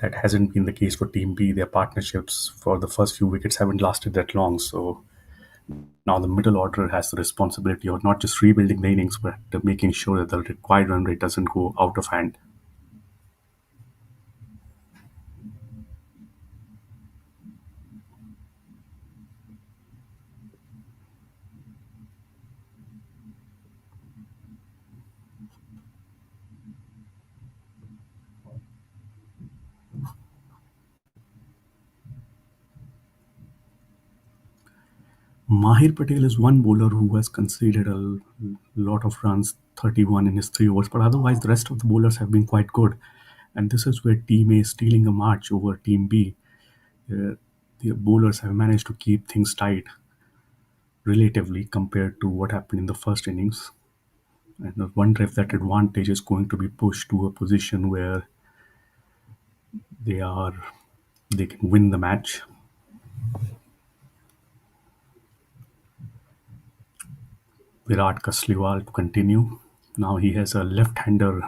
That hasn't been the case for Team B. Their partnerships for the first few wickets haven't lasted that long. So now the middle order has the responsibility of not just rebuilding the innings, but making sure that the required run rate doesn't go out of hand. Mahir Patel is one bowler who has conceded a lot of runs, 31 in his 3 overs, but otherwise the rest of the bowlers have been quite good. And this is where Team A is stealing a march over Team B. Uh, the bowlers have managed to keep things tight relatively compared to what happened in the first innings. And I wonder if that advantage is going to be pushed to a position where they are they can win the match. Virat Kasliwal to continue. Now he has a left-hander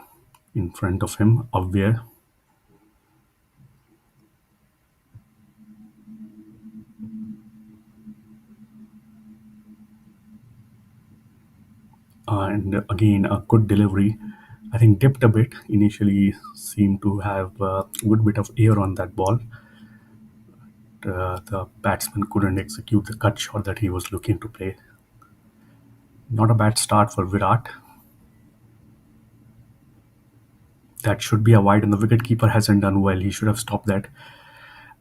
in front of him, Avyer, and again a good delivery. I think dipped a bit initially. Seemed to have a good bit of air on that ball. The batsman couldn't execute the cut shot that he was looking to play. Not a bad start for Virat. That should be a wide, and the wicketkeeper hasn't done well. He should have stopped that.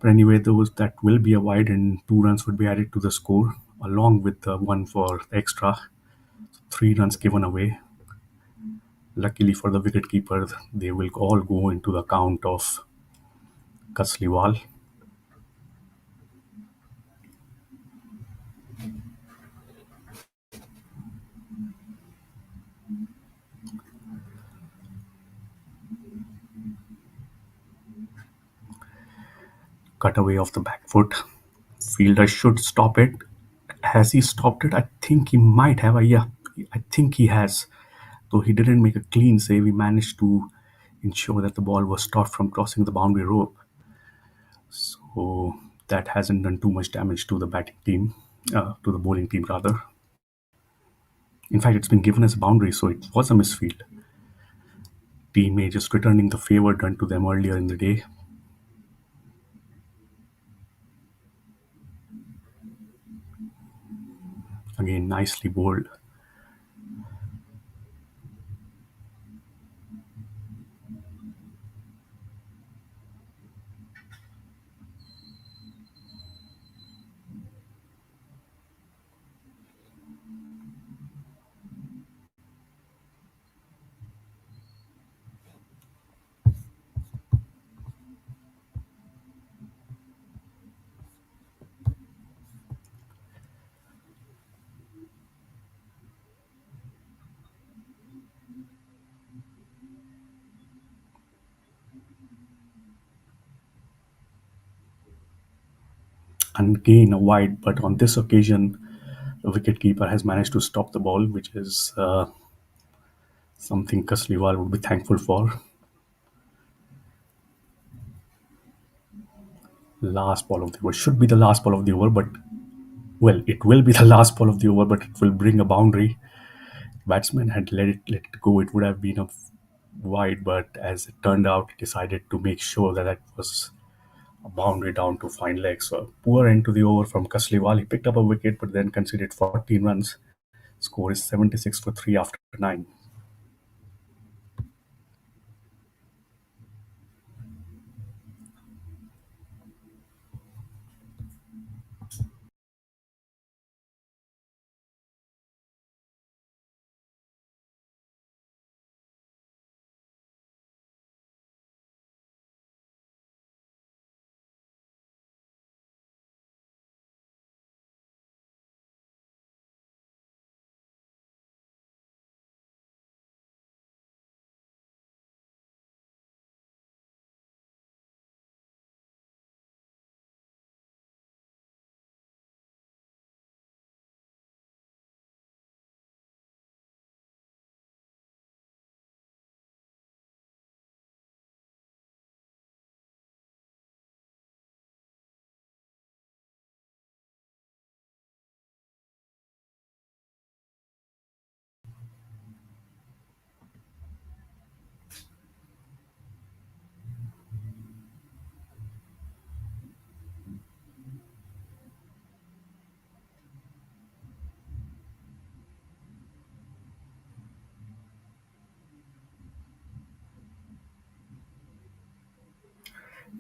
But anyway, those that will be a wide, and 2 runs would be added to the score, along with the one for the extra. 3 runs given away. Luckily for the wicketkeeper, they will all go into the count of Kasliwal. Cut away off the back foot. Fielder should stop it. Has he stopped it? I think he might have. Yeah, I think he has. Though he didn't make a clean save, he managed to ensure that the ball was stopped from crossing the boundary rope. So that hasn't done too much damage to the batting team, to the bowling team rather. In fact, it's been given as a boundary, so it was a misfield. Team A just returning the favor done to them earlier in the day. Again, nicely bowled. And again, a wide, but on this occasion, the wicketkeeper has managed to stop the ball, which is something Kasliwal would be thankful for. Last ball of the over should be the last ball of the over, but well, it will be the last ball of the over, but it will bring a boundary. Batsman had let it go. It would have been a wide, but as it turned out, he decided to make sure that that was a boundary down to fine leg. So a poor end to the over from Kasliwal. He picked up a wicket, but then conceded 14 runs. Score is 76 for 3 after 9.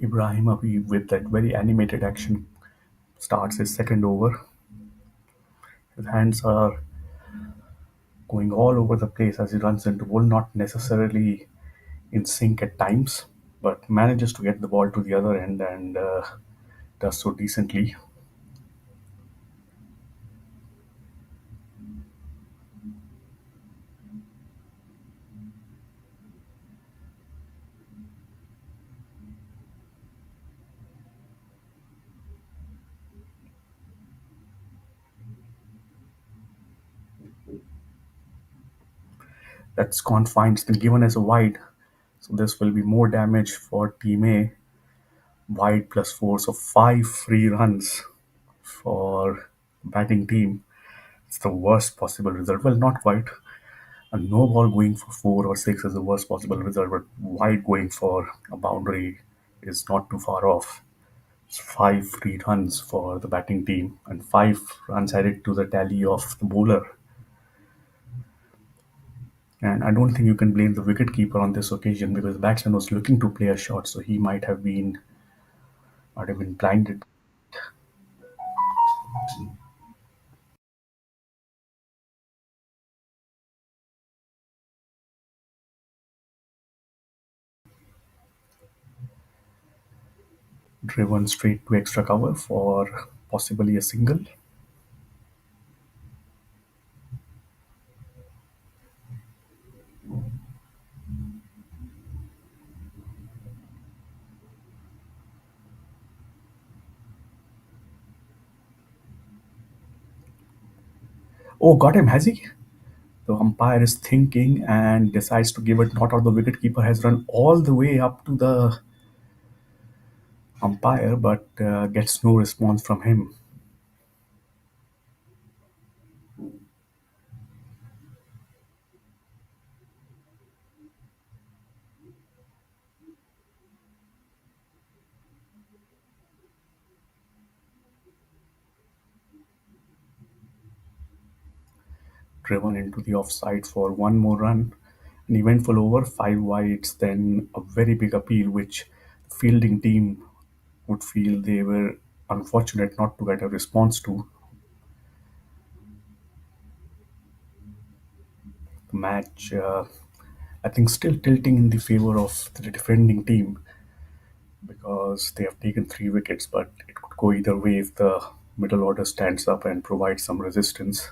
Ibrahim Abi, with that very animated action, starts his second over. His hands are going all over the place as he runs into ball, not necessarily in sync at times, but manages to get the ball to the other end and does so decently. That's confined, it's been given as a wide, so this will be more damage for Team A. Wide plus four, so five free runs for batting team. It's the worst possible result. Well, not quite. A no ball going for four or six is the worst possible result, but wide going for a boundary is not too far off. It's five free runs for the batting team and five runs added to the tally of the bowler. And I don't think you can blame the wicketkeeper on this occasion because the batsman was looking to play a shot, so he might have been blinded, driven straight to extra cover for possibly a single. Oh, got him, has he? The umpire is thinking and decides to give it not out. The wicketkeeper has run all the way up to the umpire but gets no response from him. Driven into the offside for one more run. An eventful over, five wides, then a very big appeal, which the fielding team would feel they were unfortunate not to get a response to. The match, I think, still tilting in the favor of the defending team because they have taken three wickets, but it could go either way if the middle order stands up and provides some resistance.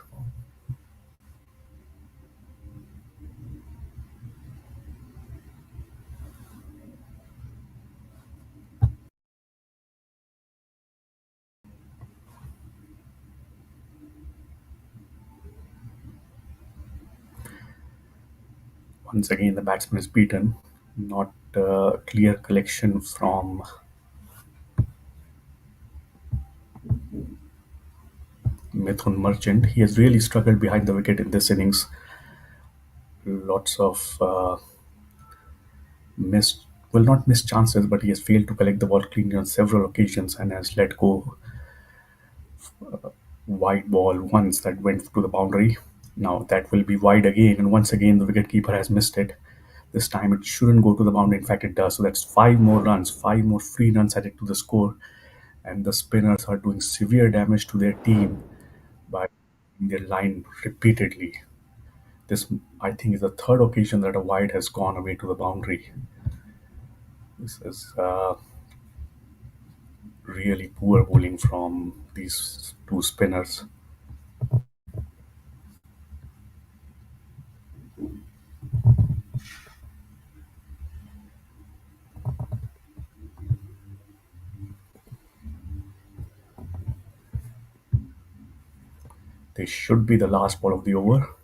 Once again, the batsman is beaten. Not a clear collection from Mithun Merchant. He has really struggled behind the wicket in this innings. Lots of missed, well, not missed chances, but he has failed to collect the ball cleanly on several occasions and has let go wide ball once that went to the boundary. Now that will be wide again, and once again the wicketkeeper has missed it. This time it shouldn't go to the boundary. In fact, it does. So that's five more runs, five more free runs added to the score, and the spinners are doing severe damage to their team by their line repeatedly. This, I think, is the third occasion that a wide has gone away to the boundary. This is really poor bowling from these two spinners. They should be the last ball of the over,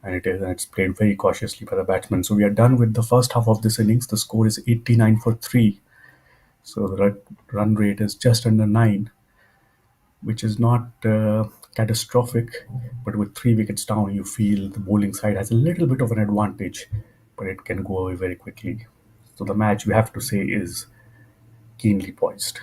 and it is, and it's played very cautiously by the batsman. So we are done with the first half of this innings. The score is 89 for 3. So the run rate is just under 9, which is not catastrophic. But with three wickets down, you feel the bowling side has a little bit of an advantage, but it can go away very quickly. So the match, we have to say, is keenly poised.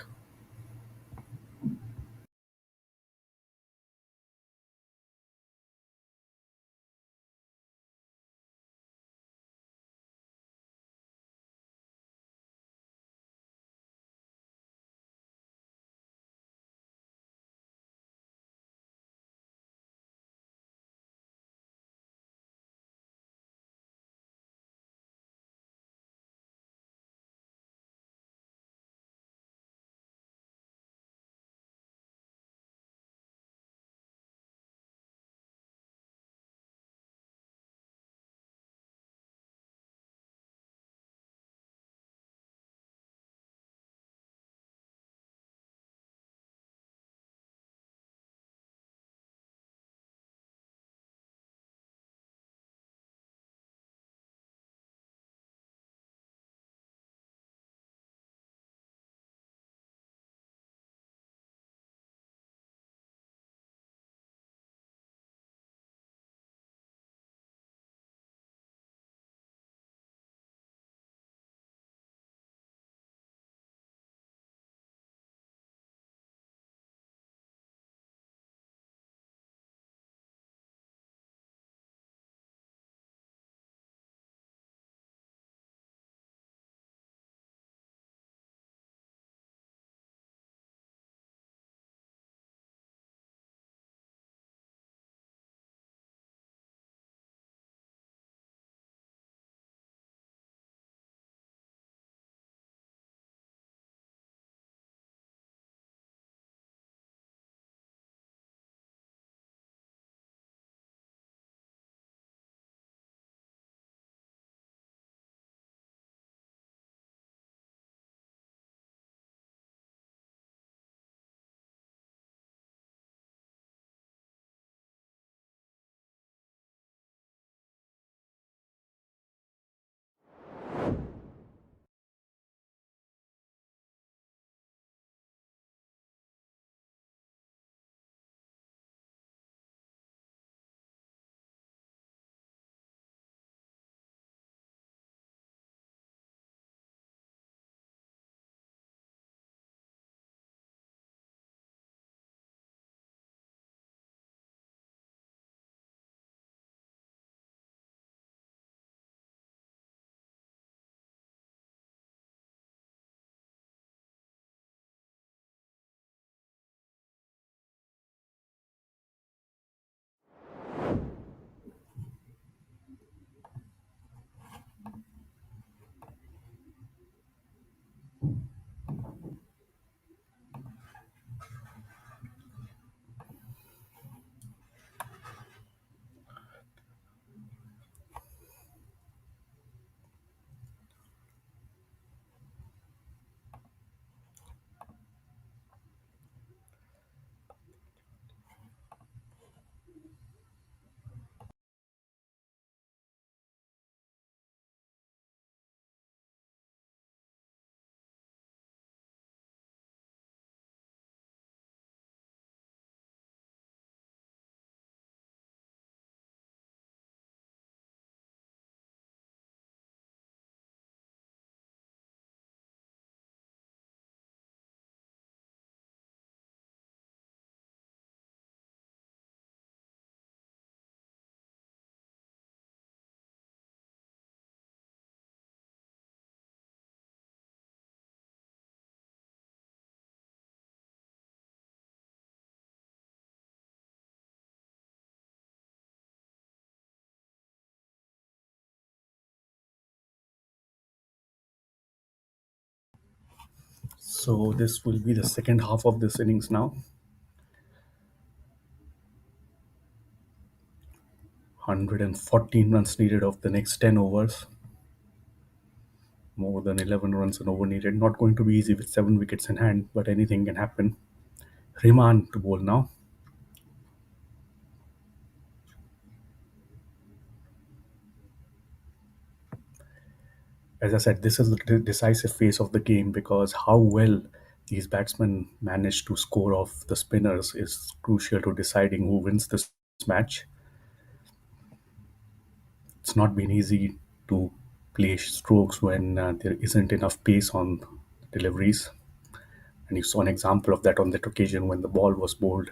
So this will be the second half of this innings now. 114 runs needed of the next 10 overs. More than 11 runs an over needed. Not going to be easy with 7 wickets in hand, but anything can happen. Rehman to bowl now. As I said, this is the decisive phase of the game because how well these batsmen manage to score off the spinners is crucial to deciding who wins this match. It's not been easy to play strokes when there isn't enough pace on deliveries. And you saw an example of that on that occasion when the ball was bowled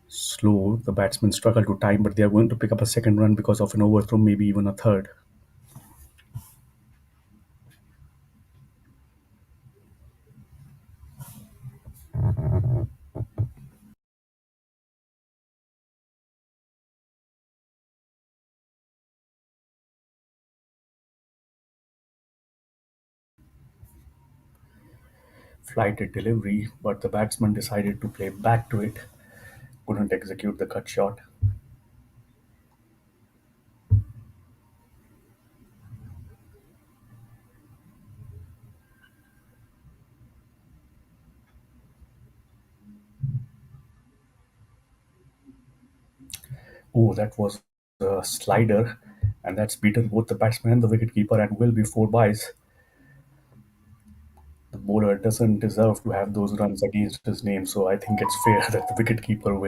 slow. The batsmen struggle to time, but they are going to pick up a second run because of an overthrow, maybe even a third. Flighted delivery, but the batsman decided to play back to it. Couldn't execute the cut shot. Oh, that was a slider, and that's beaten both the batsman and the wicketkeeper and will be four byes. The bowler doesn't deserve to have those runs against his name, so I think it's fair that the wicketkeeper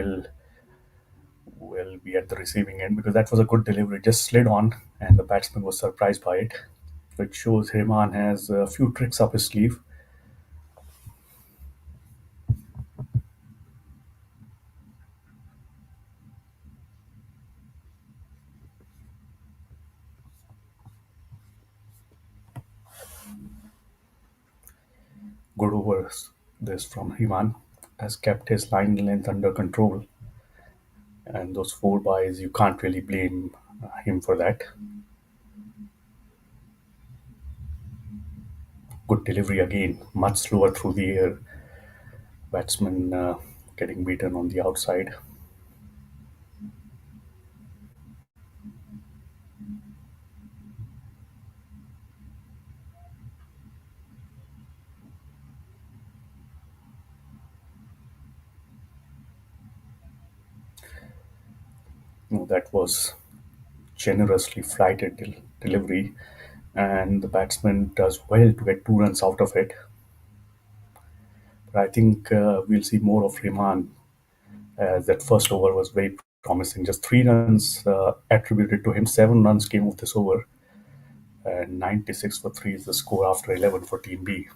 will be at the receiving end because that was a good delivery. Just slid on, and the batsman was surprised by it, which shows Hriman has a few tricks up his sleeve. Good overs this from Hriman has kept his line length under control, and those four byes you can't really blame him for that. Good delivery again, much slower through the air. Batsman getting beaten on the outside. No, that was generously flighted delivery, and the batsman does well to get 2 runs out of it. But I think we'll see more of Rehman as that first over was very promising. Just 3 runs attributed to him. 7 runs came off this over, and 96 for three is the score after 11 for Team B.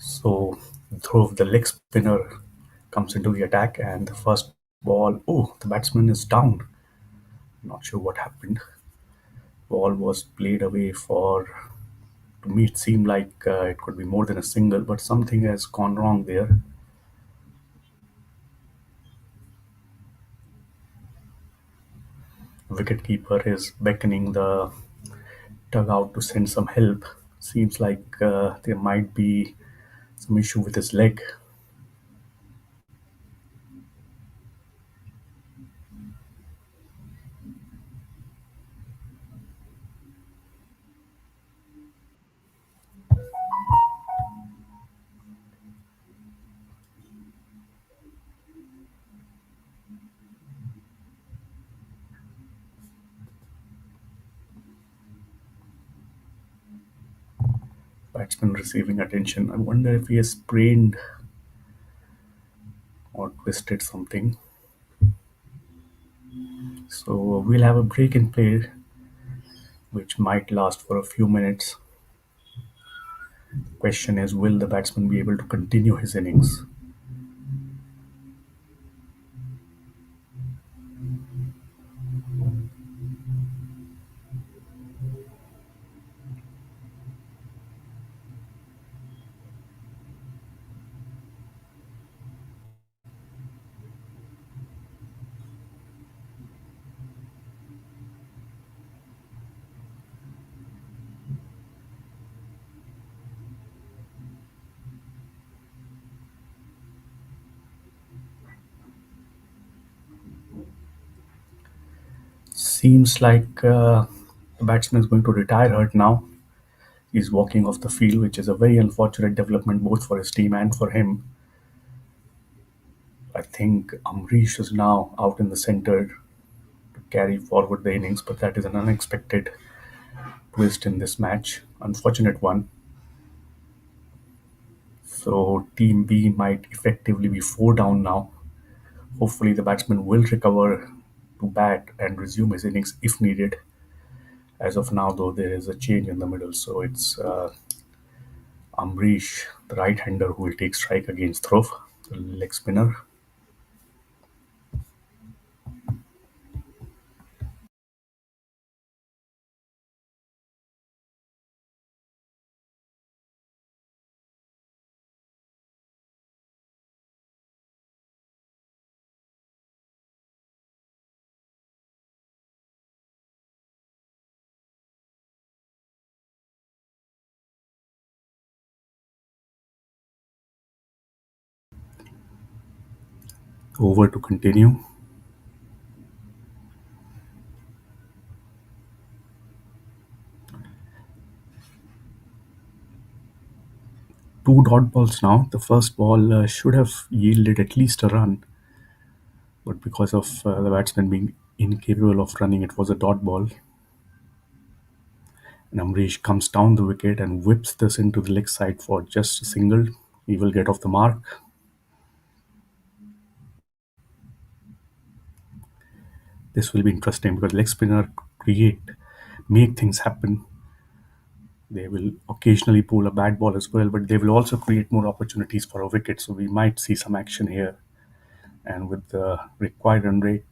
So, throw of the leg spinner comes into the attack, and the first ball. Oh, the batsman is down. Not sure what happened. Ball was played away for. To me, it seemed like it could be more than a single, but something has gone wrong there. Wicketkeeper is beckoning the dug out to send some help. Seems like there might be some issue with his leg. Batsman receiving attention. I wonder if he has sprained or twisted something. So we'll have a break in play, which might last for a few minutes. Question is, will the batsman be able to continue his innings? Seems like the batsman is going to retire hurt now. He's walking off the field, which is a very unfortunate development both for his team and for him. I think Amrish is now out in the center to carry forward the innings, but that is an unexpected twist in this match. Unfortunate one. So Team B might effectively be four down now. Hopefully, the batsman will recover to bat and resume his innings if needed. As of now, though, there is a change in the middle, so it's Amrish, the right-hander, who will take strike against Dhruv, the leg spinner. Over to continue. Two dot balls now. The first ball should have yielded at least a run, but because of the batsman being incapable of running, it was a dot ball. And Amrish comes down the wicket and whips this into the leg side for just a single. He will get off the mark. This will be interesting because leg spinner make things happen. They will occasionally pull a bad ball as well, but they will also create more opportunities for a wicket. So we might see some action here. And with the required run rate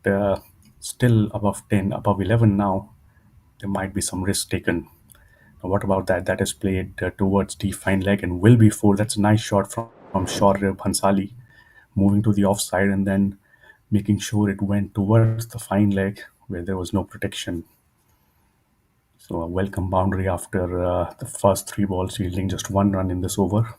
still above 10, above 11 now, there might be some risk taken. Now, what about that? That is played towards the fine leg and will be four. That's a nice shot from Shaurya Bhansali, moving to the offside and then making sure it went towards the fine leg where there was no protection. So a welcome boundary after the first three balls yielding just one run in this over.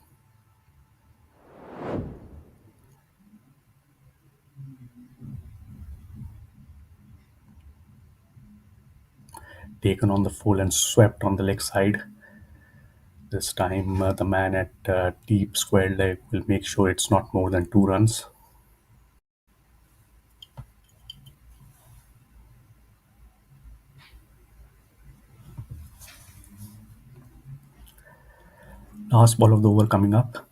Taken on the full and swept on the leg side. This time, the man at deep square leg will make sure it's not more than two runs. Last ball of the over coming up.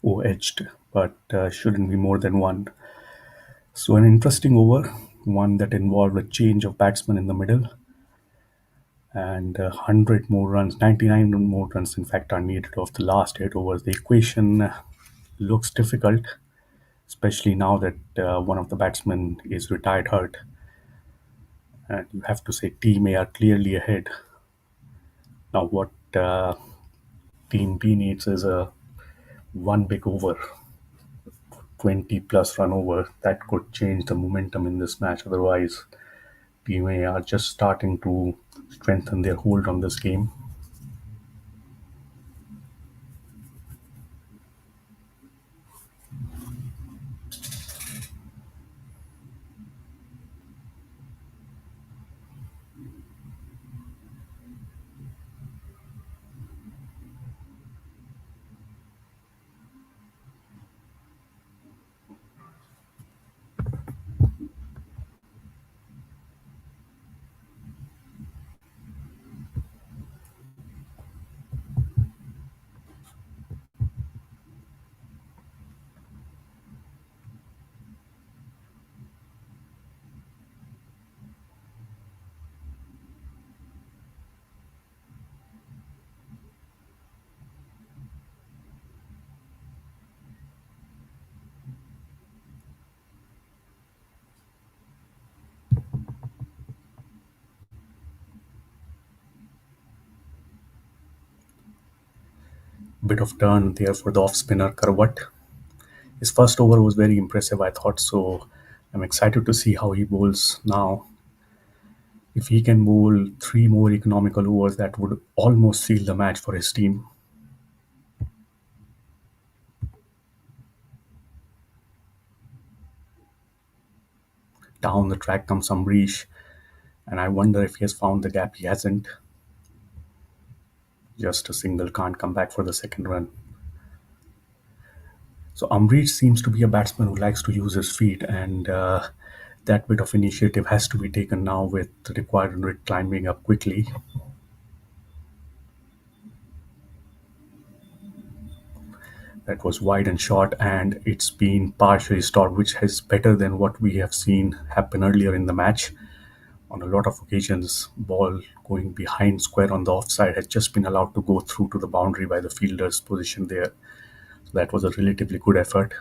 Oh, edged, but shouldn't be more than one. So, an interesting over, one that involved a change of batsman in the middle, and 100 more runs, 99 more runs, in fact, are needed of the last 8 overs. The equation looks difficult, especially now that one of the batsmen is retired hurt. And you have to say Team A are clearly ahead. Now, what Team B needs is a one big over 20 plus run over that could change the momentum in this match. Otherwise, Team A are just starting to strengthen their hold on this game. Bit of turn there for the off spinner Karwat. His first over was very impressive, I thought, so I'm excited to see how he bowls now. If he can bowl three more economical overs, that would almost seal the match for his team. Down the track comes Amrish, and I wonder if he has found the gap. He hasn't. Just a single, can't come back for the second run. So Amrish seems to be a batsman who likes to use his feet, and that bit of initiative has to be taken now with the required run rate climbing up quickly. That was wide and short, and it's been partially stopped, which is better than what we have seen happen earlier in the match. On a lot of occasions, ball going behind square on the offside has just been allowed to go through to the boundary by the fielder's position there. So that was a relatively good effort.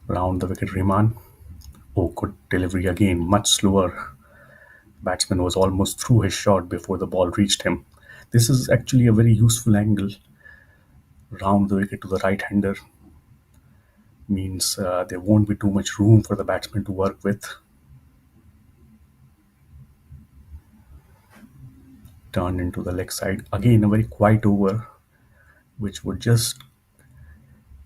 Round the wicket, Rehman. Oh, good delivery again, much slower. Batsman was almost through his shot before the ball reached him. This is actually a very useful angle. Round the wicket to the right hander means there won't be too much room for the batsman to work with. Turned into the leg side. Again, a very quiet over, which would just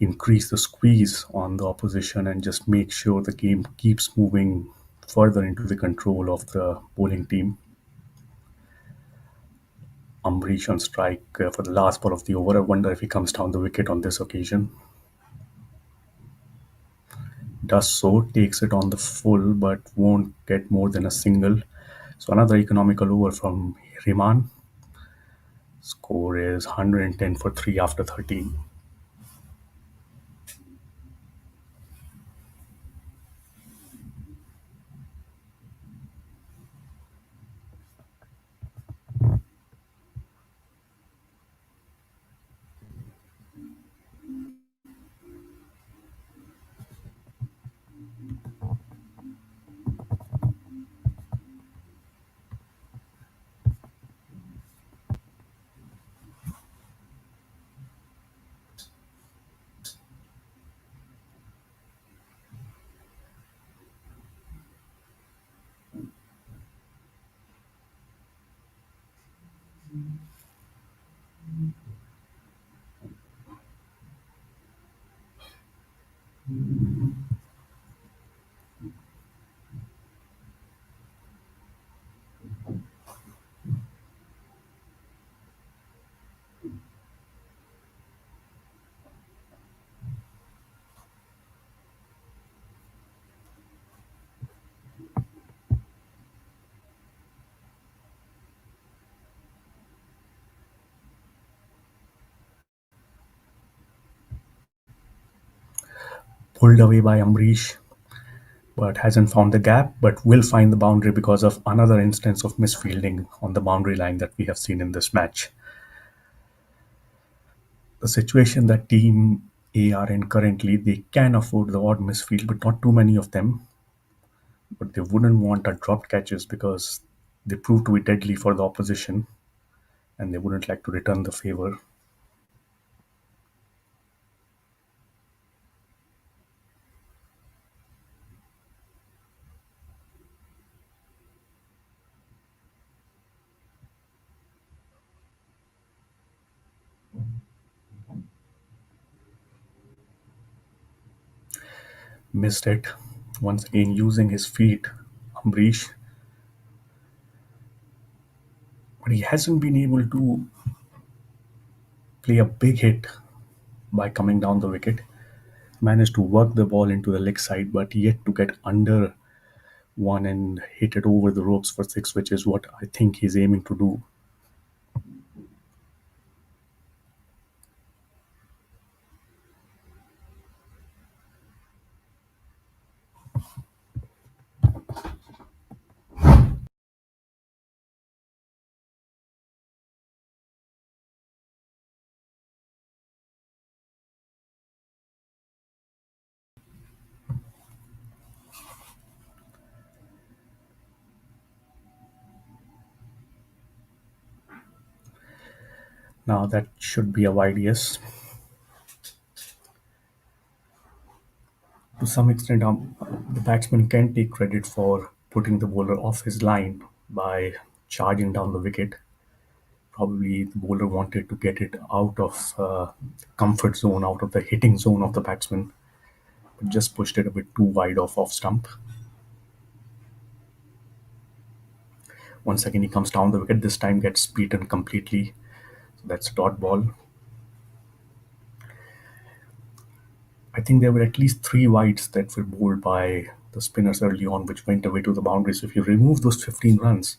increase the squeeze on the opposition and just make sure the game keeps moving further into the control of the bowling team. Amrish on strike for the last ball of the over. I wonder if he comes down the wicket on this occasion. Does so, takes it on the full, but won't get more than a single. So another economical over from Rehman. Score is 110 for 3 after 13. Pulled away by Amrish, but hasn't found the gap, but will find the boundary because of another instance of misfielding on the boundary line that we have seen in this match. The situation that Team A are in currently, they can afford the odd misfield, but not too many of them. but they wouldn't want our dropped catches because they prove to be deadly for the opposition and they wouldn't like to return the favor. Missed it. Once again, using his feet, Ambrish, but he hasn't been able to play a big hit by coming down the wicket. Managed to work the ball into the leg side, but yet to get under one and hit it over the ropes for six, which is what I think he's aiming to do. Now that should be a wide yes. To some extent, the batsman can take credit for putting the bowler off his line by charging down the wicket. Probably the bowler wanted to get it out of comfort zone, out of the hitting zone of the batsman, but just pushed it a bit too wide off stump. Once again, he comes down the wicket. This time gets beaten completely. So that's a dot ball. I think there were at least three wides that were bowled by the spinners early on, which went away to the boundaries. If you remove those 15 runs,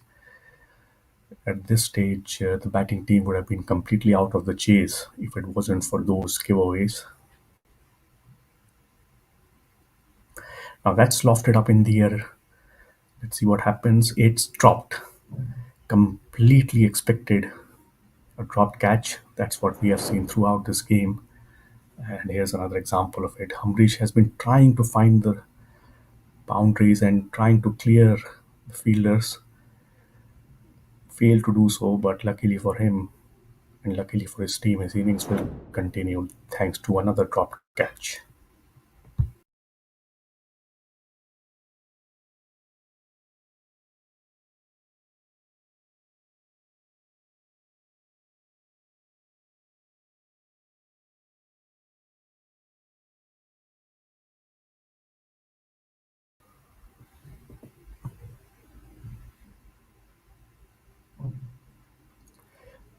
at this stage, the batting team would have been completely out of the chase if it wasn't for those giveaways. Now that's lofted up in the air. Let's see what happens. It's dropped. Completely expected a dropped catch. That's what we have seen throughout this game. And here's another example of it. Humbrish has been trying to find the boundaries and trying to clear the fielders. Failed to do so, but luckily for him and luckily for his team, his innings will continue thanks to another dropped catch.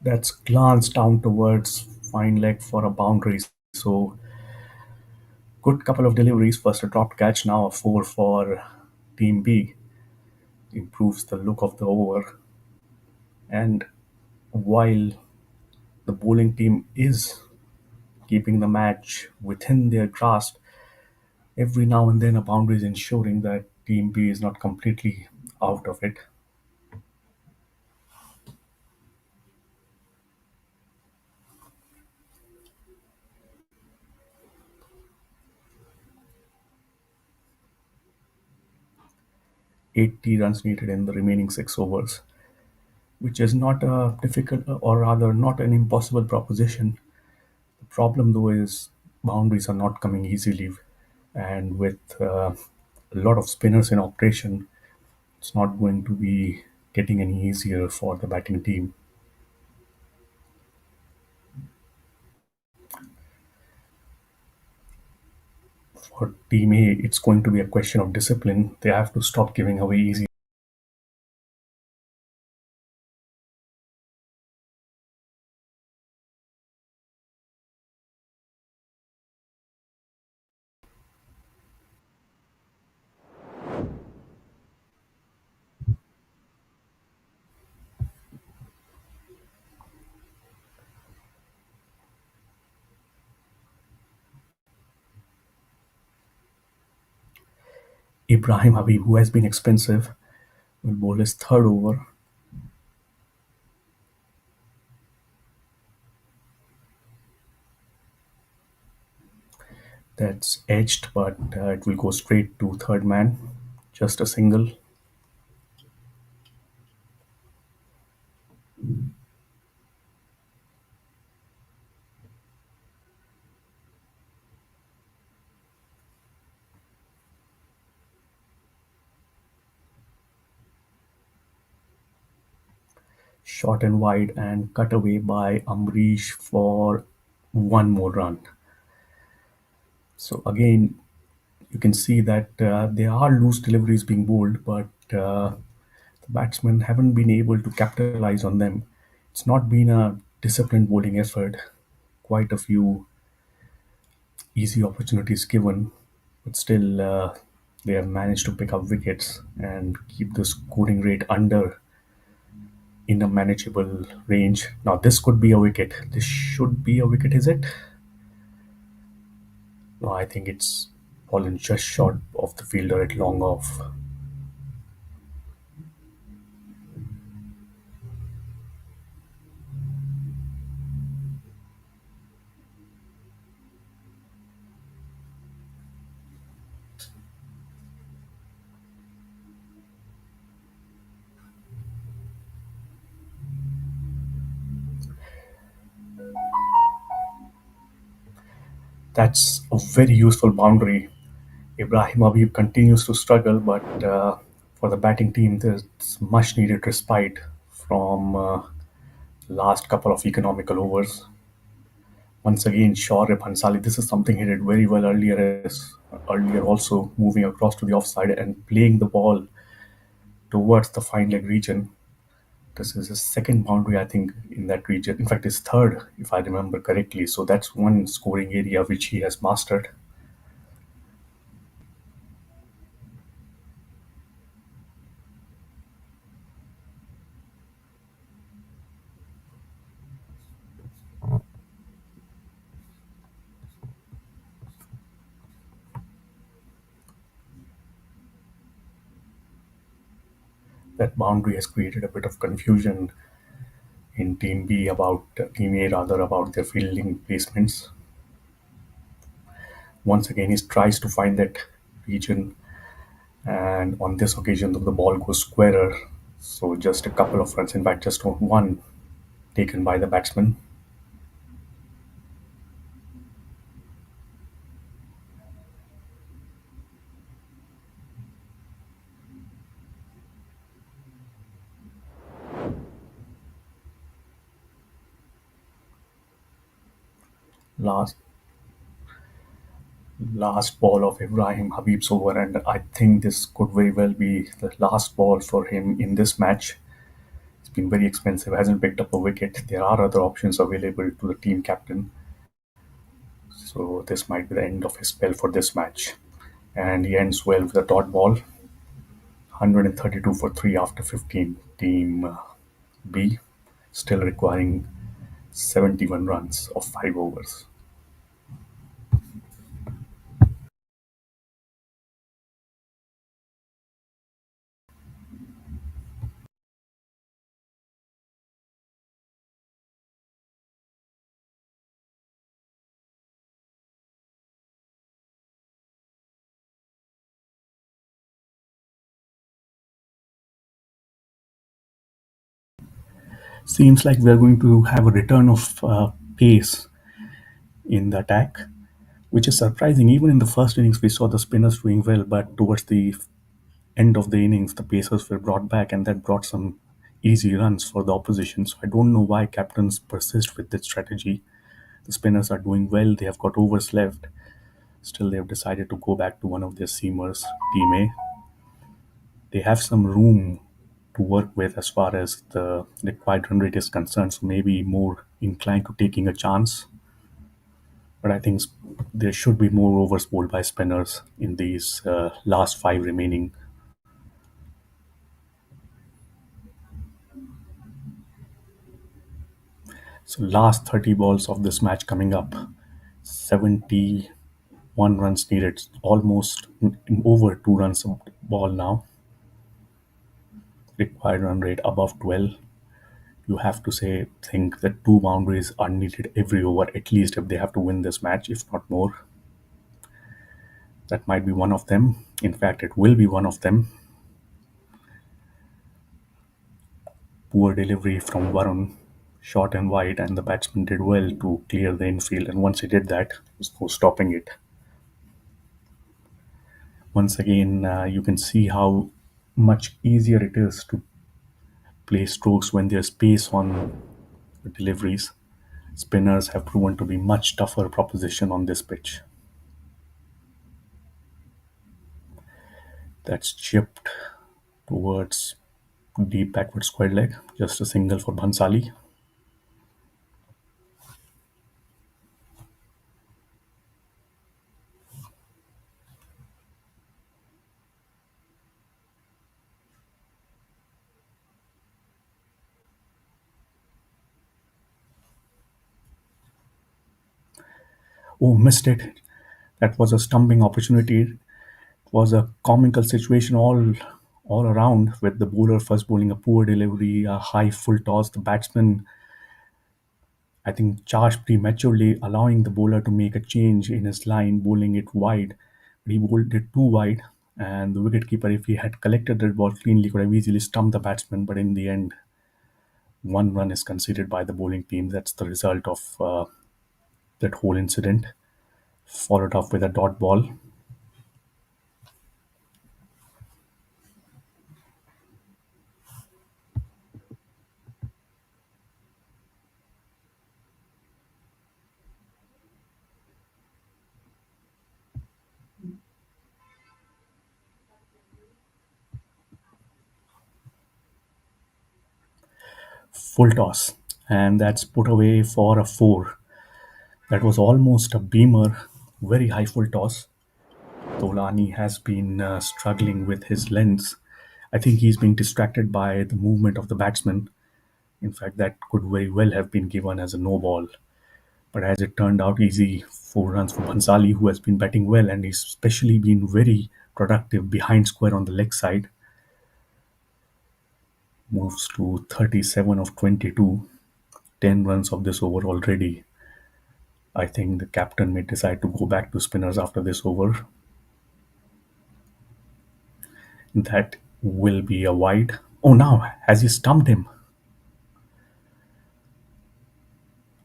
That's glanced down towards fine leg for a boundary. So good couple of deliveries. First a dropped catch, now a four for Team B. Improves the look of the over. And while the bowling team is keeping the match within their grasp, every now and then a boundary is ensuring that Team B is not completely out of it. 80 runs needed in the remaining six overs, which is not a difficult, or rather, not an impossible proposition. The problem, though, is boundaries are not coming easily, and with a lot of spinners in operation, it's not going to be getting any easier for the batting team. For Team A, it's going to be a question of discipline. They have to stop giving away easy. Ibrahim Habib, who has been expensive, will bowl his third over. That's edged, but it will go straight to third man. Just a single. Short and wide and cut away by Amrish for one more run. So again, you can see that there are loose deliveries being bowled, but the batsmen haven't been able to capitalize on them. It's not been a disciplined bowling effort. Quite a few easy opportunities given, but still they have managed to pick up wickets and keep the scoring rate under in a manageable range. Now this could be a wicket. This should be a wicket, is it? No, I think it's fallen just short of the fielder at long off. That's a very useful boundary. Ibrahim Habib continues to struggle, but for the batting team, there's much needed respite from last couple of economical overs. Once again, Shaurya Bhansali, this is something he did very well earlier also, moving across to the offside and playing the ball towards the fine leg region. This is his second boundary, I think, in that region. In fact, his third, if I remember correctly. So that's one scoring area which he has mastered. That boundary has created a bit of confusion in Team A rather, about their fielding placements. Once again, he tries to find that region, and on this occasion, the ball goes squarer. So just a couple of runs, in fact, just one taken by the batsman. Last last ball of Ibrahim Habib's over, and I think this could very well be the last ball for him in this match. It's been very expensive, hasn't picked up a wicket. There are other options available to the team captain, so this might be the end of his spell for this match. And he ends well with a dot ball, 132 for 3 after 15. Team B still requiring 71 runs of 5 overs. Seems like we're going to have a return of pace in the attack, which is surprising. Even in the first innings, we saw the spinners doing well, but towards the end of the innings, the pacers were brought back, and that brought some easy runs for the opposition. So I don't know why captains persist with this strategy. The spinners are doing well, they have got overs left. Still, they have decided to go back to one of their seamers, Team A. They have some room to work with as far as the required run rate is concerned, so maybe more inclined to taking a chance. But I think there should be more overs bowled by spinners in these last five remaining. So last 30 balls of this match coming up, 71 runs needed, almost over 2 runs a ball now. Required run rate above 12. You have to think that two boundaries are needed every over, at least if they have to win this match, if not more. That might be one of them. In fact, it will be one of them. Poor delivery from Varun, short and wide, and the batsman did well to clear the infield. And once he did that, there's no stopping it. Once again, you can see how much easier it is to play strokes when there's space on the deliveries. Spinners have proven to be much tougher proposition on this pitch. That's chipped towards deep backward square leg. Just a single for Bhansali. Oh, missed it. That was a stumping opportunity. It was a comical situation all around, with the bowler first bowling a poor delivery, a high full toss. The batsman, I think, charged prematurely, allowing the bowler to make a change in his line, bowling it wide. But he bowled it too wide, and the wicketkeeper, if he had collected that ball cleanly, could have easily stumped the batsman. But in the end, one run is conceded by the bowling team. That's the result of that whole incident, followed up with a dot ball. Full toss, and that's put away for a four. That was almost a beamer, very high full toss. Tolani has been struggling with his lens. I think he's being distracted by the movement of the batsman. In fact, that could very well have been given as a no ball. But as it turned out, easy four runs for Bhansali, who has been batting well and he's especially been very productive behind square on the leg side. Moves to 37 of 22, 10 runs of this over already. I think the captain may decide to go back to spinners after this over. That will be a wide. Oh, now has he stumped him?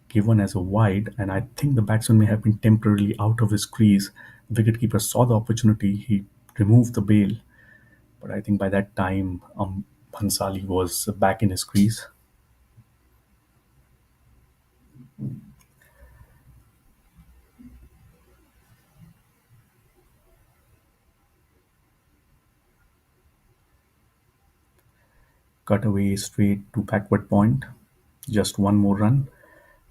Given as a wide, and I think the batsman may have been temporarily out of his crease. The wicketkeeper saw the opportunity, he removed the bail, but I think by that time, Bhansali was back in his crease. Cut away straight to backward point. Just one more run,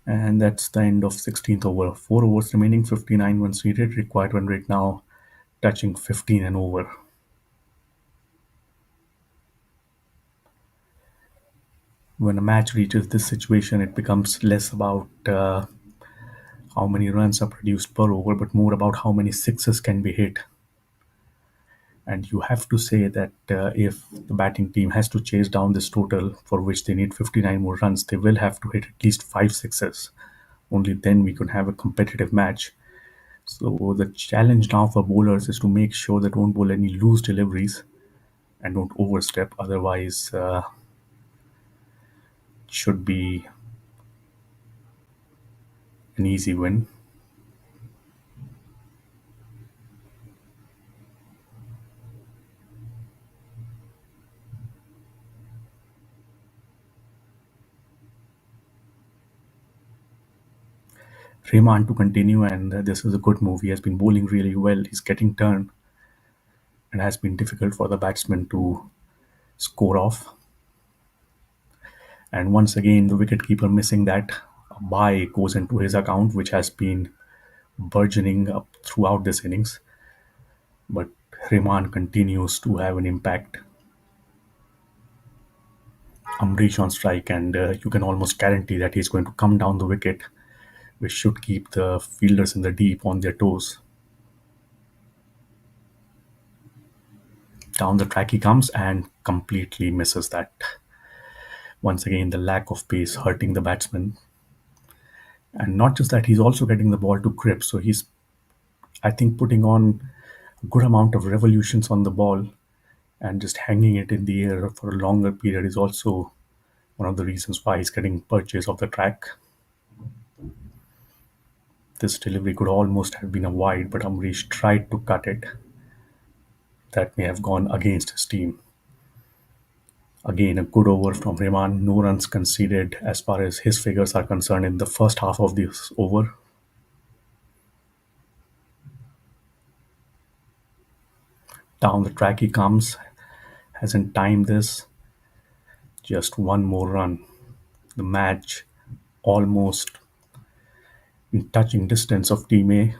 and that's the end of 16th over. 4 overs remaining, 59 runs needed. Required run rate now touching 15 and over. When a match reaches this situation, it becomes less about how many runs are produced per over, but more about how many sixes can be hit. And you have to say that if the batting team has to chase down this total, for which they need 59 more runs, they will have to hit at least five sixes. Only then we can have a competitive match. So the challenge now for bowlers is to make sure they don't bowl any loose deliveries and don't overstep. Otherwise, it should be an easy win. Rehman to continue, and this is a good move. He has been bowling really well. He's getting turn. It has been difficult for the batsman to score off. And once again, the wicketkeeper missing that. A bye goes into his account, which has been burgeoning up throughout this innings. But Rehman continues to have an impact. Amrish on strike, and you can almost guarantee that he's going to come down the wicket, which should keep the fielders in the deep on their toes. Down the track he comes and completely misses that. Once again, the lack of pace hurting the batsman. And not just that, he's also getting the ball to grip. So he's, I think, putting on good amount of revolutions on the ball, and just hanging it in the air for a longer period is also one of the reasons why he's getting purchase of the track. This delivery could almost have been a wide, but Amrish tried to cut it. That may have gone against his team. Again, a good over from Rehman. No runs conceded as far as his figures are concerned in the first half of this over. Down the track he comes, hasn't timed this. Just one more run. The match almost in touching distance of Team A.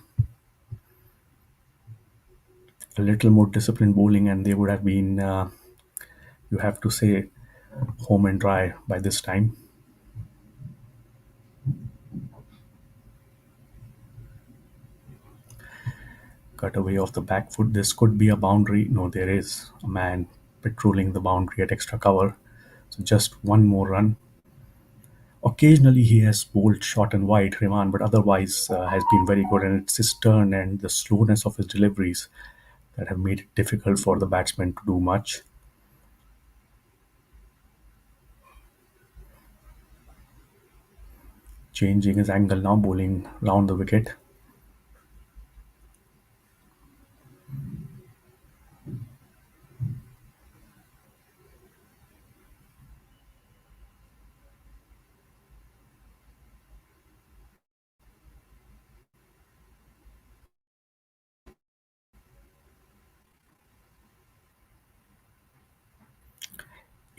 A little more disciplined bowling, and they would have been, you have to say, home and dry by this time. Cut away off the back foot. This could be a boundary. No, there is a man patrolling the boundary at extra cover. So just one more run. Occasionally he has bowled short and wide, Rehman, but otherwise has been very good. And it's his turn and the slowness of his deliveries that have made it difficult for the batsman to do much. Changing his angle now, bowling round the wicket.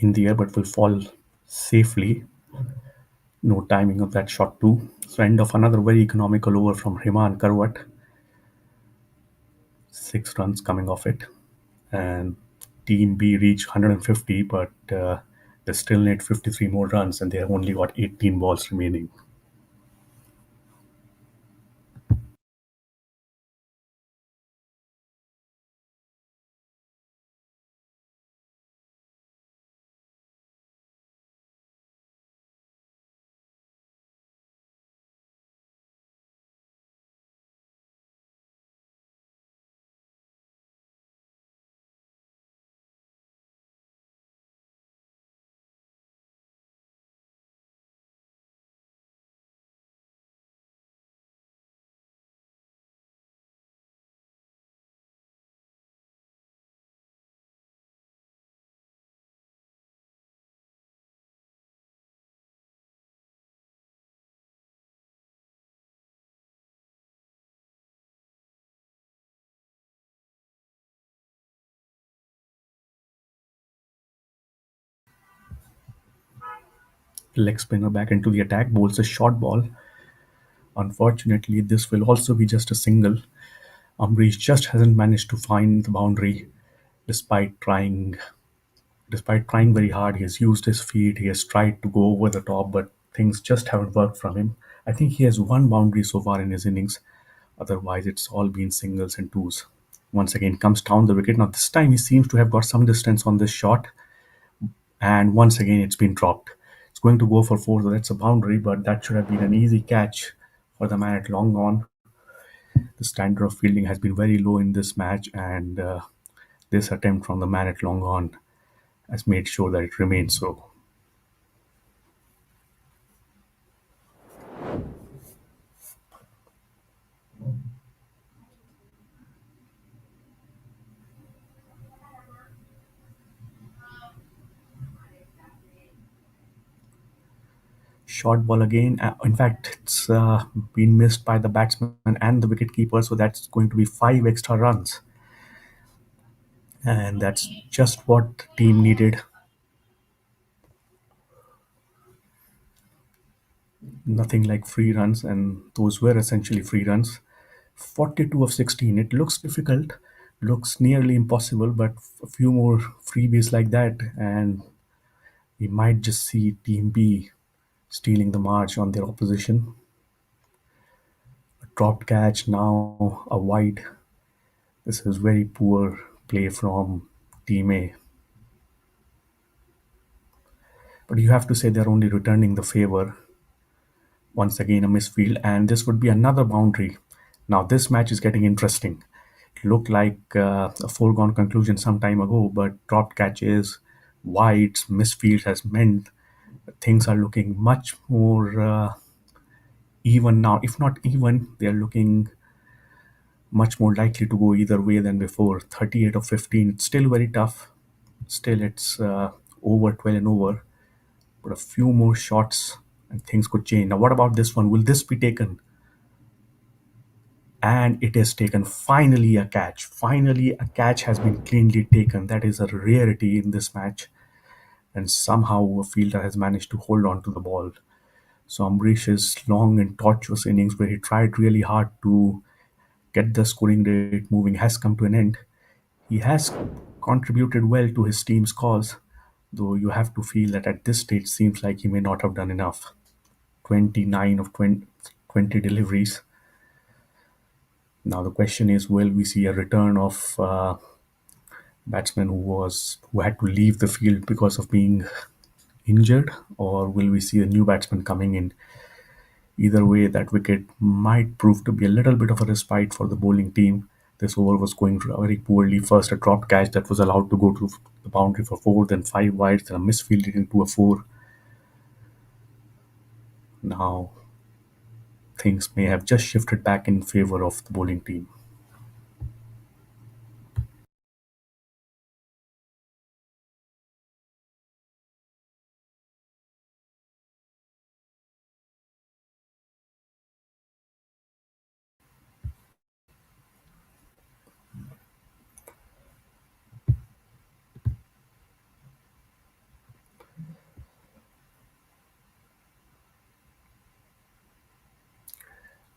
In the air, but will fall safely. No timing of that shot too. So end of another very economical over from Himan Karwat. 6 runs coming off it. And Team B reached 150, but they still need 53 more runs and they have only got 18 balls remaining. Leg spinner back into the attack, bowls a short ball. Unfortunately, this will also be just a single. Ambrish just hasn't managed to find the boundary despite trying despite trying very hard. He has used his feet, he has tried to go over the top, but things just haven't worked from him. I think he has one boundary so far in his innings. Otherwise, it's all been singles and twos. Once again, comes down the wicket. Now, this time he seems to have got some distance on this shot, and once again, it's been dropped. It's going to go for four, so that's a boundary, but that should have been an easy catch for the man at long on. The standard of fielding has been very low in this match, and this attempt from the man at long on has made sure that it remains so. Short ball again. In fact, it's been missed by the batsman and the wicketkeeper, so that's going to be 5 extra runs. And that's just what the team needed. Nothing like free runs, and those were essentially free runs. 42 of 16. It looks difficult, looks nearly impossible, but a few more freebies like that, and we might just see Team B stealing the march on their opposition. A dropped catch, now a wide. This is very poor play from Team A. But you have to say they're only returning the favor. Once again, a misfield, and this would be another boundary. Now, this match is getting interesting. looked like a foregone conclusion some time ago, but dropped catches, wides, misfields has meant things are looking much more even now. If not even, they are looking much more likely to go either way than before. 38 or 15, it's still very tough. Still, it's over 12 and over, but a few more shots and things could change. Now, what about this one? Will this be taken? And it is taken. Finally, a catch. Finally, a catch has been cleanly taken. That is a rarity in this match. And somehow a fielder has managed to hold on to the ball. So Ambrish's long and tortuous innings, where he tried really hard to get the scoring rate moving, has come to an end. He has contributed well to his team's cause, though you have to feel that at this stage seems like he may not have done enough. 29 of 20 deliveries. Now the question is, will we see a return of batsman who had to leave the field because of being injured, or will we see a new batsman coming in? Either way, that wicket might prove to be a little bit of a respite for the bowling team. This over was going very poorly. First, a dropped catch that was allowed to go to the boundary for four, then five wides, then a misfielded into a four. Now, things may have just shifted back in favor of the bowling team.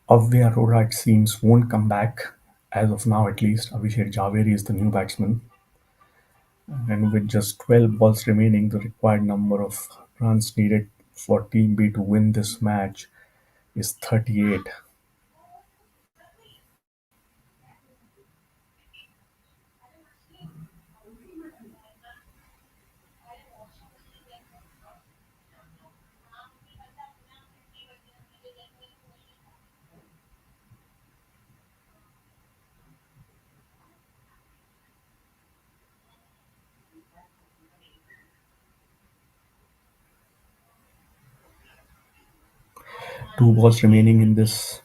Avya Arora, it seems, won't come back, as of now at least. Abhishek Javeri is the new batsman. And with just 12 balls remaining, the required number of runs needed for Team B to win this match is 38. Two balls remaining in this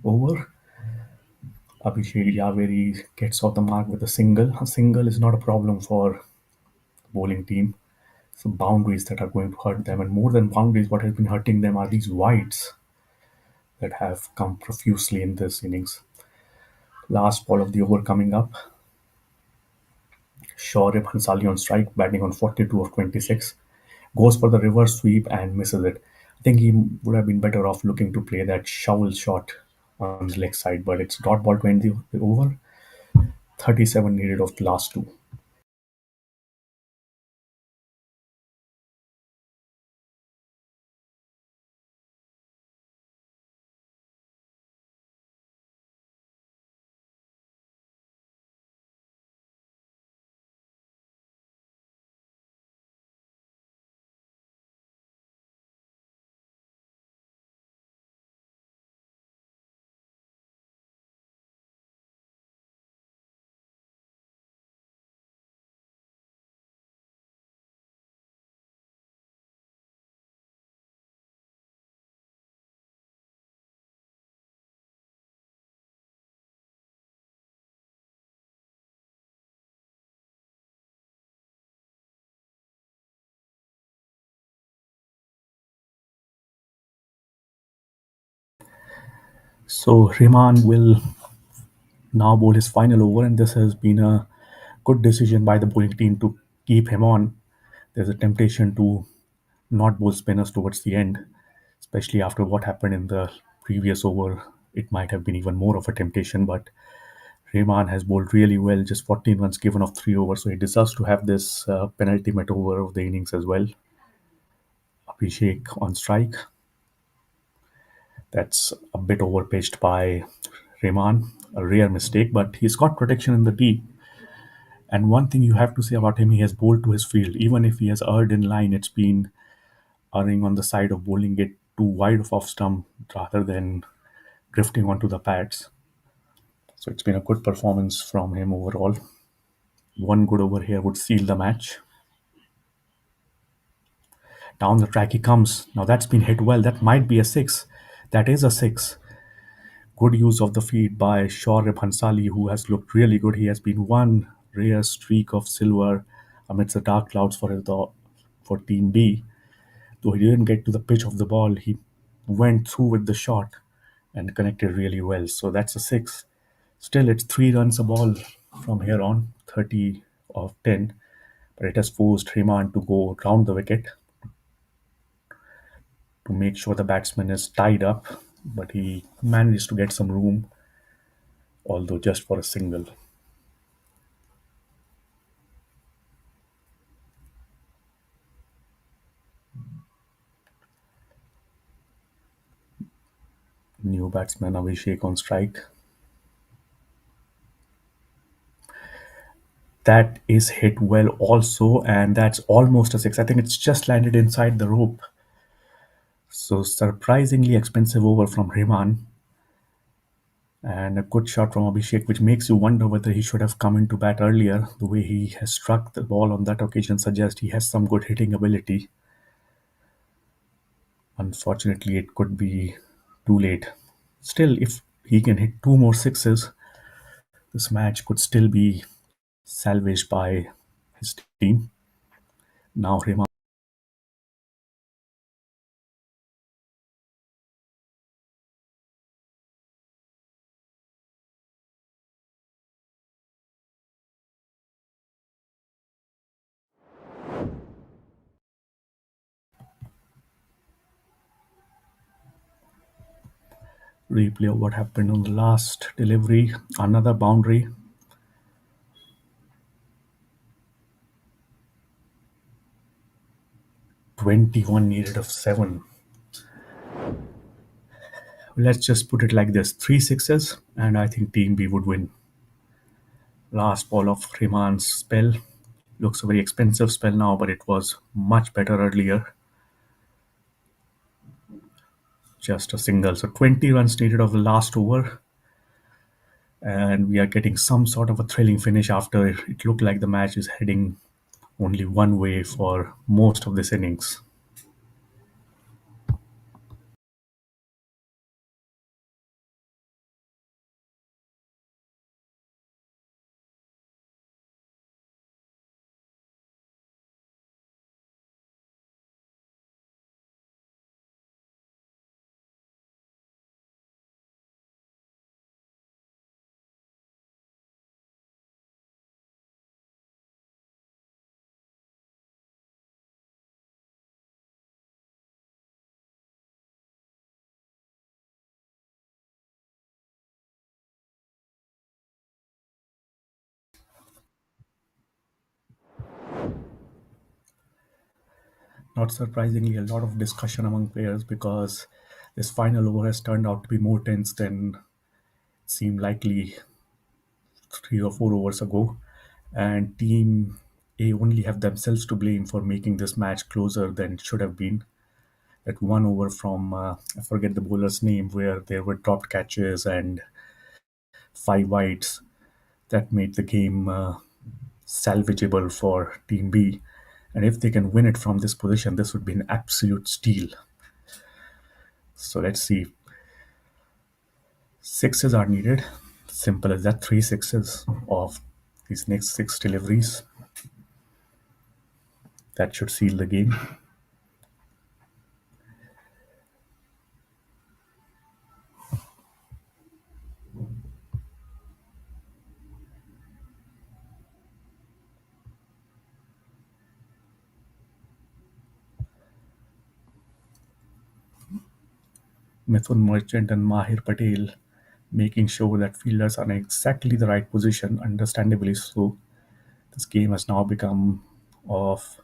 over. Abhishek Javeri gets off the mark with a single. A single is not a problem for the bowling team. So boundaries that are going to hurt them, and more than boundaries, what has been hurting them are these wides that have come profusely in this innings. Last ball of the over coming up. Shoaib Hansali on strike, batting on 42 of 26. Goes for the reverse sweep and misses it. I think he would have been better off looking to play that shovel shot on the leg side, but it's dot ball 20 over. 37 needed of the last two. So Rehman will now bowl his final over, and this has been a good decision by the bowling team to keep him on. There's a temptation to not bowl spinners towards the end, especially after what happened in the previous over. It might have been even more of a temptation, but Rehman has bowled really well, just 14 runs given off 3 overs, so he deserves to have this penultimate over of the innings as well. Abhishek on strike. That's a bit overpitched by Rehman, a rare mistake, but he's got protection in the deep. And one thing you have to say about him, he has bowled to his field. Even if he has erred in line, it's been erring on the side of bowling it too wide of off stump rather than drifting onto the pads. So it's been a good performance from him overall. One good over here would seal the match. Down the track he comes. Now that's been hit well. That might be a six. That is a six. Good use of the feed by Shoaib Hansali, who has looked really good. He has been one rare streak of silver amidst the dark clouds for Team B. Though he didn't get to the pitch of the ball, he went through with the shot and connected really well. So that's a six. Still, it's 3 runs a ball from here on, 30 of 10. But it has forced Hriman to go round the wicket to make sure the batsman is tied up. But he managed to get some room, although just for a single. New batsman Abhishek on strike. That is hit well also, and that's almost a six. I think it's just landed inside the rope. So surprisingly expensive over from Hriman and a good shot from Abhishek, which makes you wonder whether he should have come into bat earlier. The way he has struck the ball on that occasion suggests he has some good hitting ability. Unfortunately, it could be too late. Still, if he can hit two more sixes, this match could still be salvaged by his team. Now Hriman replay of what happened on the last delivery. Another boundary. 21 needed of 7. Let's just put it like this: three sixes, and I think Team B would win. Last ball of Rehman's spell. Looks a very expensive spell now, but it was much better earlier. Just a single. So 20 runs needed of the last over. And we are getting some sort of a thrilling finish after it looked like the match is heading only one way for most of this innings. Not surprisingly, a lot of discussion among players because this final over has turned out to be more tense than it seemed likely 3 or 4 overs ago. And Team A only have themselves to blame for making this match closer than it should have been. That one over from, I forget the bowler's name, where there were dropped catches and five wides, that made the game salvageable for Team B. And if they can win it from this position, this would be an absolute steal. So let's see. Sixes are needed. Simple as that. Three sixes of these next six deliveries. That should seal the game. Mithun Merchant and Mahir Patel making sure that fielders are in exactly the right position, understandably so. This game has now become of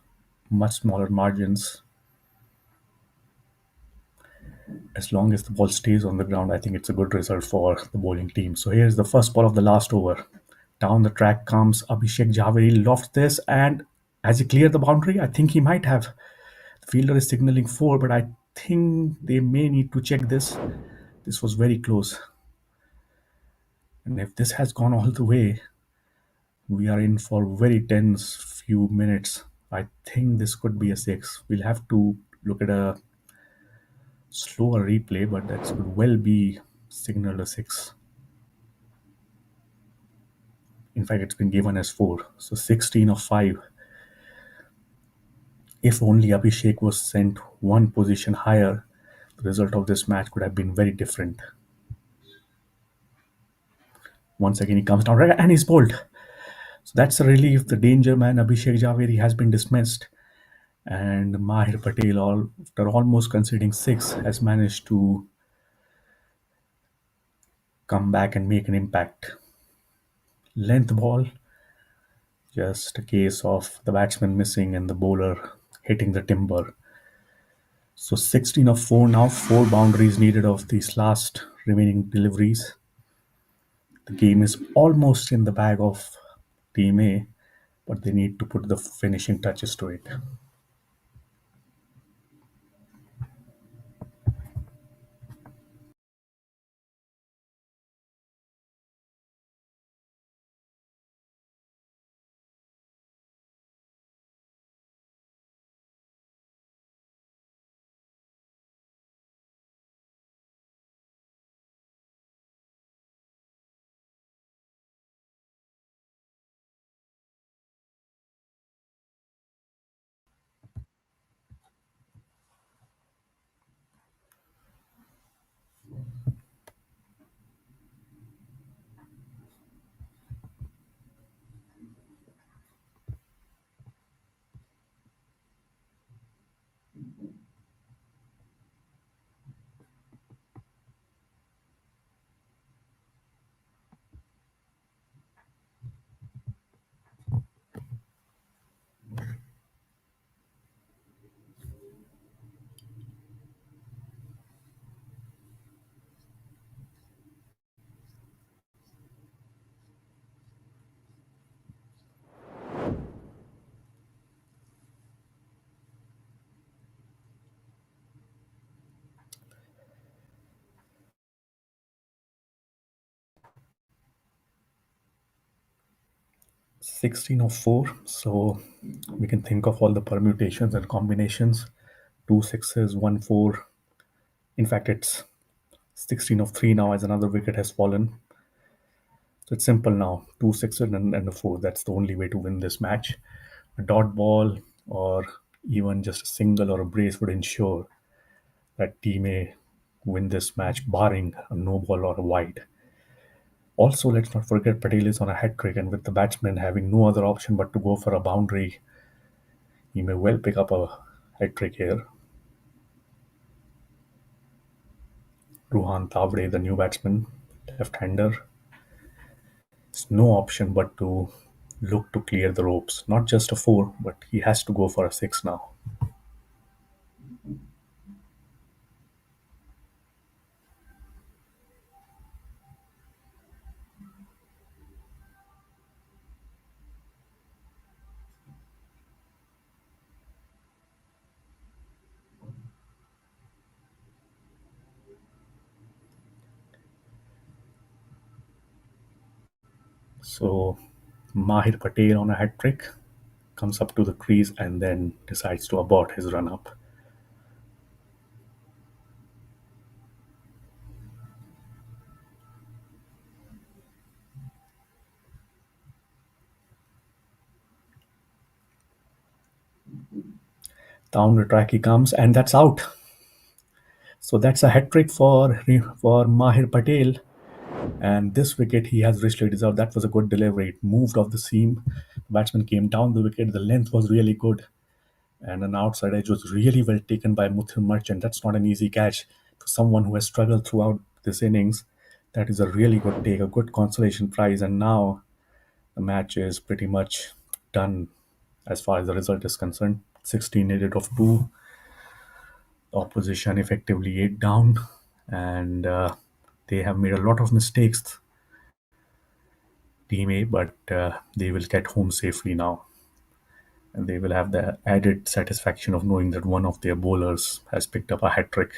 much smaller margins. As long as the ball stays on the ground, I think it's a good result for the bowling team. So here's the first ball of the last over. Down the track comes Abhishek Javeri, lofts this, and has he cleared the boundary? I think he might have. The fielder is signaling four, but I think they may need to check this. This was very close. And if this has gone all the way, we are in for very tense few minutes. I think this could be a six. We'll have to look at a slower replay, but that could well be signaled a six. In fact, it's been given as four. So 16 of 5. If only Abhishek was sent one position higher, the result of this match could have been very different. Once again, he comes down right and he's bowled. So that's a relief. The danger man, Abhishek Javeri, has been dismissed. And Mahir Patel, after almost conceding six, has managed to come back and make an impact. Length ball, just a case of the batsman missing and the bowler hitting the timber. So 16 of 4 now, 4 boundaries needed of these last remaining deliveries. The game is almost in the bag of Team A, but they need to put the finishing touches to it. 16 of 4, so we can think of all the permutations and combinations. Two sixes, one four. In fact, it's 16 of 3 now as another wicket has fallen. So it's simple now. Two sixes and a four. That's the only way to win this match. A dot ball or even just a single or a brace would ensure that team A win this match, barring a no ball or a wide. Also, let's not forget Patel is on a hat trick, and with the batsman having no other option but to go for a boundary, he may well pick up a hat trick here. Ruhan Tavre, the new batsman, left-hander, it's no option but to look to clear the ropes. Not just a four, but he has to go for a six now. So Mahir Patel on a hat trick comes up to the crease and then decides to abort his run up. Down the track he comes, and that's out. So that's a hat trick for Mahir Patel. And this wicket he has richly deserved. That was a good delivery. It moved off the seam. The batsman came down the wicket. The length was really good. And an outside edge was really well taken by Muthil Merchant. That's not an easy catch for someone who has struggled throughout this innings. That is a really good take, a good consolation prize. And now the match is pretty much done as far as the result is concerned. 16 needed of 2. The opposition effectively 8 down. And they have made a lot of mistakes, Team A, but they will get home safely now. And they will have the added satisfaction of knowing that one of their bowlers has picked up a hat trick.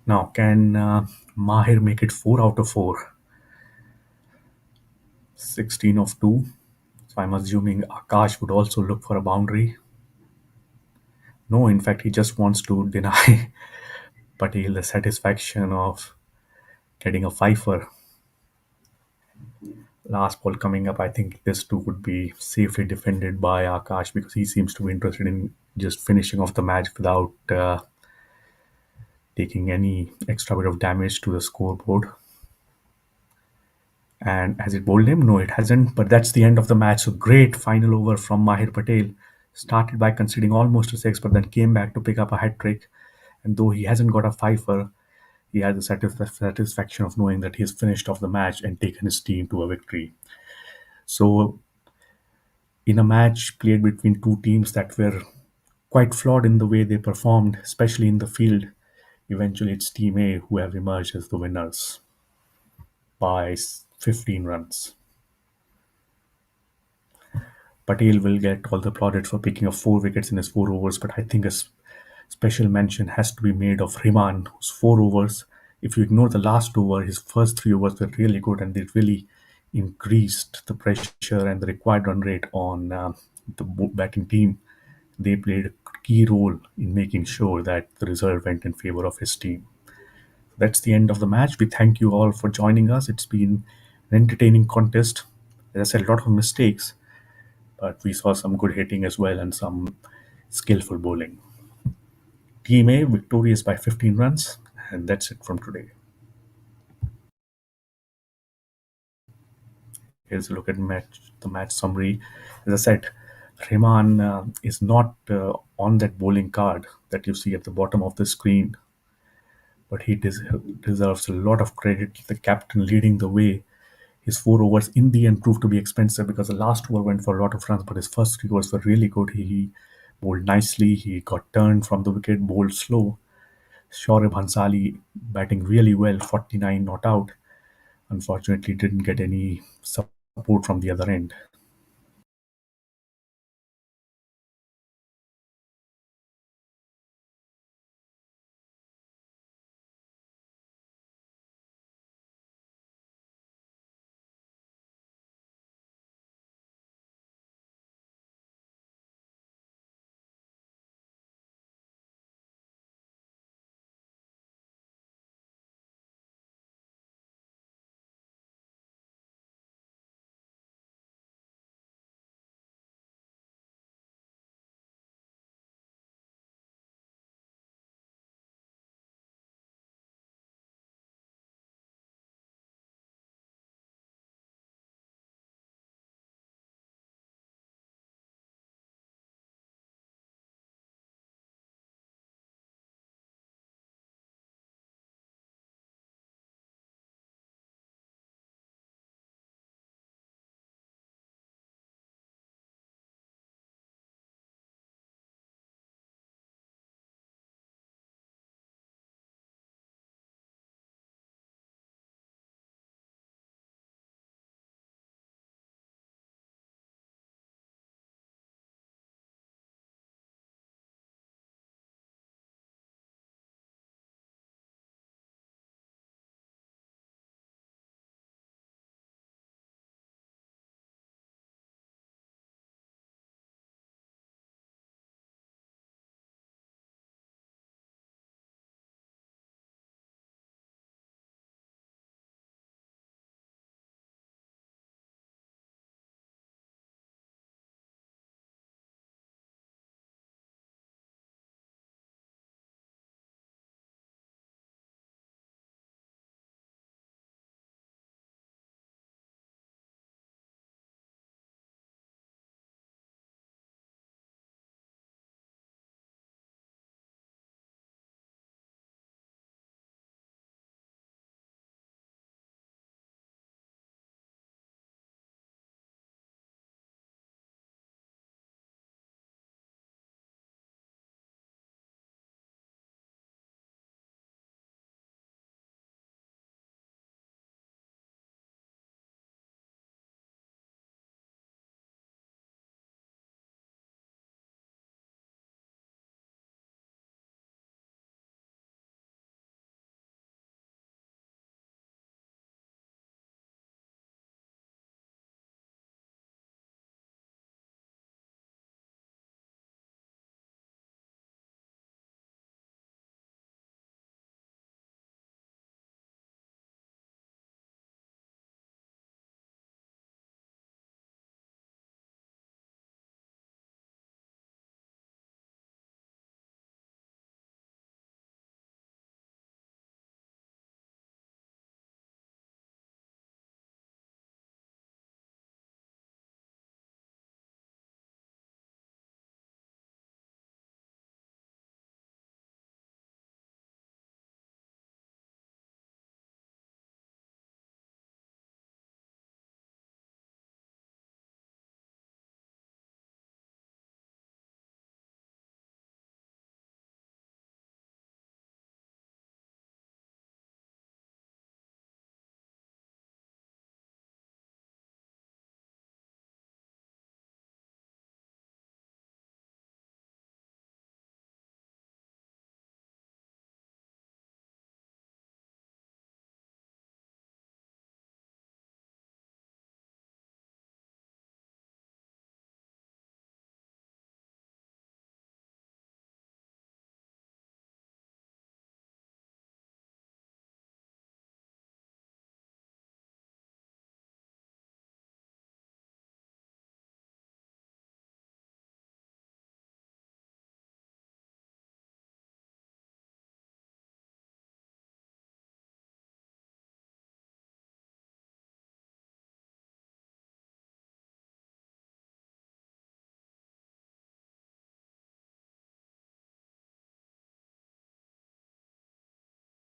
Now, can Mahir make it 4 out of 4? 16 of 2. So I'm assuming Akash would also look for a boundary. No, in fact, he just wants to deny Patel the satisfaction of getting a fifer. Last ball coming up, I think this too would be safely defended by Akash because he seems to be interested in just finishing off the match without taking any extra bit of damage to the scoreboard. And has it bowled him? No, it hasn't. But that's the end of the match. So great final over from Mahir Patel. Started by conceding almost a six, but then came back to pick up a hat trick. And though he hasn't got a fifer, he has the satisfaction of knowing that he's finished off the match and taken his team to a victory. So, in a match played between two teams that were quite flawed in the way they performed, especially in the field, eventually it's Team A who have emerged as the winners by 15 runs. Patel will get all the plaudits for picking up 4 wickets in his 4 overs, but I think a special mention has to be made of Rehman, whose 4 overs, if you ignore the last over, his first 3 overs were really good and they really increased the pressure and the required run rate on the batting team. They played a key role in making sure that the result went in favor of his team. That's the end of the match. We thank you all for joining us. It's been an entertaining contest. As I said, a lot of mistakes, but we saw some good hitting as well and some skillful bowling. Team A victorious by 15 runs, and that's it from today. Here's a look at the match summary. As I said, Rehman is not on that bowling card that you see at the bottom of the screen, but he deserves a lot of credit. The captain leading the way. His 4 overs in the end proved to be expensive because the last over went for a lot of runs, but his first 3 overs were really good. He bowled nicely. He got turned from the wicket, bowled slow. Shoaib Hansali batting really well, 49 not out. Unfortunately, didn't get any support from the other end.